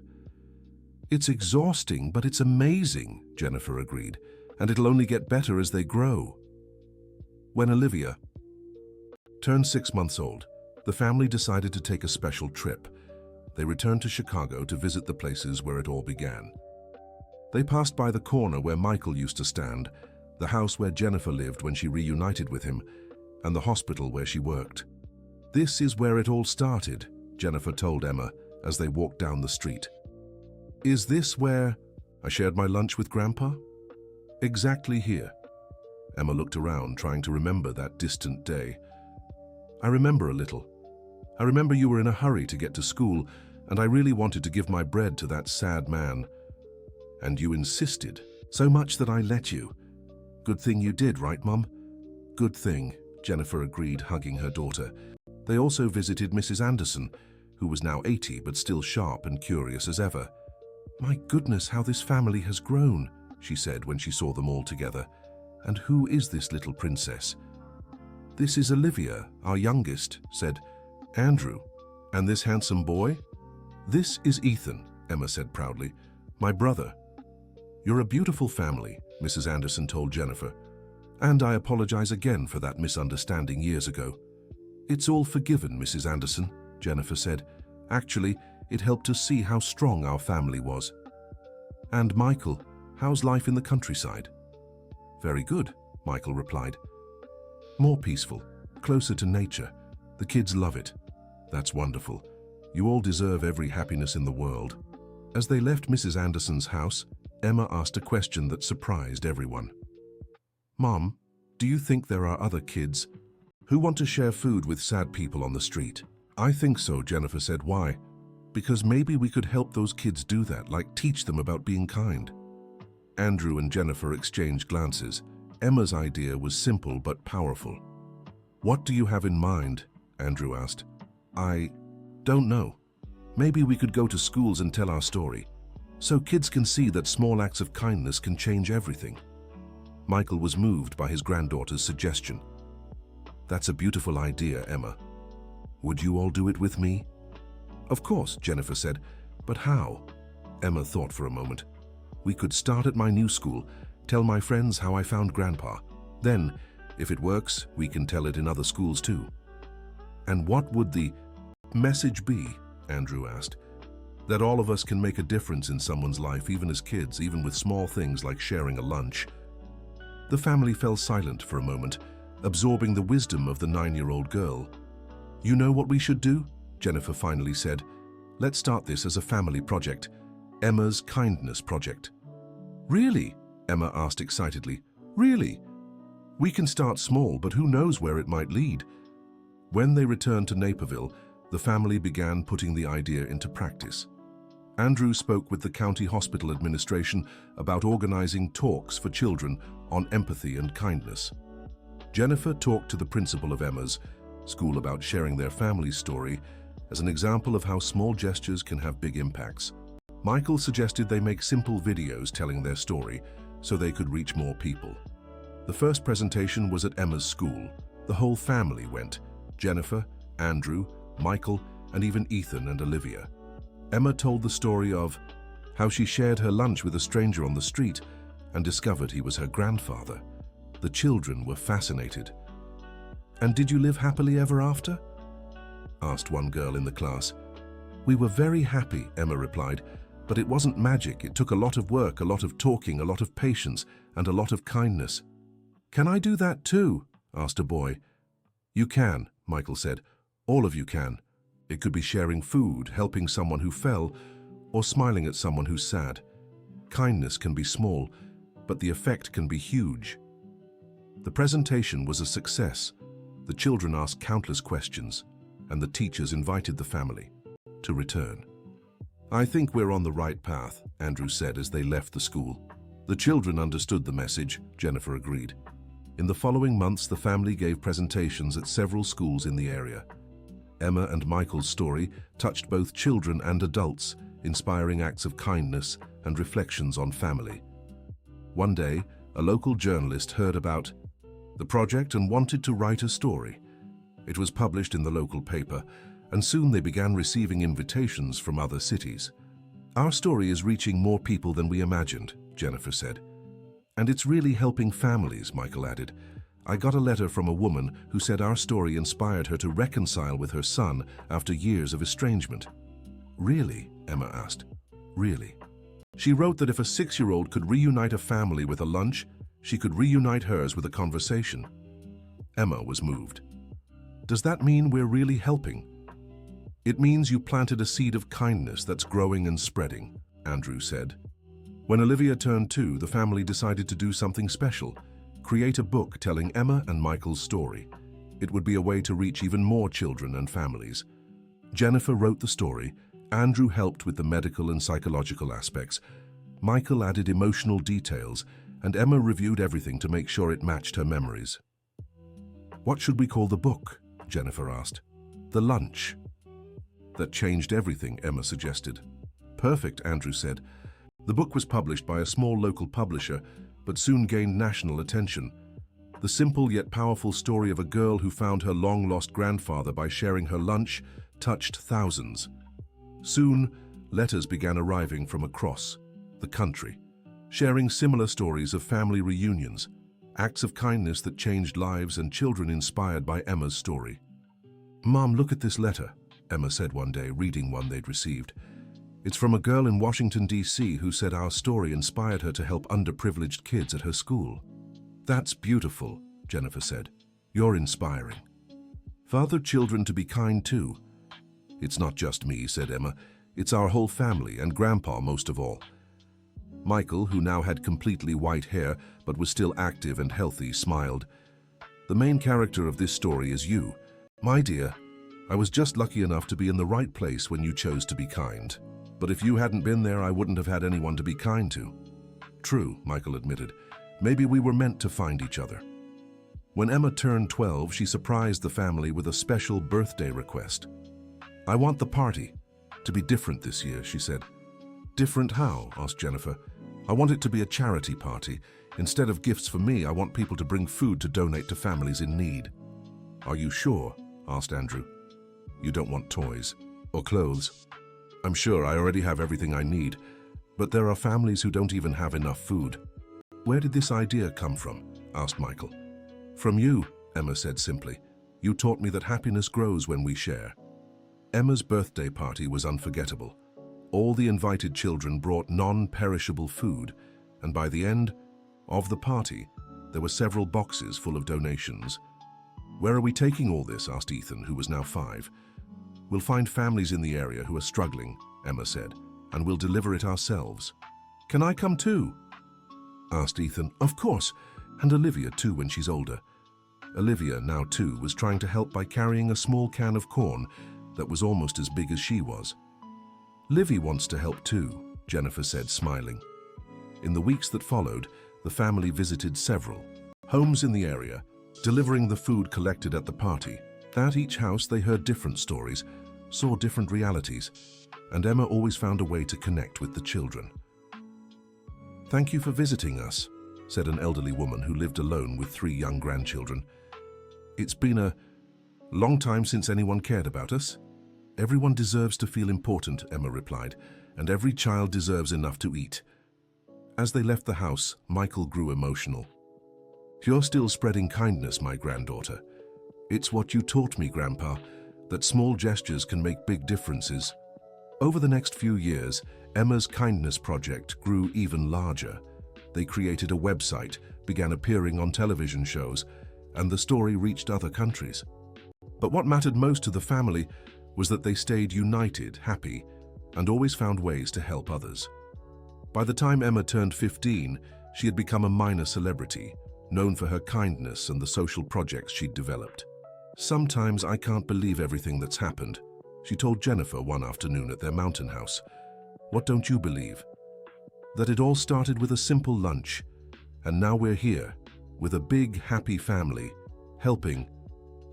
It's exhausting, but it's amazing, Jennifer agreed, and it'll only get better as they grow. When Olivia turned 6 months old, the family decided to take a special trip. They returned to Chicago to visit the places where it all began. They passed by the corner where Michael used to stand, the house where Jennifer lived when she reunited with him, and the hospital where she worked. This is where it all started, Jennifer told Emma as they walked down the street. Is this where I shared my lunch with Grandpa? Exactly here. Emma looked around, trying to remember that distant day. I remember a little. I remember you were in a hurry to get to school, and I really wanted to give my bread to that sad man. And you insisted, so much that I let you. Good thing you did, right, Mum? Good thing, Jennifer agreed, hugging her daughter. They also visited Mrs. Anderson, who was now 80 but still sharp and curious as ever. My goodness, how this family has grown, she said when she saw them all together. And who is this little princess? This is Olivia, our youngest, said Andrew. And this handsome boy? This is Ethan, Emma said proudly. My brother. You're a beautiful family, Mrs. Anderson told Jennifer. And I apologize again for that misunderstanding years ago. It's all forgiven, Mrs. Anderson, Jennifer said. Actually, it helped us see how strong our family was. And Michael, how's life in the countryside? Very good, Michael replied. More peaceful, closer to nature. The kids love it. That's wonderful. You all deserve every happiness in the world. As they left Mrs. Anderson's house, Emma asked a question that surprised everyone. Mom, do you think there are other kids who want to share food with sad people on the street? I think so, Jennifer said. Why? Because maybe we could help those kids do that, like teach them about being kind. Andrew and Jennifer exchanged glances. Emma's idea was simple but powerful. What do you have in mind? Andrew asked. I don't know. Maybe we could go to schools and tell our story, so kids can see that small acts of kindness can change everything. Michael was moved by his granddaughter's suggestion. That's a beautiful idea, Emma. Would you all do it with me? Of course, Jennifer said. But how? Emma thought for a moment. We could start at my new school, tell my friends how I found Grandpa. Then, if it works, we can tell it in other schools too. And what would the message be? Andrew asked. That all of us can make a difference in someone's life, even as kids, even with small things like sharing a lunch. The family fell silent for a moment, absorbing the wisdom of the 9-year-old girl. You know what we should do? Jennifer finally said. Let's start this as a family project. Emma's Kindness Project. Really? Emma asked excitedly. Really? We can start small, but who knows where it might lead? When they returned to Naperville, the family began putting the idea into practice. Andrew spoke with the county hospital administration about organizing talks for children on empathy and kindness. Jennifer talked to the principal of Emma's school about sharing their family's story as an example of how small gestures can have big impacts. Michael suggested they make simple videos telling their story so they could reach more people. The first presentation was at Emma's school. The whole family went: Jennifer, Andrew, Michael, and even Ethan and Olivia. Emma told the story of how she shared her lunch with a stranger on the street and discovered he was her grandfather. The children were fascinated. "And did you live happily ever after?" asked one girl in the class. "We were very happy," Emma replied, "but it wasn't magic. It took a lot of work, a lot of talking, a lot of patience, and a lot of kindness." "Can I do that too?" asked a boy. "You can," Michael said. "All of you can. It could be sharing food, helping someone who fell, or smiling at someone who's sad. Kindness can be small, but the effect can be huge." The presentation was a success. The children asked countless questions, and the teachers invited the family to return. "I think we're on the right path," Andrew said as they left the school. "The children understood the message," Jennifer agreed. In the following months, the family gave presentations at several schools in the area. Emma and Michael's story touched both children and adults, inspiring acts of kindness and reflections on family. One day, a local journalist heard about the project and wanted to write a story. It was published in the local paper, and soon they began receiving invitations from other cities. "Our story is reaching more people than we imagined," Jennifer said. "And it's really helping families," Michael added. "I got a letter from a woman who said our story inspired her to reconcile with her son after years of estrangement." "Really?" Emma asked. "Really. She wrote that if a 6-year-old could reunite a family with a lunch, she could reunite hers with a conversation." Emma was moved. "Does that mean we're really helping?" "It means you planted a seed of kindness that's growing and spreading," Andrew said. When Olivia turned 2, the family decided to do something special: create a book telling Emma and Michael's story. It would be a way to reach even more children and families. Jennifer wrote the story, Andrew helped with the medical and psychological aspects, Michael added emotional details, and Emma reviewed everything to make sure it matched her memories. "What should we call the book?" Jennifer asked. "The Lunch." "That changed everything," Emma suggested. "Perfect," Andrew said. The book was published by a small local publisher, but soon gained national attention. The simple yet powerful story of a girl who found her long-lost grandfather by sharing her lunch touched thousands. Soon, letters began arriving from across the country, sharing similar stories of family reunions, acts of kindness that changed lives, and children inspired by Emma's story. "Mom, look at this letter," Emma said one day, reading one they'd received. "It's from a girl in Washington, D.C. who said our story inspired her to help underprivileged kids at her school." "That's beautiful," Jennifer said. "You're inspiring. For other children to be kind too." "It's not just me," said Emma. "It's our whole family, and Grandpa most of all." Michael, who now had completely white hair but was still active and healthy, smiled. "The main character of this story is you. My dear, I was just lucky enough to be in the right place when you chose to be kind. But if you hadn't been there, I wouldn't have had anyone to be kind to." "True," Michael admitted. "Maybe we were meant to find each other." When Emma turned 12, she surprised the family with a special birthday request. "I want the party to be different this year," she said. "Different how?" asked Jennifer. "I want it to be a charity party. Instead of gifts for me, I want people to bring food to donate to families in need." "Are you sure?" asked Andrew. "You don't want toys or clothes?" "I'm sure I already have everything I need, but there are families who don't even have enough food." "Where did this idea come from?" asked Michael. "From you," Emma said simply. "You taught me that happiness grows when we share." Emma's birthday party was unforgettable. All the invited children brought non-perishable food, and by the end of the party, there were several boxes full of donations. "Where are we taking all this?" asked Ethan, who was now 5. "We'll find families in the area who are struggling," Emma said, "and we'll deliver it ourselves." "Can I come too?" asked Ethan. "Of course, and Olivia too when she's older." Olivia, now 2, was trying to help by carrying a small can of corn that was almost as big as she was. "Livy wants to help too," Jennifer said, smiling. In the weeks that followed, the family visited several homes in the area, delivering the food collected at the party. At each house, they heard different stories, saw different realities, and Emma always found a way to connect with the children. "Thank you for visiting us," said an elderly woman who lived alone with 3 young grandchildren. "It's been a long time since anyone cared about us." "Everyone deserves to feel important," Emma replied, "and every child deserves enough to eat." As they left the house, Michael grew emotional. "You're still spreading kindness, my granddaughter. It's what you taught me, Grandpa, that small gestures can make big differences." Over the next few years, Emma's kindness project grew even larger. They created a website, began appearing on television shows, and the story reached other countries. But what mattered most to the family was that they stayed united, happy, and always found ways to help others. By the time Emma turned 15, she had become a minor celebrity, known for her kindness and the social projects she'd developed. "Sometimes I can't believe everything that's happened," she told Jennifer one afternoon at their mountain house. "What don't you believe?" "That it all started with a simple lunch, and now we're here, with a big, happy family, helping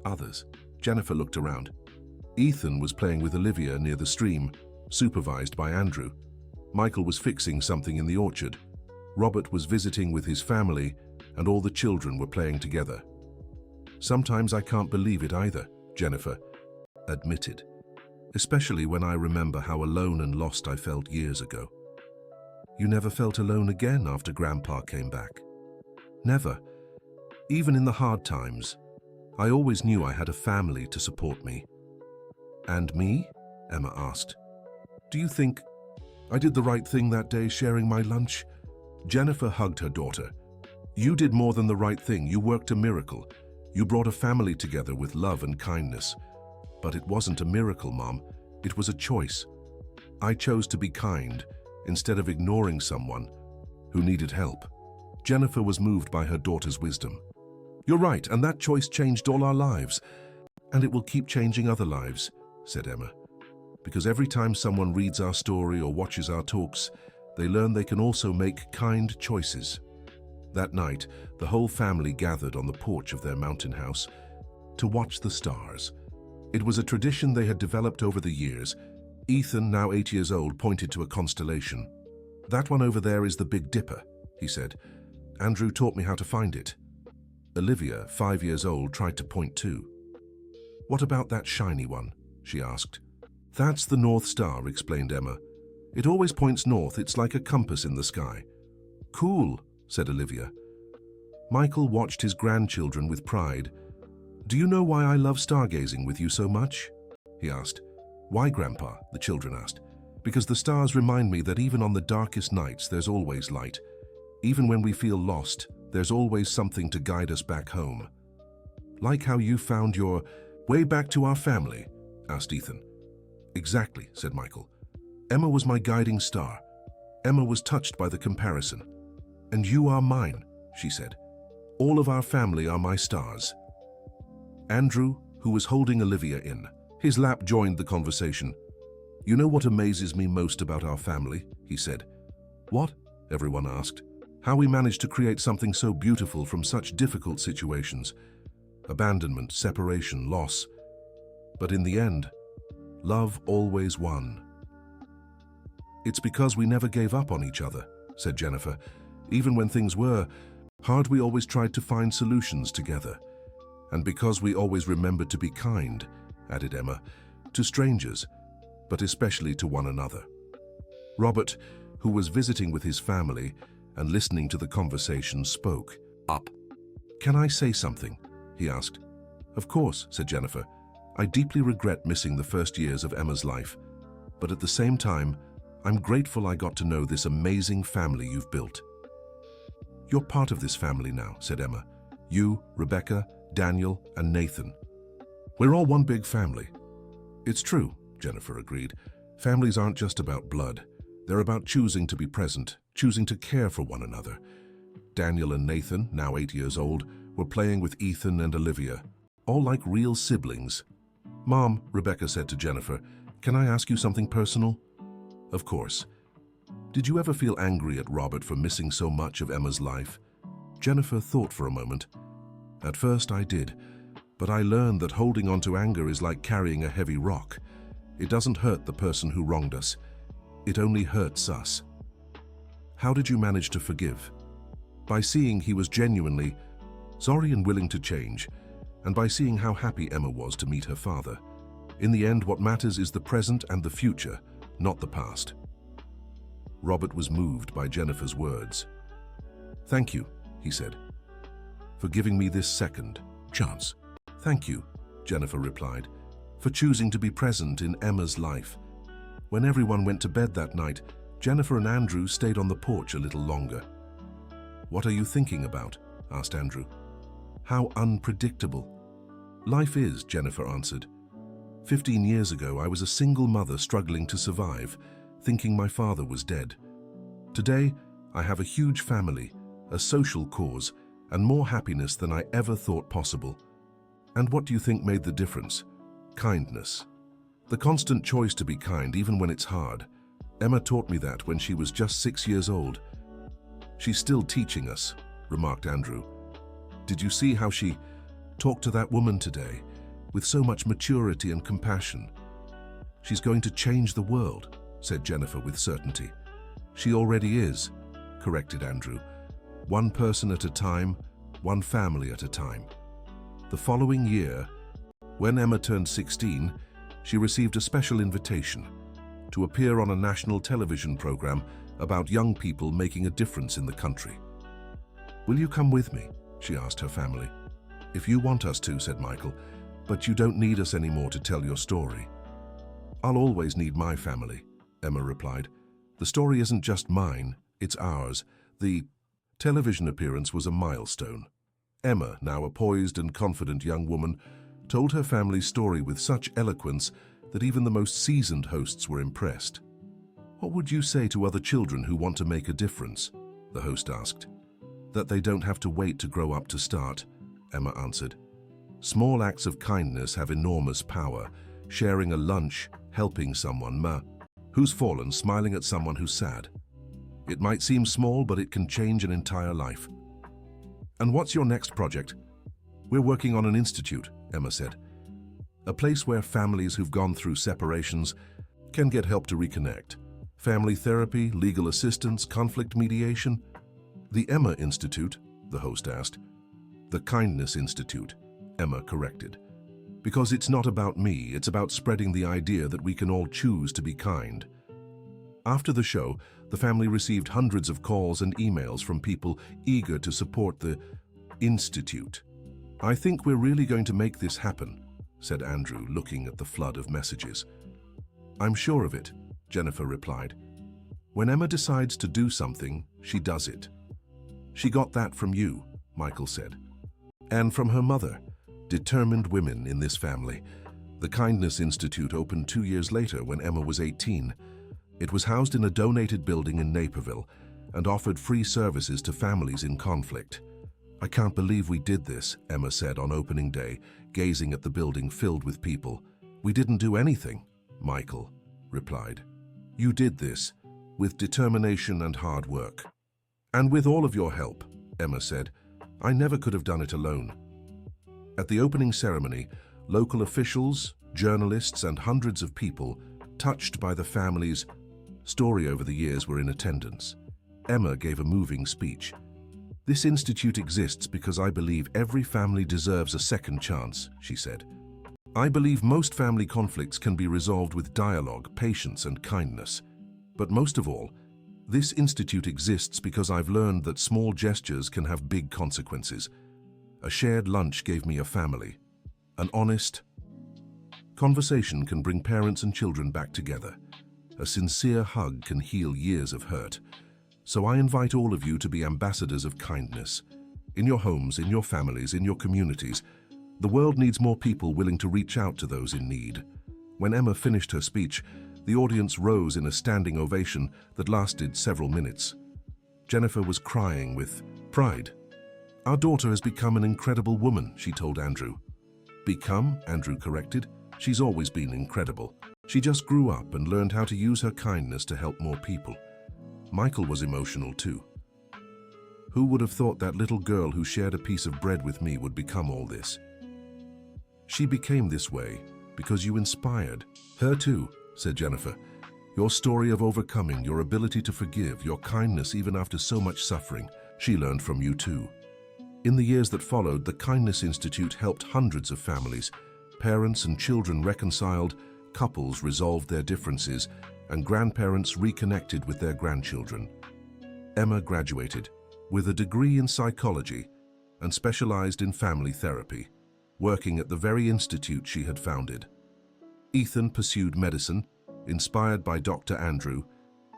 others." Jennifer looked around. Ethan was playing with Olivia near the stream, supervised by Andrew. Michael was fixing something in the orchard. Robert was visiting with his family, and all the children were playing together. "Sometimes I can't believe it either," Jennifer admitted, "especially when I remember how alone and lost I felt years ago." "You never felt alone again after Grandpa came back?" "Never. Even in the hard times, I always knew I had a family to support me." "And me?" Emma asked. "Do you think I did the right thing that day sharing my lunch?" Jennifer hugged her daughter. "You did more than the right thing. You worked a miracle. You brought a family together with love and kindness. But it wasn't a miracle, Mom. It was a choice. I chose to be kind instead of ignoring someone who needed help." Jennifer was moved by her daughter's wisdom. "You're right, and that choice changed all our lives. And it will keep changing other lives," said Emma. "Because every time someone reads our story or watches our talks, they learn they can also make kind choices." That night, the whole family gathered on the porch of their mountain house to watch the stars. It was a tradition they had developed over the years. Ethan, now 8 years old, pointed to a constellation. "That one over there is the Big Dipper," he said. "Andrew taught me how to find it." Olivia, 5 years old, tried to point too. "What about that shiny one?" she asked. "That's the North Star," explained Emma. "It always points north. It's like a compass in the sky." "Cool," said Olivia. Michael watched his grandchildren with pride. "Do you know why I love stargazing with you so much?" he asked. "Why, Grandpa?" the children asked. "Because the stars remind me that even on the darkest nights, there's always light. Even when we feel lost, there's always something to guide us back home." "Like how you found your way back to our family?" asked Ethan. "Exactly," said Michael. "Emma was my guiding star. Emma was touched by the comparison. And you are mine," she said. "All of our family are my stars." Andrew, who was holding Olivia in his lap, joined the conversation. "You know what amazes me most about our family?" he said. "What?" everyone asked. "How we managed to create something so beautiful from such difficult situations. Abandonment, separation, loss. But in the end, love always won." "It's because we never gave up on each other," said Jennifer. "Even when things were hard, we always tried to find solutions together. And because we always remembered to be kind," added Emma, "to strangers, but especially to one another." Robert, who was visiting with his family and listening to the conversation, spoke up. "Can I say something?" he asked. "Of course," said Jennifer. I deeply regret missing the first years of Emma's life, but at the same time, I'm grateful I got to know this amazing family you've built. You're part of this family now, said Emma. You, Rebecca, Daniel, and Nathan. We're all one big family. It's true, Jennifer agreed. Families aren't just about blood. They're about choosing to be present, choosing to care for one another. Daniel and Nathan, now 8 years old, were playing with Ethan and Olivia, all like real siblings. Mom, Rebecca said to Jennifer, can I ask you something personal? Of course. Did you ever feel angry at Robert for missing so much of Emma's life? Jennifer thought for a moment. At first I did, but I learned that holding on to anger is like carrying a heavy rock. It doesn't hurt the person who wronged us. It only hurts us. How did you manage to forgive? By seeing he was genuinely sorry and willing to change, and by seeing how happy Emma was to meet her father. In the end, what matters is the present and the future, not the past. Robert was moved by Jennifer's words. Thank you, he said, for giving me this second chance. Thank you, Jennifer replied, for choosing to be present in Emma's life. When everyone went to bed that night, Jennifer and Andrew stayed on the porch a little longer. What are you thinking about? Asked Andrew. How unpredictable. Life is, Jennifer answered. 15 years ago, I was a single mother struggling to survive, thinking my father was dead. Today, I have a huge family, a social cause, and more happiness than I ever thought possible. And what do you think made the difference? Kindness. The constant choice to be kind, even when it's hard. Emma taught me that when she was just 6 years old. She's still teaching us, remarked Andrew. Did you see how she talked to that woman today, with so much maturity and compassion? She's going to change the world, said Jennifer with certainty. She already is, corrected Andrew. One person at a time, one family at a time. The following year, when Emma turned 16, she received a special invitation to appear on a national television program about young people making a difference in the country. Will you come with me? She asked her family. If you want us to, said Michael, but you don't need us anymore to tell your story. I'll always need my family, Emma replied. The story isn't just mine, it's ours. The television appearance was a milestone. Emma, now a poised and confident young woman, told her family's story with such eloquence that even the most seasoned hosts were impressed. What would you say to other children who want to make a difference? The host asked. That they don't have to wait to grow up to start, Emma answered. Small acts of kindness have enormous power. Sharing a lunch, helping someone who's fallen, smiling at someone who's sad. It might seem small, but it can change an entire life. And what's your next project? We're working on an institute, Emma said. A place where families who've gone through separations can get help to reconnect. Family therapy, legal assistance, conflict mediation. The Emma Institute, the host asked. The Kindness Institute, Emma corrected. Because it's not about me, it's about spreading the idea that we can all choose to be kind. After the show, the family received hundreds of calls and emails from people eager to support the Institute. I think we're really going to make this happen, said Andrew, looking at the flood of messages. I'm sure of it, Jennifer replied. When Emma decides to do something, she does it. She got that from you, Michael said. And from her mother. Determined women in this family. The Kindness Institute opened 2 years later when Emma was 18. It was housed in a donated building in Naperville and offered free services to families in conflict. I can't believe we did this, Emma said on opening day, gazing at the building filled with people. We didn't do anything, Michael replied. You did this with determination and hard work. And with all of your help, Emma said. I never could have done it alone. At the opening ceremony, local officials, journalists, and hundreds of people touched by the family's story over the years were in attendance. Emma gave a moving speech. This institute exists because I believe every family deserves a second chance, she said. I believe most family conflicts can be resolved with dialogue, patience, and kindness. But most of all, this institute exists because I've learned that small gestures can have big consequences. A shared lunch gave me a family, an honest Conversation can bring parents and children back together. A sincere hug can heal years of hurt. So I invite all of you to be ambassadors of kindness. In your homes, in your families, in your communities, the world needs more people willing to reach out to those in need. When Emma finished her speech, the audience rose in a standing ovation that lasted several minutes. Jennifer was crying with pride. "Our daughter has become an incredible woman," she told Andrew. "Become?" Andrew corrected. "She's always been incredible. She just grew up and learned how to use her kindness to help more people." Michael was emotional too. "Who would have thought that little girl who shared a piece of bread with me would become all this? She became this way because you inspired her too," said Jennifer. "Your story of overcoming, your ability to forgive, your kindness even after so much suffering, she learned from you too." In the years that followed, the Kindness Institute helped hundreds of families. Parents and children reconciled, couples resolved their differences, and grandparents reconnected with their grandchildren. Emma graduated with a degree in psychology and specialized in family therapy, working at the very institute she had founded. Ethan pursued medicine, inspired by Dr. Andrew,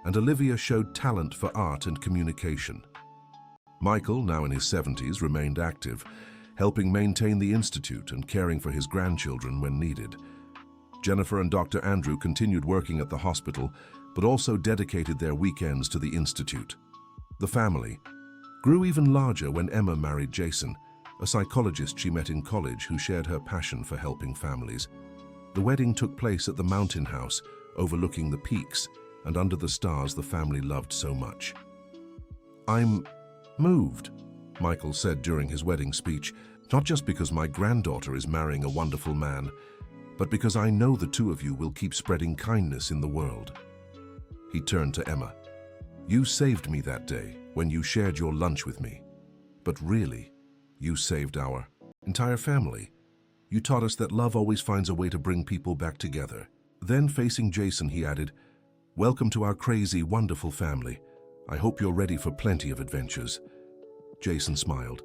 and Olivia showed talent for art and communication. Michael, now in his 70s, remained active, helping maintain the institute and caring for his grandchildren when needed. Jennifer and Dr. Andrew continued working at the hospital, but also dedicated their weekends to the institute. The family grew even larger when Emma married Jason, a psychologist she met in college who shared her passion for helping families. The wedding took place at the mountain house, overlooking the peaks and under the stars the family loved so much. "I'm moved," Michael said during his wedding speech, "not just because my granddaughter is marrying a wonderful man, but because I know the two of you will keep spreading kindness in the world." He turned to Emma. "You saved me that day when you shared your lunch with me. But really, you saved our entire family. You taught us that love always finds a way to bring people back together." Then, facing Jason, he added, "Welcome to our crazy, wonderful family. I hope you're ready for plenty of adventures." Jason smiled.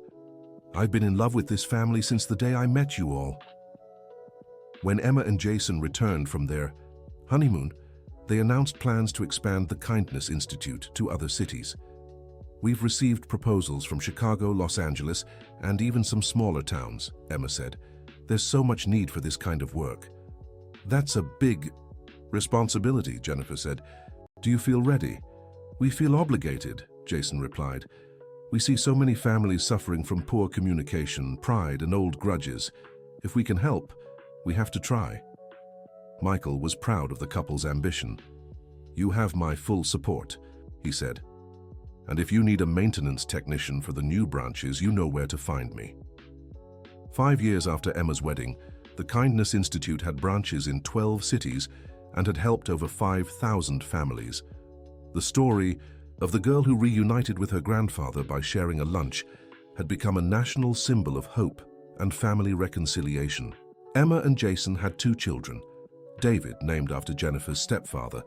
"I've been in love with this family since the day I met you all." When Emma and Jason returned from their honeymoon, they announced plans to expand the Kindness Institute to other cities. "We've received proposals from Chicago, Los Angeles, and even some smaller towns," Emma said. "There's so much need for this kind of work." "That's a big responsibility," Jennifer said. "Do you feel ready?" "We feel obligated," Jason replied. "We see so many families suffering from poor communication, pride, and old grudges. If we can help, we have to try." Michael was proud of the couple's ambition. "You have my full support," he said. "And if you need a maintenance technician for the new branches, you know where to find me." 5 years after Emma's wedding, the Kindness Institute had branches in 12 cities and had helped over 5,000 families. The story of the girl who reunited with her grandfather by sharing a lunch had become a national symbol of hope and family reconciliation. Emma and Jason had 2 children, David, named after Jennifer's stepfather,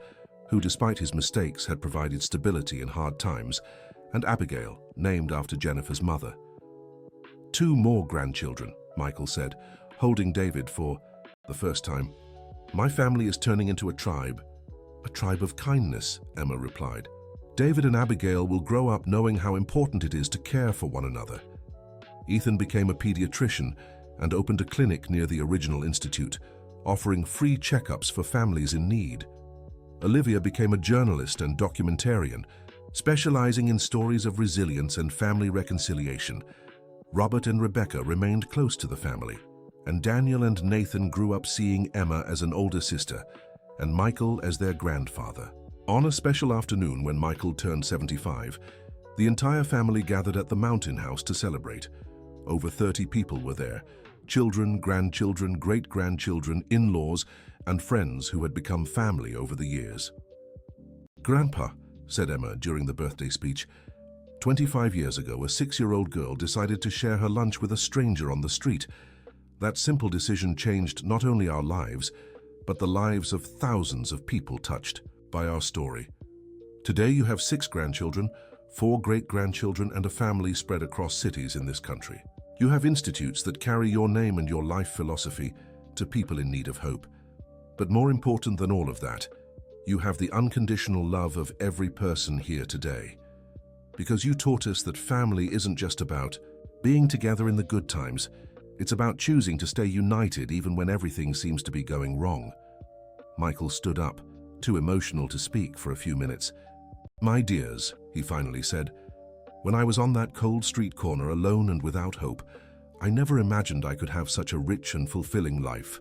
who despite his mistakes had provided stability in hard times, and Abigail, named after Jennifer's mother. 2 more grandchildren, Michael said, holding David for the first time. "My family is turning into a tribe of kindness," Emma replied. "David and Abigail will grow up knowing how important it is to care for one another." Ethan became a pediatrician and opened a clinic near the original institute, offering free checkups for families in need. Olivia became a journalist and documentarian, specializing in stories of resilience and family reconciliation. Robert and Rebecca remained close to the family, and Daniel and Nathan grew up seeing Emma as an older sister and Michael as their grandfather. On a special afternoon when Michael turned 75, the entire family gathered at the Mountain House to celebrate. Over 30 people were there, children, grandchildren, great-grandchildren, in-laws, and friends who had become family over the years. "Grandpa," said Emma during the birthday speech, 25 years ago, a 6-year-old girl decided to share her lunch with a stranger on the street. That simple decision changed not only our lives, but the lives of thousands of people touched by our story. Today you have 6 grandchildren, 4 great-grandchildren, and a family spread across cities in this country. You have institutes that carry your name and your life philosophy to people in need of hope. But more important than all of that, you have the unconditional love of every person here today. Because you taught us that family isn't just about being together in the good times, it's about choosing to stay united even when everything seems to be going wrong. Michael stood up, too emotional to speak for a few minutes. "My dears," he finally said, "when I was on that cold street corner alone and without hope, I never imagined I could have such a rich and fulfilling life.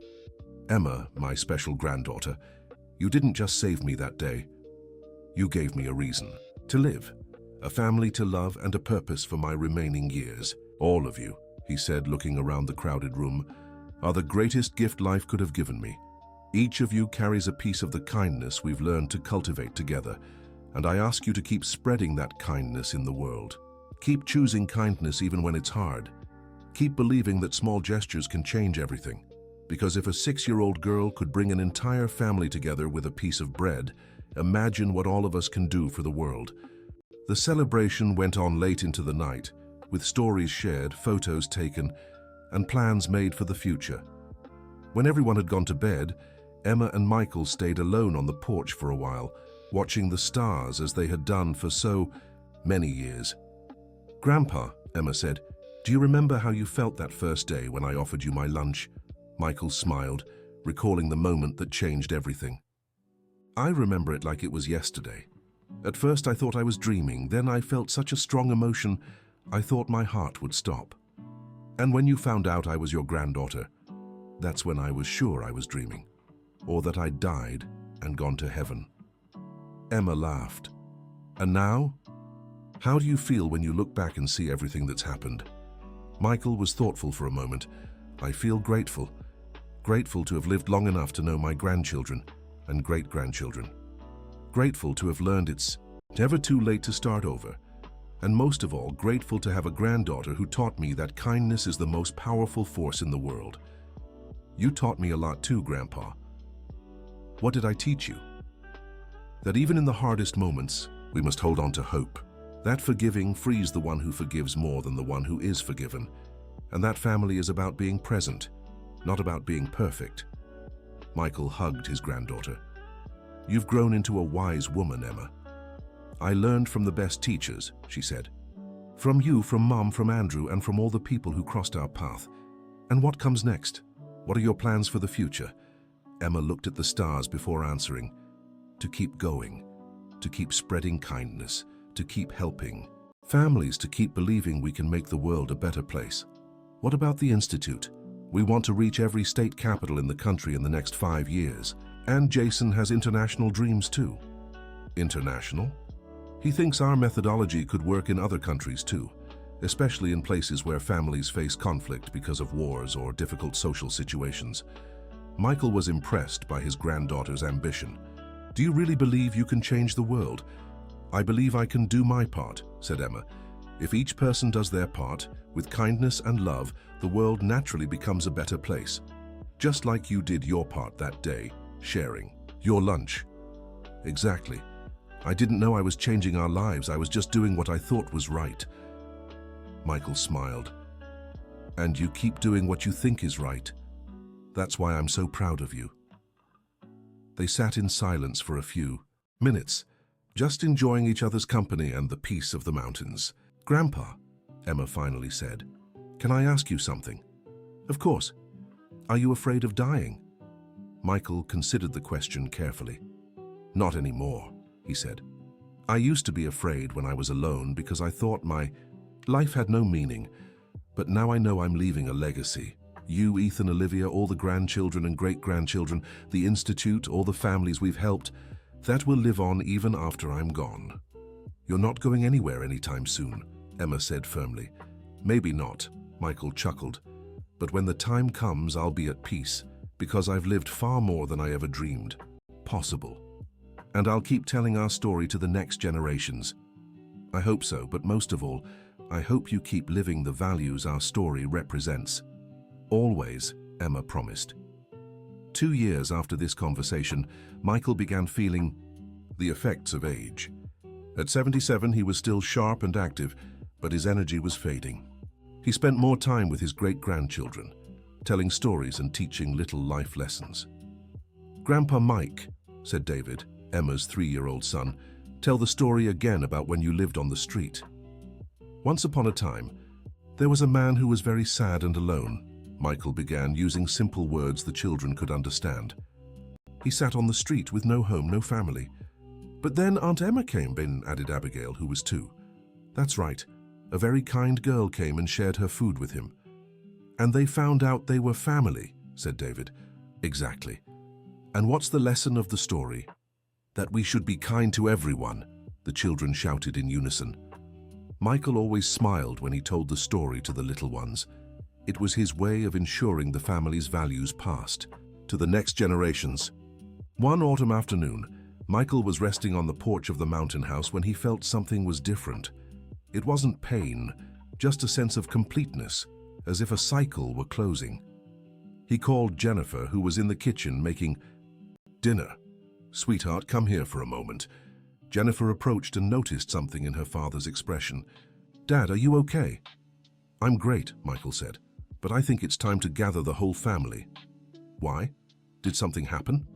Emma, my special granddaughter, you didn't just save me that day. You gave me a reason to live, a family to love, and a purpose for my remaining years. All of you," he said, looking around the crowded room, "are the greatest gift life could have given me. Each of you carries a piece of the kindness we've learned to cultivate together, and I ask you to keep spreading that kindness in the world. Keep choosing kindness even when it's hard. Keep believing that small gestures can change everything. Because if a 6-year-old girl could bring an entire family together with a piece of bread, imagine what all of us can do for the world." The celebration went on late into the night, with stories shared, photos taken, and plans made for the future. When everyone had gone to bed, Emma and Michael stayed alone on the porch for a while, watching the stars as they had done for so many years. "Grandpa," Emma said, "do you remember how you felt that first day when I offered you my lunch?" Michael smiled, recalling the moment that changed everything. "I remember it like it was yesterday. At first I thought I was dreaming, then I felt such a strong emotion I thought my heart would stop. And when you found out I was your granddaughter, that's when I was sure I was dreaming, or that I'd died and gone to heaven." Emma laughed. "And now? How do you feel when you look back and see everything that's happened?" Michael was thoughtful for a moment. "I feel grateful. Grateful to have lived long enough to know my grandchildren and great-grandchildren. Grateful to have learned it's never too late to start over. And most of all, grateful to have a granddaughter who taught me that kindness is the most powerful force in the world. You taught me a lot too, Grandpa." "What did I teach you?" "That even in the hardest moments, we must hold on to hope. That forgiving frees the one who forgives more than the one who is forgiven. And that family is about being present, not about being perfect." Michael hugged his granddaughter. "You've grown into a wise woman, Emma." "I learned from the best teachers," she said. "From you, from Mom, from Andrew, and from all the people who crossed our path. And what comes next? What are your plans for the future?" Emma looked at the stars before answering. "To keep going, to keep spreading kindness, to keep helping families, to keep believing we can make the world a better place." "What about the Institute? We want to reach every state capital in the country in the next 5 years. And Jason has international dreams too." "International?" "He thinks our methodology could work in other countries too, especially in places where families face conflict because of wars or difficult social situations." Michael was impressed by his granddaughter's ambition. "Do you really believe you can change the world?" "I believe I can do my part," said Emma. "If each person does their part, with kindness and love, the world naturally becomes a better place. Just like you did your part that day, sharing your lunch." "Exactly. I didn't know I was changing our lives. I was just doing what I thought was right." Michael smiled. "And you keep doing what you think is right. That's why I'm so proud of you." They sat in silence for a few minutes, just enjoying each other's company and the peace of the mountains. "Grandpa," Emma finally said, "can I ask you something?" "Of course. Are you afraid of dying?" Michael considered the question carefully. "Not anymore," he said. "I used to be afraid when I was alone because I thought my life had no meaning. But now I know I'm leaving a legacy. You, Ethan, Olivia, all the grandchildren and great-grandchildren, the Institute, all the families we've helped, that will live on even after I'm gone." "You're not going anywhere anytime soon," Emma said firmly. "Maybe not," Michael chuckled. "But when the time comes, I'll be at peace, because I've lived far more than I ever dreamed possible. And I'll keep telling our story to the next generations." "I hope so, but most of all, I hope you keep living the values our story represents." "Always," Emma promised. 2 years after this conversation, Michael began feeling the effects of age. At 77, he was still sharp and active, but his energy was fading. He spent more time with his great-grandchildren, telling stories and teaching little life lessons. "Grandpa Mike," said David, Emma's 3-year-old son, "tell the story again about when you lived on the street." "Once upon a time, there was a man who was very sad and alone," Michael began, using simple words the children could understand. "He sat on the street with no home, no family. But then Aunt Emma came in," added Abigail, who was 2. "That's right. A very kind girl came and shared her food with him. And they found out they were family," said David. "Exactly. And what's the lesson of the story?" "That we should be kind to everyone," the children shouted in unison. Michael always smiled when he told the story to the little ones. It was his way of ensuring the family's values passed to the next generations. One autumn afternoon, Michael was resting on the porch of the mountain house when he felt something was different. It wasn't pain, just a sense of completeness, as if a cycle were closing. He called Jennifer, who was in the kitchen making dinner. "Sweetheart, come here for a moment." Jennifer approached and noticed something in her father's expression. "Dad, are you okay?" "I'm great," Michael said, "but I think it's time to gather the whole family." "Why? Did something happen?"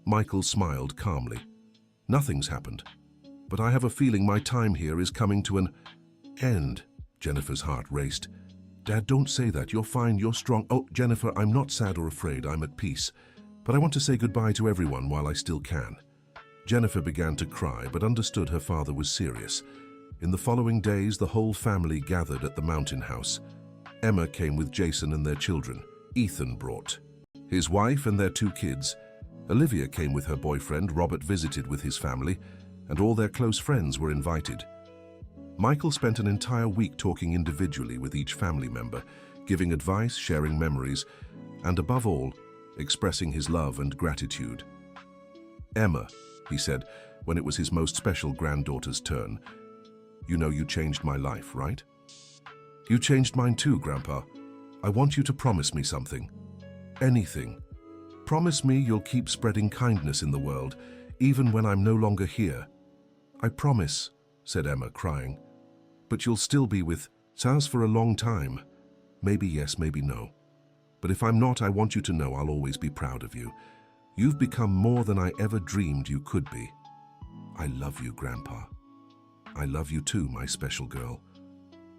Michael smiled calmly. "Nothing's happened, but I have a feeling my time here is coming to an end." Jennifer's heart raced. "Dad, don't say that. You're fine, you're strong." "Oh, Jennifer, I'm not sad or afraid, I'm at peace. But I want to say goodbye to everyone while I still can." Jennifer began to cry, but understood her father was serious. In the following days, the whole family gathered at the mountain house. Emma came with Jason and their children. Ethan brought his wife and their 2 kids. Olivia came with her boyfriend. Robert visited with his family, and all their close friends were invited. Michael spent an entire week talking individually with each family member, giving advice, sharing memories, and above all, expressing his love and gratitude. "Emma," he said, when it was his most special granddaughter's turn, "you know you changed my life, right?" "You changed mine too, Grandpa. I want you to promise me something. Anything. Promise me you'll keep spreading kindness in the world, even when I'm no longer here." "I promise," said Emma, crying. "But you'll still be with Saz for a long time. Maybe yes, maybe no. But if I'm not, I want you to know I'll always be proud of you. You've become more than I ever dreamed you could be. I love you, Grandpa. I love you too, my special girl.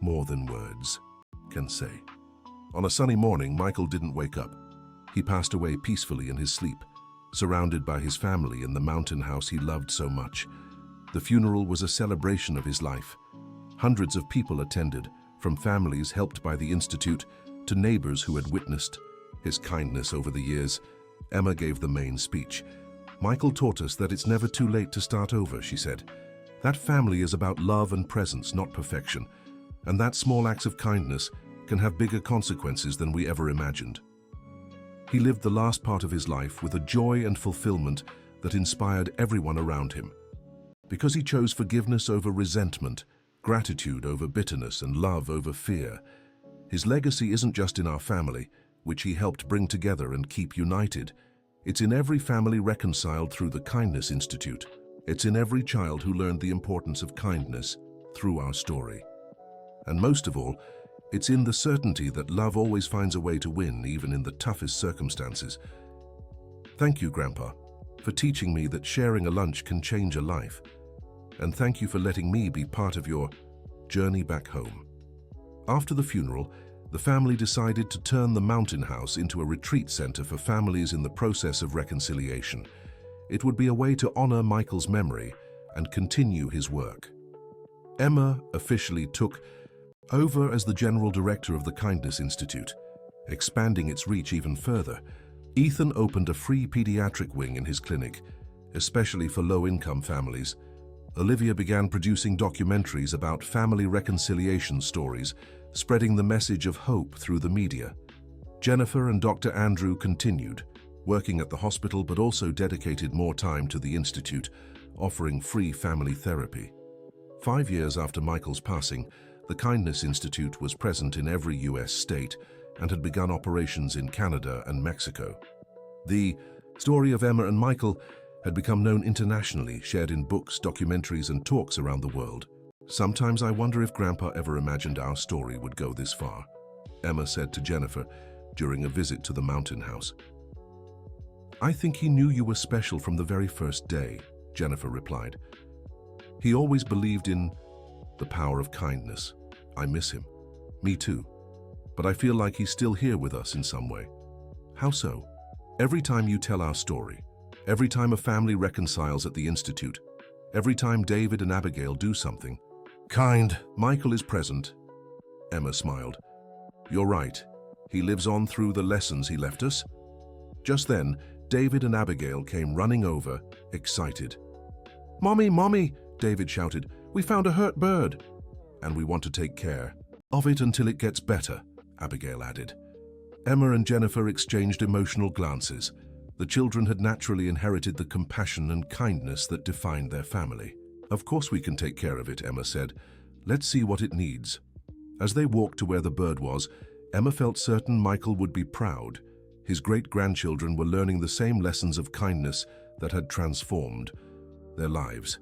More than words can say." On a sunny morning, Michael didn't wake up. He passed away peacefully in his sleep, surrounded by his family in the mountain house he loved so much. The funeral was a celebration of his life. Hundreds of people attended, from families helped by the Institute to neighbors who had witnessed his kindness over the years. Emma gave the main speech. "Michael taught us that it's never too late to start over," she said. "That family is about love and presence, not perfection. And that small acts of kindness can have bigger consequences than we ever imagined." He lived the last part of his life with a joy and fulfillment that inspired everyone around him. Because he chose forgiveness over resentment, gratitude over bitterness, and love over fear. His legacy isn't just in our family, which he helped bring together and keep united. It's in every family reconciled through the Kindness Institute. It's in every child who learned the importance of kindness through our story. And most of all, it's in the certainty that love always finds a way to win, even in the toughest circumstances. Thank you, Grandpa, for teaching me that sharing a lunch can change a life. And thank you for letting me be part of your journey back home. After the funeral, the family decided to turn the mountain house into a retreat center for families in the process of reconciliation. It would be a way to honor Michael's memory and continue his work. Emma officially took over as the General Director of the Kindness Institute, expanding its reach even further. Ethan opened a free pediatric wing in his clinic, especially for low-income families. Olivia began producing documentaries about family reconciliation stories, spreading the message of hope through the media. Jennifer and Dr. Andrew continued, working at the hospital but also dedicated more time to the Institute, offering free family therapy. 5 years after Michael's passing, the Kindness Institute was present in every US state and had begun operations in Canada and Mexico. The story of Emma and Michael had become known internationally, shared in books, documentaries, and talks around the world. "Sometimes I wonder if Grandpa ever imagined our story would go this far," Emma said to Jennifer during a visit to the mountain house. I think he knew you were special from the very first day, Jennifer replied. He always believed in the power of kindness. I miss him. Me too. But I feel like he's still here with us in some way. How so? Every time you tell our story, every time a family reconciles at the Institute, every time David and Abigail do something, Michael is present. Emma smiled. You're right. He lives on through the lessons he left us. Just then, David and Abigail came running over, excited. Mommy, Mommy, David shouted, we found a hurt bird. And we want to take care of it until it gets better, Abigail added. Emma and Jennifer exchanged emotional glances. The children had naturally inherited the compassion and kindness that defined their family. Of course we can take care of it, Emma said. Let's see what it needs. As they walked to where the bird was, Emma felt certain Michael would be proud. His great-grandchildren were learning the same lessons of kindness that had transformed their lives.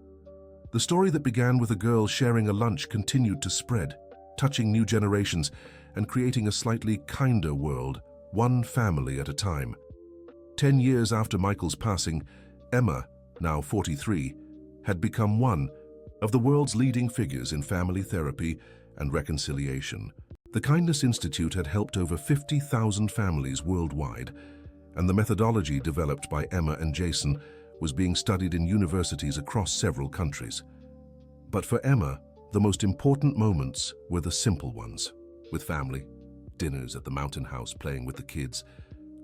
The story that began with a girl sharing a lunch continued to spread, touching new generations and creating a slightly kinder world, one family at a time. 10 years after Michael's passing, Emma, now 43, had become one of the world's leading figures in family therapy and reconciliation. The Kindness Institute had helped over 50,000 families worldwide, and the methodology developed by Emma and Jason was being studied in universities across several countries. But for Emma, the most important moments were the simple ones, with family, dinners at the mountain house playing with the kids,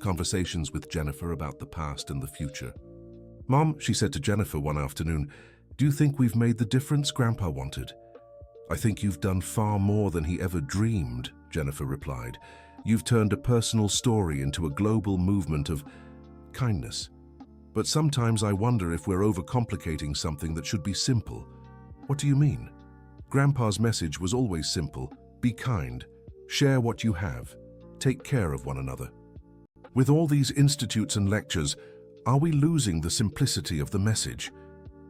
conversations with Jennifer about the past and the future. Mom, she said to Jennifer one afternoon, do you think we've made the difference Grandpa wanted? I think you've done far more than he ever dreamed, Jennifer replied. You've turned a personal story into a global movement of kindness. But sometimes I wonder if we're overcomplicating something that should be simple. What do you mean? Grandpa's message was always simple. Be kind. Share what you have. Take care of one another. With all these institutes and lectures, are we losing the simplicity of the message?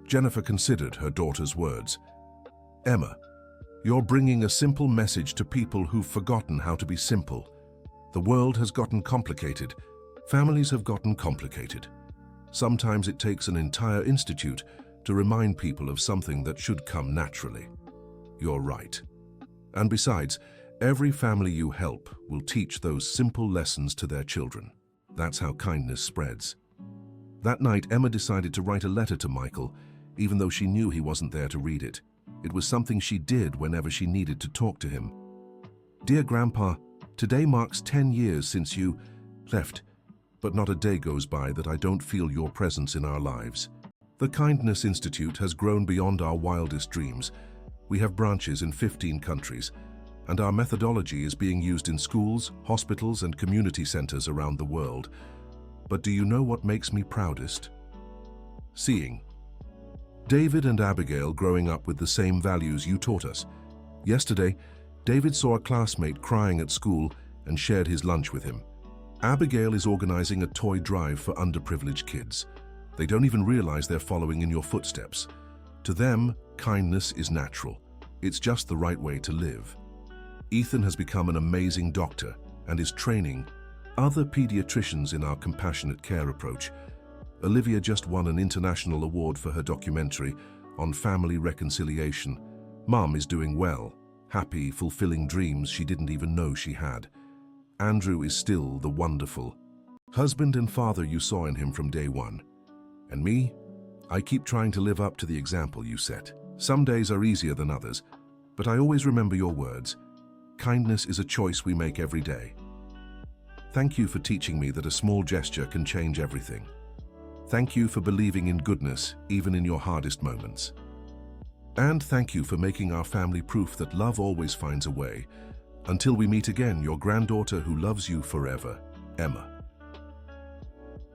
Jennifer considered her daughter's words. Emma, you're bringing a simple message to people who've forgotten how to be simple. The world has gotten complicated. Families have gotten complicated. Sometimes it takes an entire institute to remind people of something that should come naturally. You're right. And besides, every family you help will teach those simple lessons to their children. That's how kindness spreads. That night, Emma decided to write a letter to Michael, even though she knew he wasn't there to read it. It was something she did whenever she needed to talk to him. Dear Grandpa, today marks 10 years since you left, but not a day goes by that I don't feel your presence in our lives. The Kindness Institute has grown beyond our wildest dreams. We have branches in 15 countries, and our methodology is being used in schools, hospitals, and community centers around the world. But do you know what makes me proudest? Seeing David and Abigail growing up with the same values you taught us. Yesterday, David saw a classmate crying at school and shared his lunch with him. Abigail is organizing a toy drive for underprivileged kids. They don't even realize they're following in your footsteps. To them, kindness is natural. It's just the right way to live. Ethan has become an amazing doctor and is training other pediatricians in our compassionate care approach. Olivia just won an international award for her documentary on family reconciliation. Mom is doing well, happy, fulfilling dreams she didn't even know she had. Andrew is still the wonderful husband and father you saw in him from day one. And me? I keep trying to live up to the example you set. Some days are easier than others, but I always remember your words. Kindness is a choice we make every day. Thank you for teaching me that a small gesture can change everything. Thank you for believing in goodness, even in your hardest moments. And thank you for making our family proof that love always finds a way. Until we meet again, your granddaughter who loves you forever, Emma.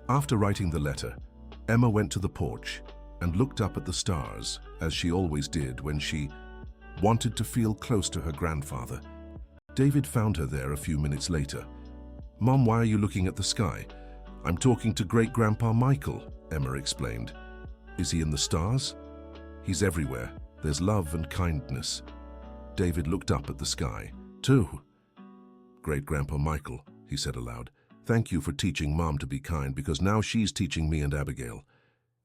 After writing the letter, Emma went to the porch and looked up at the stars, as she always did when she wanted to feel close to her grandfather. David found her there a few minutes later. Mom, why are you looking at the sky? I'm talking to great-grandpa Michael, Emma explained. Is he in the stars? He's everywhere. There's love and kindness. David looked up at the sky. Too. Great-grandpa Michael, he said aloud. Thank you for teaching Mom to be kind, because now she's teaching me and Abigail.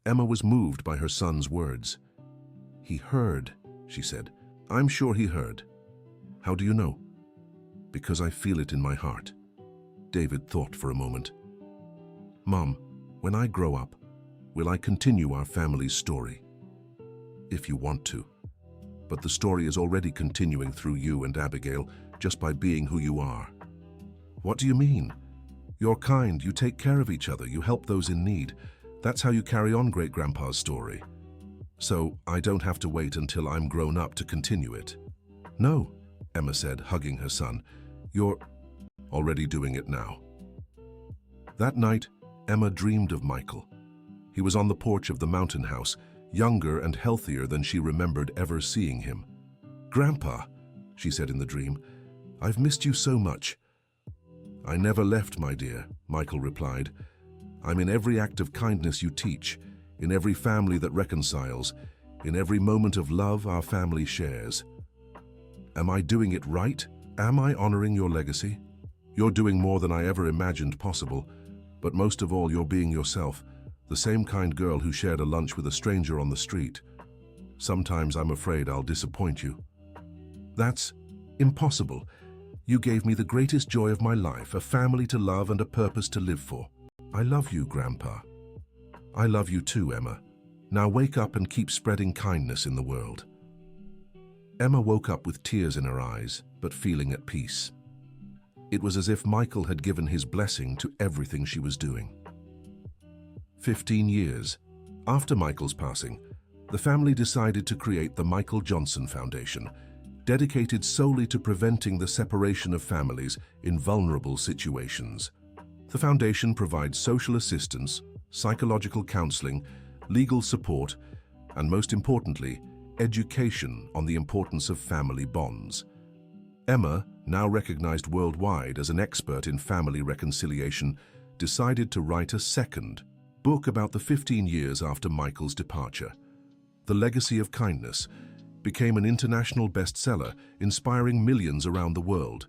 Emma was moved by her son's words. He heard, she said. I'm sure he heard. How do you know? Because I feel it in my heart. David thought for a moment. Mom, when I grow up, will I continue our family's story? If you want to. But the story is already continuing through you and Abigail, just by being who you are. What do you mean? You're kind, you take care of each other, you help those in need. That's how you carry on Great-Grandpa's story. So I don't have to wait until I'm grown up to continue it. No, Emma said, hugging her son. You're already doing it now. That night, Emma dreamed of Michael. He was on the porch of the mountain house, younger and healthier than she remembered ever seeing him. Grandpa, she said in the dream, I've missed you so much. I never left, my dear, Michael replied. I'm in every act of kindness you teach, in every family that reconciles, in every moment of love our family shares. Am I doing it right? Am I honoring your legacy? You're doing more than I ever imagined possible, but most of all you're being yourself, the same kind girl who shared a lunch with a stranger on the street. Sometimes I'm afraid I'll disappoint you. That's impossible. You gave me the greatest joy of my life, a family to love and a purpose to live for. I love you, Grandpa. I love you too, Emma. Now wake up and keep spreading kindness in the world. Emma woke up with tears in her eyes, but feeling at peace. It was as if Michael had given his blessing to everything she was doing. 15 years after Michael's passing, the family decided to create the Michael Johnson Foundation, dedicated solely to preventing the separation of families in vulnerable situations. The foundation provides social assistance, psychological counseling, legal support, and most importantly, education on the importance of family bonds. Emma, now recognized worldwide as an expert in family reconciliation, decided to write a second book about the 15 years after Michael's departure. The Legacy of Kindness became an international bestseller, inspiring millions around the world.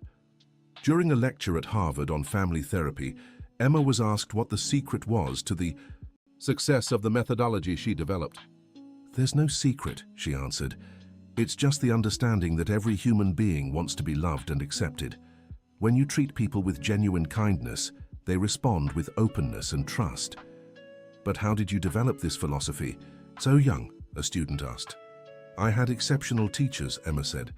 During a lecture at Harvard on family therapy, Emma was asked what the secret was to the success of the methodology she developed. There's no secret, she answered. It's just the understanding that every human being wants to be loved and accepted. When you treat people with genuine kindness, they respond with openness and trust. But how did you develop this philosophy? So young, a student asked. I had exceptional teachers, Emma said.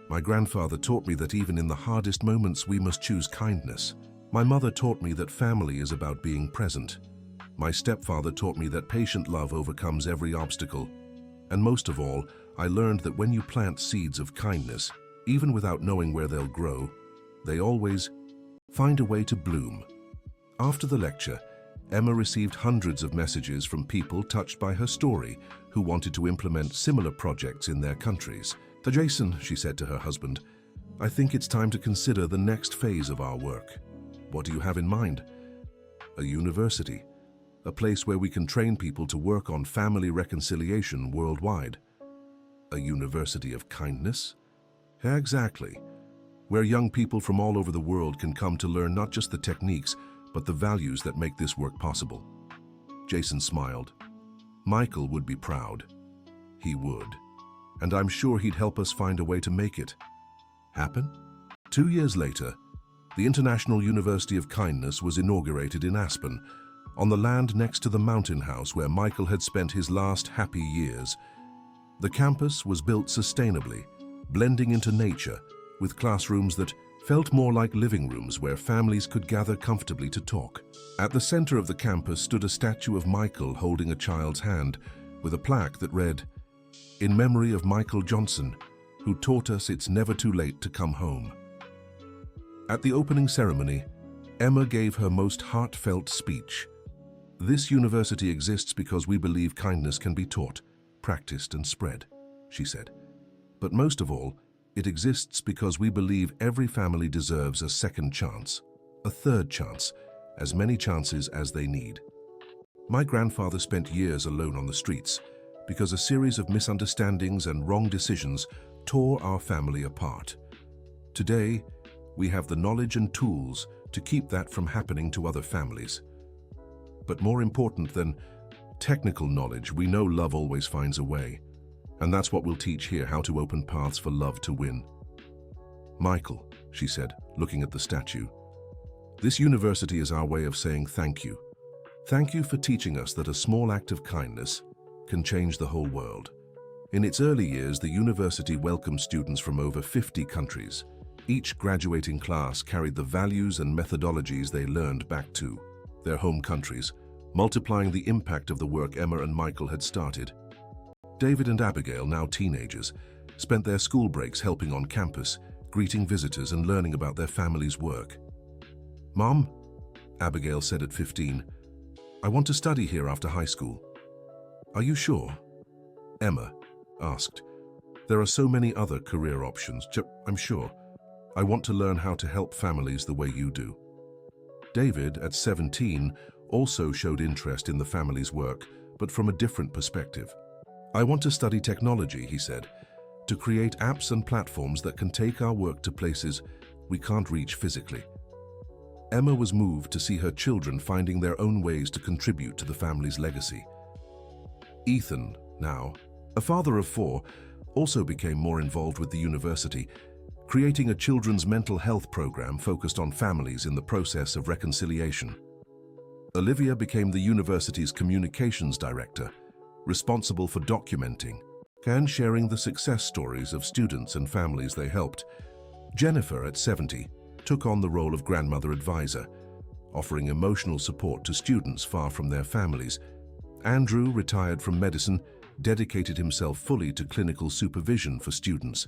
My grandfather taught me that even in the hardest moments we must choose kindness. My mother taught me that family is about being present. My stepfather taught me that patient love overcomes every obstacle. And most of all, I learned that when you plant seeds of kindness, even without knowing where they'll grow, they always find a way to bloom. After the lecture, Emma received hundreds of messages from people touched by her story who wanted to implement similar projects in their countries. Jason, she said to her husband, I think it's time to consider the next phase of our work. What do you have in mind? A university, a place where we can train people to work on family reconciliation worldwide. A university of kindness? Exactly, where young people from all over the world can come to learn not just the techniques, but the values that make this work possible. Jason smiled. Michael would be proud. He would. And I'm sure he'd help us find a way to make it happen. 2 years later, the International University of Kindness was inaugurated in Aspen, on the land next to the mountain house where Michael had spent his last happy years. The campus was built sustainably, blending into nature, with classrooms that felt more like living rooms where families could gather comfortably to talk. At the center of the campus stood a statue of Michael holding a child's hand, with a plaque that read, "In memory of Michael Johnson, who taught us it's never too late to come home." At the opening ceremony, Emma gave her most heartfelt speech. This university exists because we believe kindness can be taught, practiced, and spread, she said. But most of all, it exists because we believe every family deserves a second chance, a third chance, as many chances as they need. My grandfather spent years alone on the streets because a series of misunderstandings and wrong decisions tore our family apart. Today, we have the knowledge and tools to keep that from happening to other families. But more important than technical knowledge, we know love always finds a way. And that's what we'll teach here, how to open paths for love to win. Michael, she said, looking at the statue, this university is our way of saying thank you. Thank you for teaching us that a small act of kindness can change the whole world. In its early years, the university welcomed students from over 50 countries. Each graduating class carried the values and methodologies they learned back to their home countries, multiplying the impact of the work Emma and Michael had started. David and Abigail, now teenagers, spent their school breaks helping on campus, greeting visitors and learning about their family's work. "Mom," Abigail said at 15, "I want to study here after high school." "Are you sure?" Emma asked. "There are so many other career options. I'm sure. I want to learn how to help families the way you do." David, at 17, also showed interest in the family's work, but from a different perspective. "I want to study technology," he said, "to create apps and platforms that can take our work to places we can't reach physically." Emma was moved to see her children finding their own ways to contribute to the family's legacy. Ethan, now a father of 4, also became more involved with the university, creating a children's mental health program focused on families in the process of reconciliation. Olivia became the university's communications director, responsible for documenting and sharing the success stories of students and families they helped. Jennifer, at 70, took on the role of grandmother advisor, offering emotional support to students far from their families. Andrew, retired from medicine, dedicated himself fully to clinical supervision for students.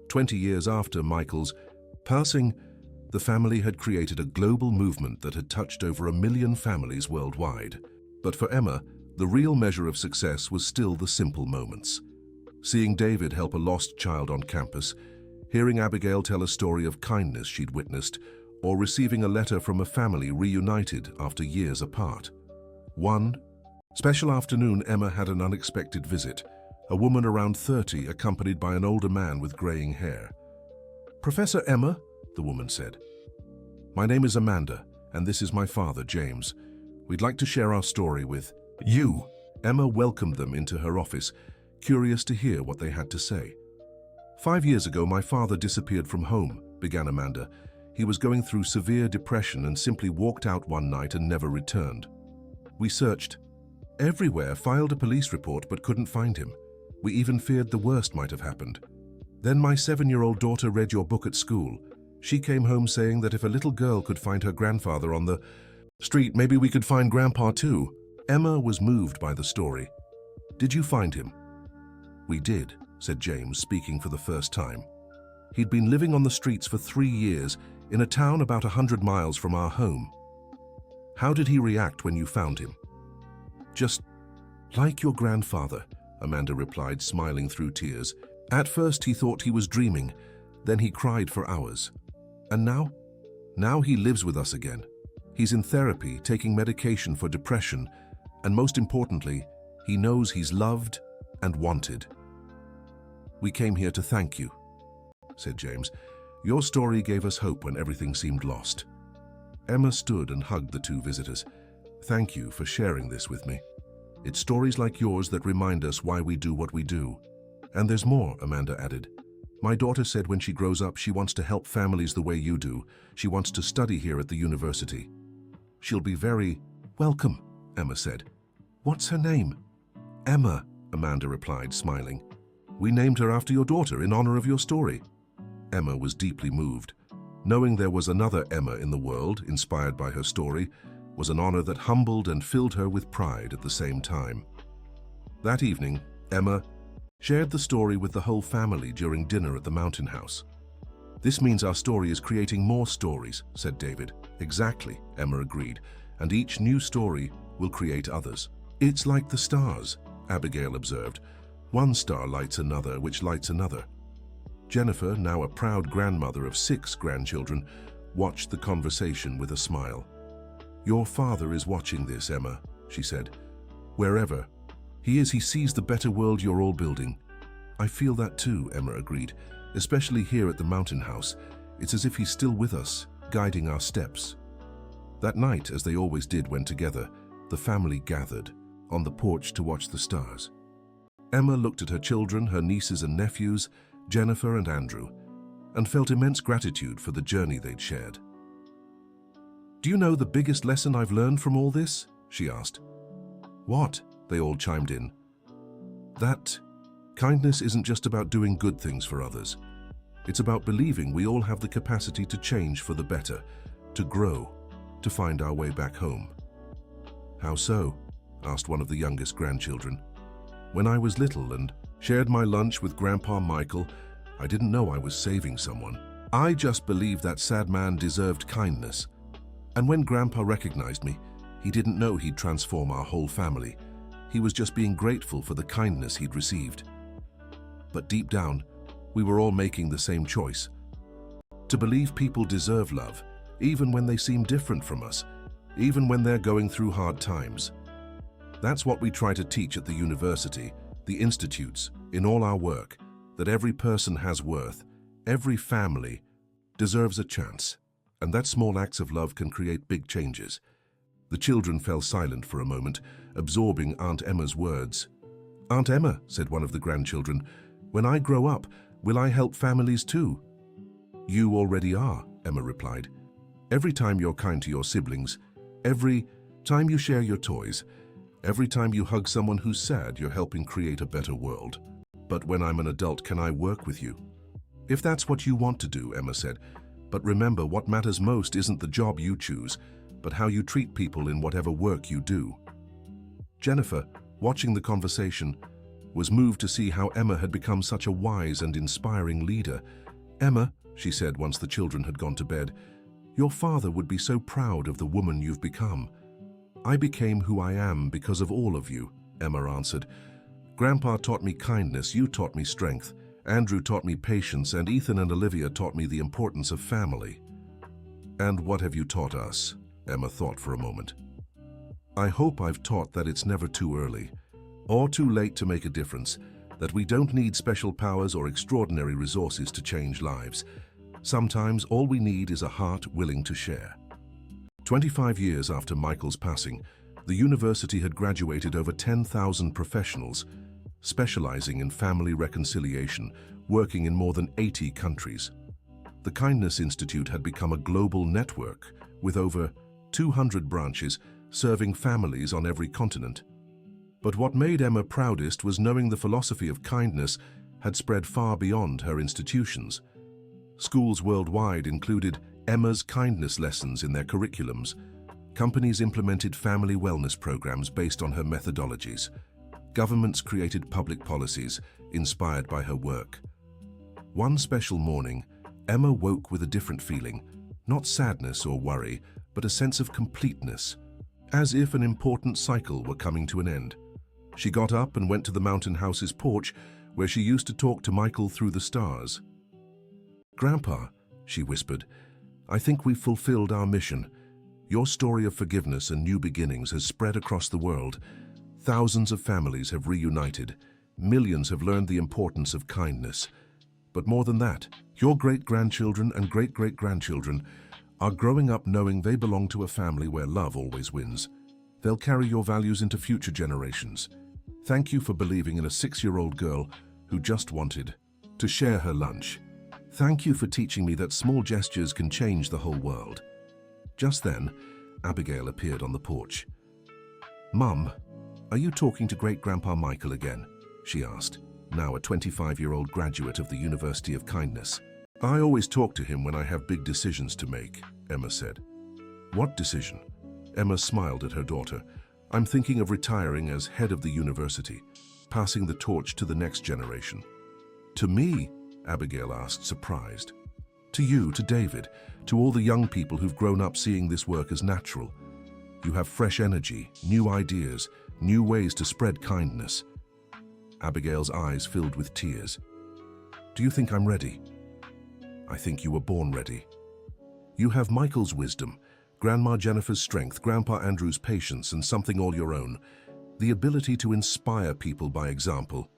20 years after Michael's passing, the family had created a global movement that had touched over 1 million families worldwide. But for Emma, the real measure of success was still the simple moments. Seeing David help a lost child on campus, hearing Abigail tell a story of kindness she'd witnessed, or receiving a letter from a family reunited after years apart. One special afternoon, Emma had an unexpected visit, a woman around 30 accompanied by an older man with graying hair. "Professor Emma," the woman said, "my name is Amanda, and this is my father, James. We'd like to share our story with you." Emma welcomed them into her office, curious to hear what they had to say. "5 years ago, my father disappeared from home," began Amanda. "He was going through severe depression and simply walked out one night and never returned. We searched everywhere, filed a police report, but couldn't find him. We even feared the worst might have happened. Then my 7-year-old daughter read your book at school. She came home saying that if a little girl could find her grandfather on the street, maybe we could find Grandpa too." Emma was moved by the story. "Did you find him?" "We did," said James, speaking for the first time. "He'd been living on the streets for 3 years, in a town about 100 miles from our home." "How did he react when you found him?" "Just like your grandfather," Amanda replied, smiling through tears. "At first he thought he was dreaming, then he cried for hours. And now he lives with us again. He's in therapy, taking medication for depression, and most importantly, he knows he's loved and wanted." "We came here to thank you," said James. "Your story gave us hope when everything seemed lost." Emma stood and hugged the 2 visitors. "Thank you for sharing this with me. It's stories like yours that remind us why we do what we do. And there's more," Amanda added. "My daughter said when she grows up she wants to help families the way you do. She wants to study here at the university." "She'll be very welcome," Emma said. "What's her name?" "Emma," Amanda replied, smiling. "We named her after your daughter in honor of your story." Emma was deeply moved. Knowing there was another Emma in the world, inspired by her story, was an honor that humbled and filled her with pride at the same time. That evening, Emma shared the story with the whole family during dinner at the Mountain House. "This means our story is creating more stories," said David. "Exactly," Emma agreed, "and each new story will create others." "It's like the stars," Abigail observed. "One star lights another, which lights another." Jennifer, now a proud grandmother of 6 grandchildren, watched the conversation with a smile. "Your father is watching this, Emma," she said. "Wherever he is, he sees the better world you're all building." "I feel that too," Emma agreed, "especially here at the Mountain House. It's as if he's still with us, guiding our steps. That night, as they always did when together, the family gathered on the porch to watch the stars. Emma looked at her children, her nieces and nephews, Jennifer and Andrew, and felt immense gratitude for the journey they'd shared. "Do you know the biggest lesson I've learned from all this?" she asked. "What?" they all chimed in. "That kindness isn't just about doing good things for others. It's about believing we all have the capacity to change for the better, to grow, to find our way back home." "How so?" asked one of the youngest grandchildren. "When I was little and shared my lunch with Grandpa Michael, I didn't know I was saving someone. I just believed that sad man deserved kindness. And when Grandpa recognized me, he didn't know he'd transform our whole family. He was just being grateful for the kindness he'd received. But deep down, we were all making the same choice. To believe people deserve love, even when they seem different from us, even when they're going through hard times. That's what we try to teach at the university, the institutes, in all our work, that every person has worth, every family deserves a chance, and that small acts of love can create big changes." The children fell silent for a moment, absorbing Aunt Emma's words. "Aunt Emma," said one of the grandchildren, "when I grow up, will I help families too?" "You already are," Emma replied. "Every time you're kind to your siblings, every time you share your toys, every time you hug someone who's sad, you're helping create a better world. But when I'm an adult, can I work with you?" "If that's what you want to do," Emma said. "But remember, what matters most isn't the job you choose, but how you treat people in whatever work you do." Jennifer, watching the conversation, was moved to see how Emma had become such a wise and inspiring leader. "Emma," she said once the children had gone to bed, "your father would be so proud of the woman you've become." "I became who I am because of all of you," Emma answered. "Grandpa taught me kindness, you taught me strength, Andrew taught me patience, and Ethan and Olivia taught me the importance of family." "And what have you taught us?" Emma thought for a moment. "I hope I've taught that it's never too early or too late to make a difference, that we don't need special powers or extraordinary resources to change lives. Sometimes all we need is a heart willing to share." 25 years after Michael's passing, the university had graduated over 10,000 professionals, specializing in family reconciliation, working in more than 80 countries. The Kindness Institute had become a global network with over 200 branches serving families on every continent. But what made Emma proudest was knowing the philosophy of kindness had spread far beyond her institutions. Schools worldwide included Emma's kindness lessons in their curriculums. Companies implemented family wellness programs based on her methodologies. Governments created public policies inspired by her work. One special morning, Emma woke with a different feeling, not sadness or worry, but a sense of completeness, as if an important cycle were coming to an end. She got up and went to the mountain house's porch, where she used to talk to Michael through the stars. "Grandpa," she whispered, "I think we've fulfilled our mission. Your story of forgiveness and new beginnings has spread across the world. Thousands of families have reunited. Millions have learned the importance of kindness. But more than that, your great-grandchildren and great-great-grandchildren are growing up knowing they belong to a family where love always wins. They'll carry your values into future generations. Thank you for believing in a 6-year-old girl who just wanted to share her lunch. Thank you for teaching me that small gestures can change the whole world." Just then, Abigail appeared on the porch. "Mum, are you talking to Great-Grandpa Michael again?" she asked, now a 25-year-old graduate of the University of Kindness. "I always talk to him when I have big decisions to make," Emma said. "What decision?" Emma smiled at her daughter. "I'm thinking of retiring as head of the university, passing the torch to the next generation." "To me?" Abigail asked, surprised. "To you, to David, to all the young people who've grown up seeing this work as natural. You have fresh energy, new ideas, new ways to spread kindness." Abigail's eyes filled with tears. "Do you think I'm ready?" "I think you were born ready. You have Michael's wisdom, Grandma Jennifer's strength, Grandpa Andrew's patience, and something all your own. The ability to inspire people by example."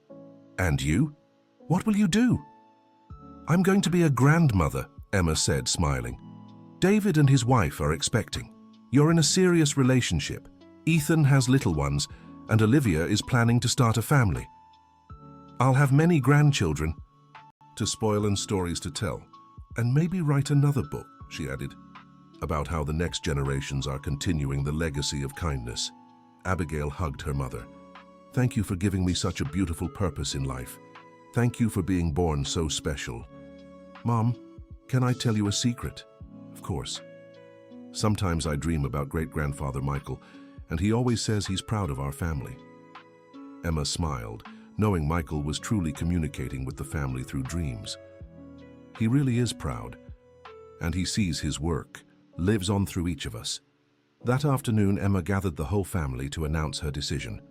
"And you? What will you do?" "I'm going to be a grandmother," Emma said, smiling. David and his wife are expecting. You're in a serious relationship. Ethan has little ones, and Olivia is planning to start a family. I'll have many grandchildren to spoil and stories to tell, and maybe write another book, she added, about how the next generations are continuing the legacy of kindness. Abigail hugged her mother. Thank you for giving me such a beautiful purpose in life. Thank you for being born so special. Mom, can I tell you a secret? Of course. Sometimes I dream about great-grandfather Michael, and he always says he's proud of our family. Emma smiled, knowing Michael was truly communicating with the family through dreams. He really is proud, and he sees his work lives on through each of us. That afternoon, Emma gathered the whole family to announce her decision.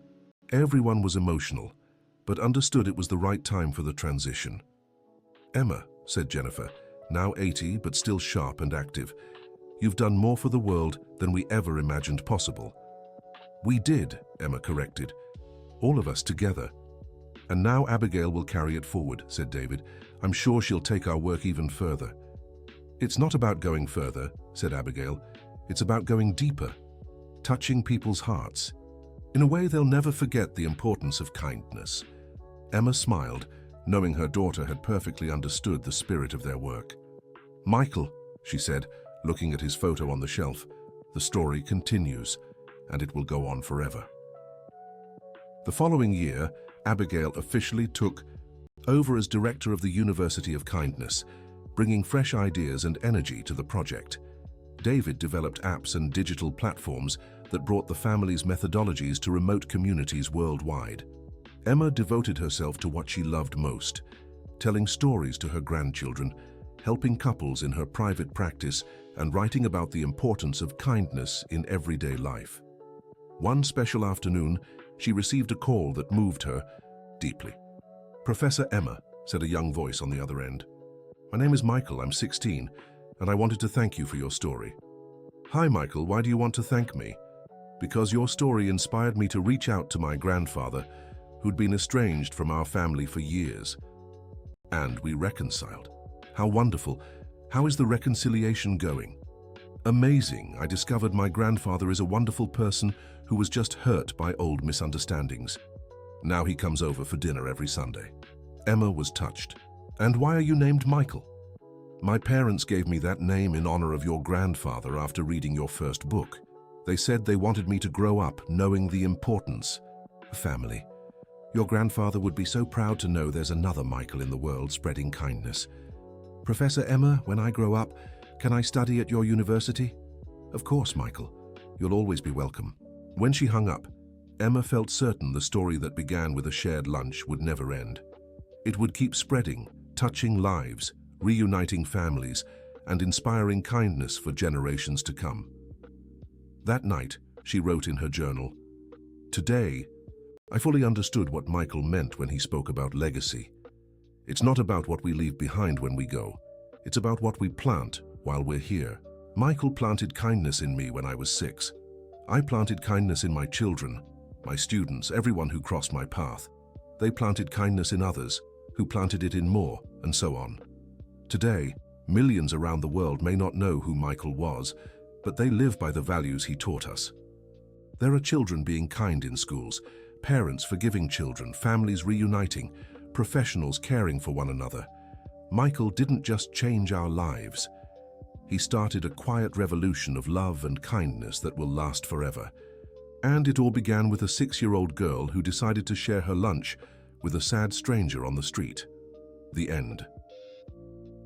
Everyone was emotional, but understood it was the right time for the transition. Emma, said Jennifer, now 80 but still sharp and active, you've done more for the world than we ever imagined possible. We did, Emma corrected. All of us together. And now Abigail will carry it forward, said David. I'm sure she'll take our work even further. It's not about going further, said Abigail. It's about going deeper, touching people's hearts. In a way they'll never forget the importance of kindness. Emma smiled, knowing her daughter had perfectly understood the spirit of their work. Michael, she said, looking at his photo on the shelf, the story continues, and it will go on forever. The following year, Abigail officially took over as director of the University of Kindness, bringing fresh ideas and energy to the project. David developed apps and digital platforms that brought the family's methodologies to remote communities worldwide. Emma devoted herself to what she loved most, telling stories to her grandchildren, helping couples in her private practice, and writing about the importance of kindness in everyday life. One special afternoon, she received a call that moved her deeply. Professor Emma, said a young voice on the other end. My name is Michael, I'm 16, and I wanted to thank you for your story. Hi Michael, why do you want to thank me? Because your story inspired me to reach out to my grandfather, who'd been estranged from our family for years. And we reconciled. How wonderful. How is the reconciliation going? Amazing. I discovered my grandfather is a wonderful person who was just hurt by old misunderstandings. Now he comes over for dinner every Sunday. Emma was touched. And why are you named Michael? My parents gave me that name in honor of your grandfather after reading your first book. They said they wanted me to grow up knowing the importance of family. Your grandfather would be so proud to know there's another Michael in the world spreading kindness. Professor Emma, when I grow up, can I study at your university? Of course, Michael. You'll always be welcome. When she hung up, Emma felt certain the story that began with a shared lunch would never end. It would keep spreading, touching lives, reuniting families, and inspiring kindness for generations to come. That night, she wrote in her journal, "Today, I fully understood what Michael meant when he spoke about legacy. It's not about what we leave behind when we go. It's about what we plant while we're here. Michael planted kindness in me when I was 6. I planted kindness in my children, my students, everyone who crossed my path. They planted kindness in others, who planted it in more, and so on. Today, millions around the world may not know who Michael was, but they live by the values he taught us. There are children being kind in schools, parents forgiving children, families reuniting, professionals caring for one another. Michael didn't just change our lives. He started a quiet revolution of love and kindness that will last forever. And it all began with a 6-year-old girl who decided to share her lunch with a sad stranger on the street. The end.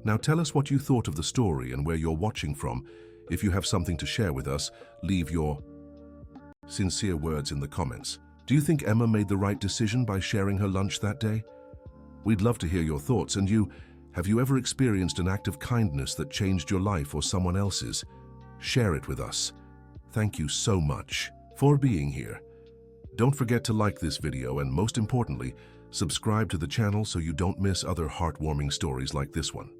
Now tell us what you thought of the story and where you're watching from. If you have something to share with us, leave your sincere words in the comments. Do you think Emma made the right decision by sharing her lunch that day? We'd love to hear your thoughts. And you, have you ever experienced an act of kindness that changed your life or someone else's? Share it with us. Thank you so much for being here. Don't forget to like this video and, most importantly, subscribe to the channel so you don't miss other heartwarming stories like this one.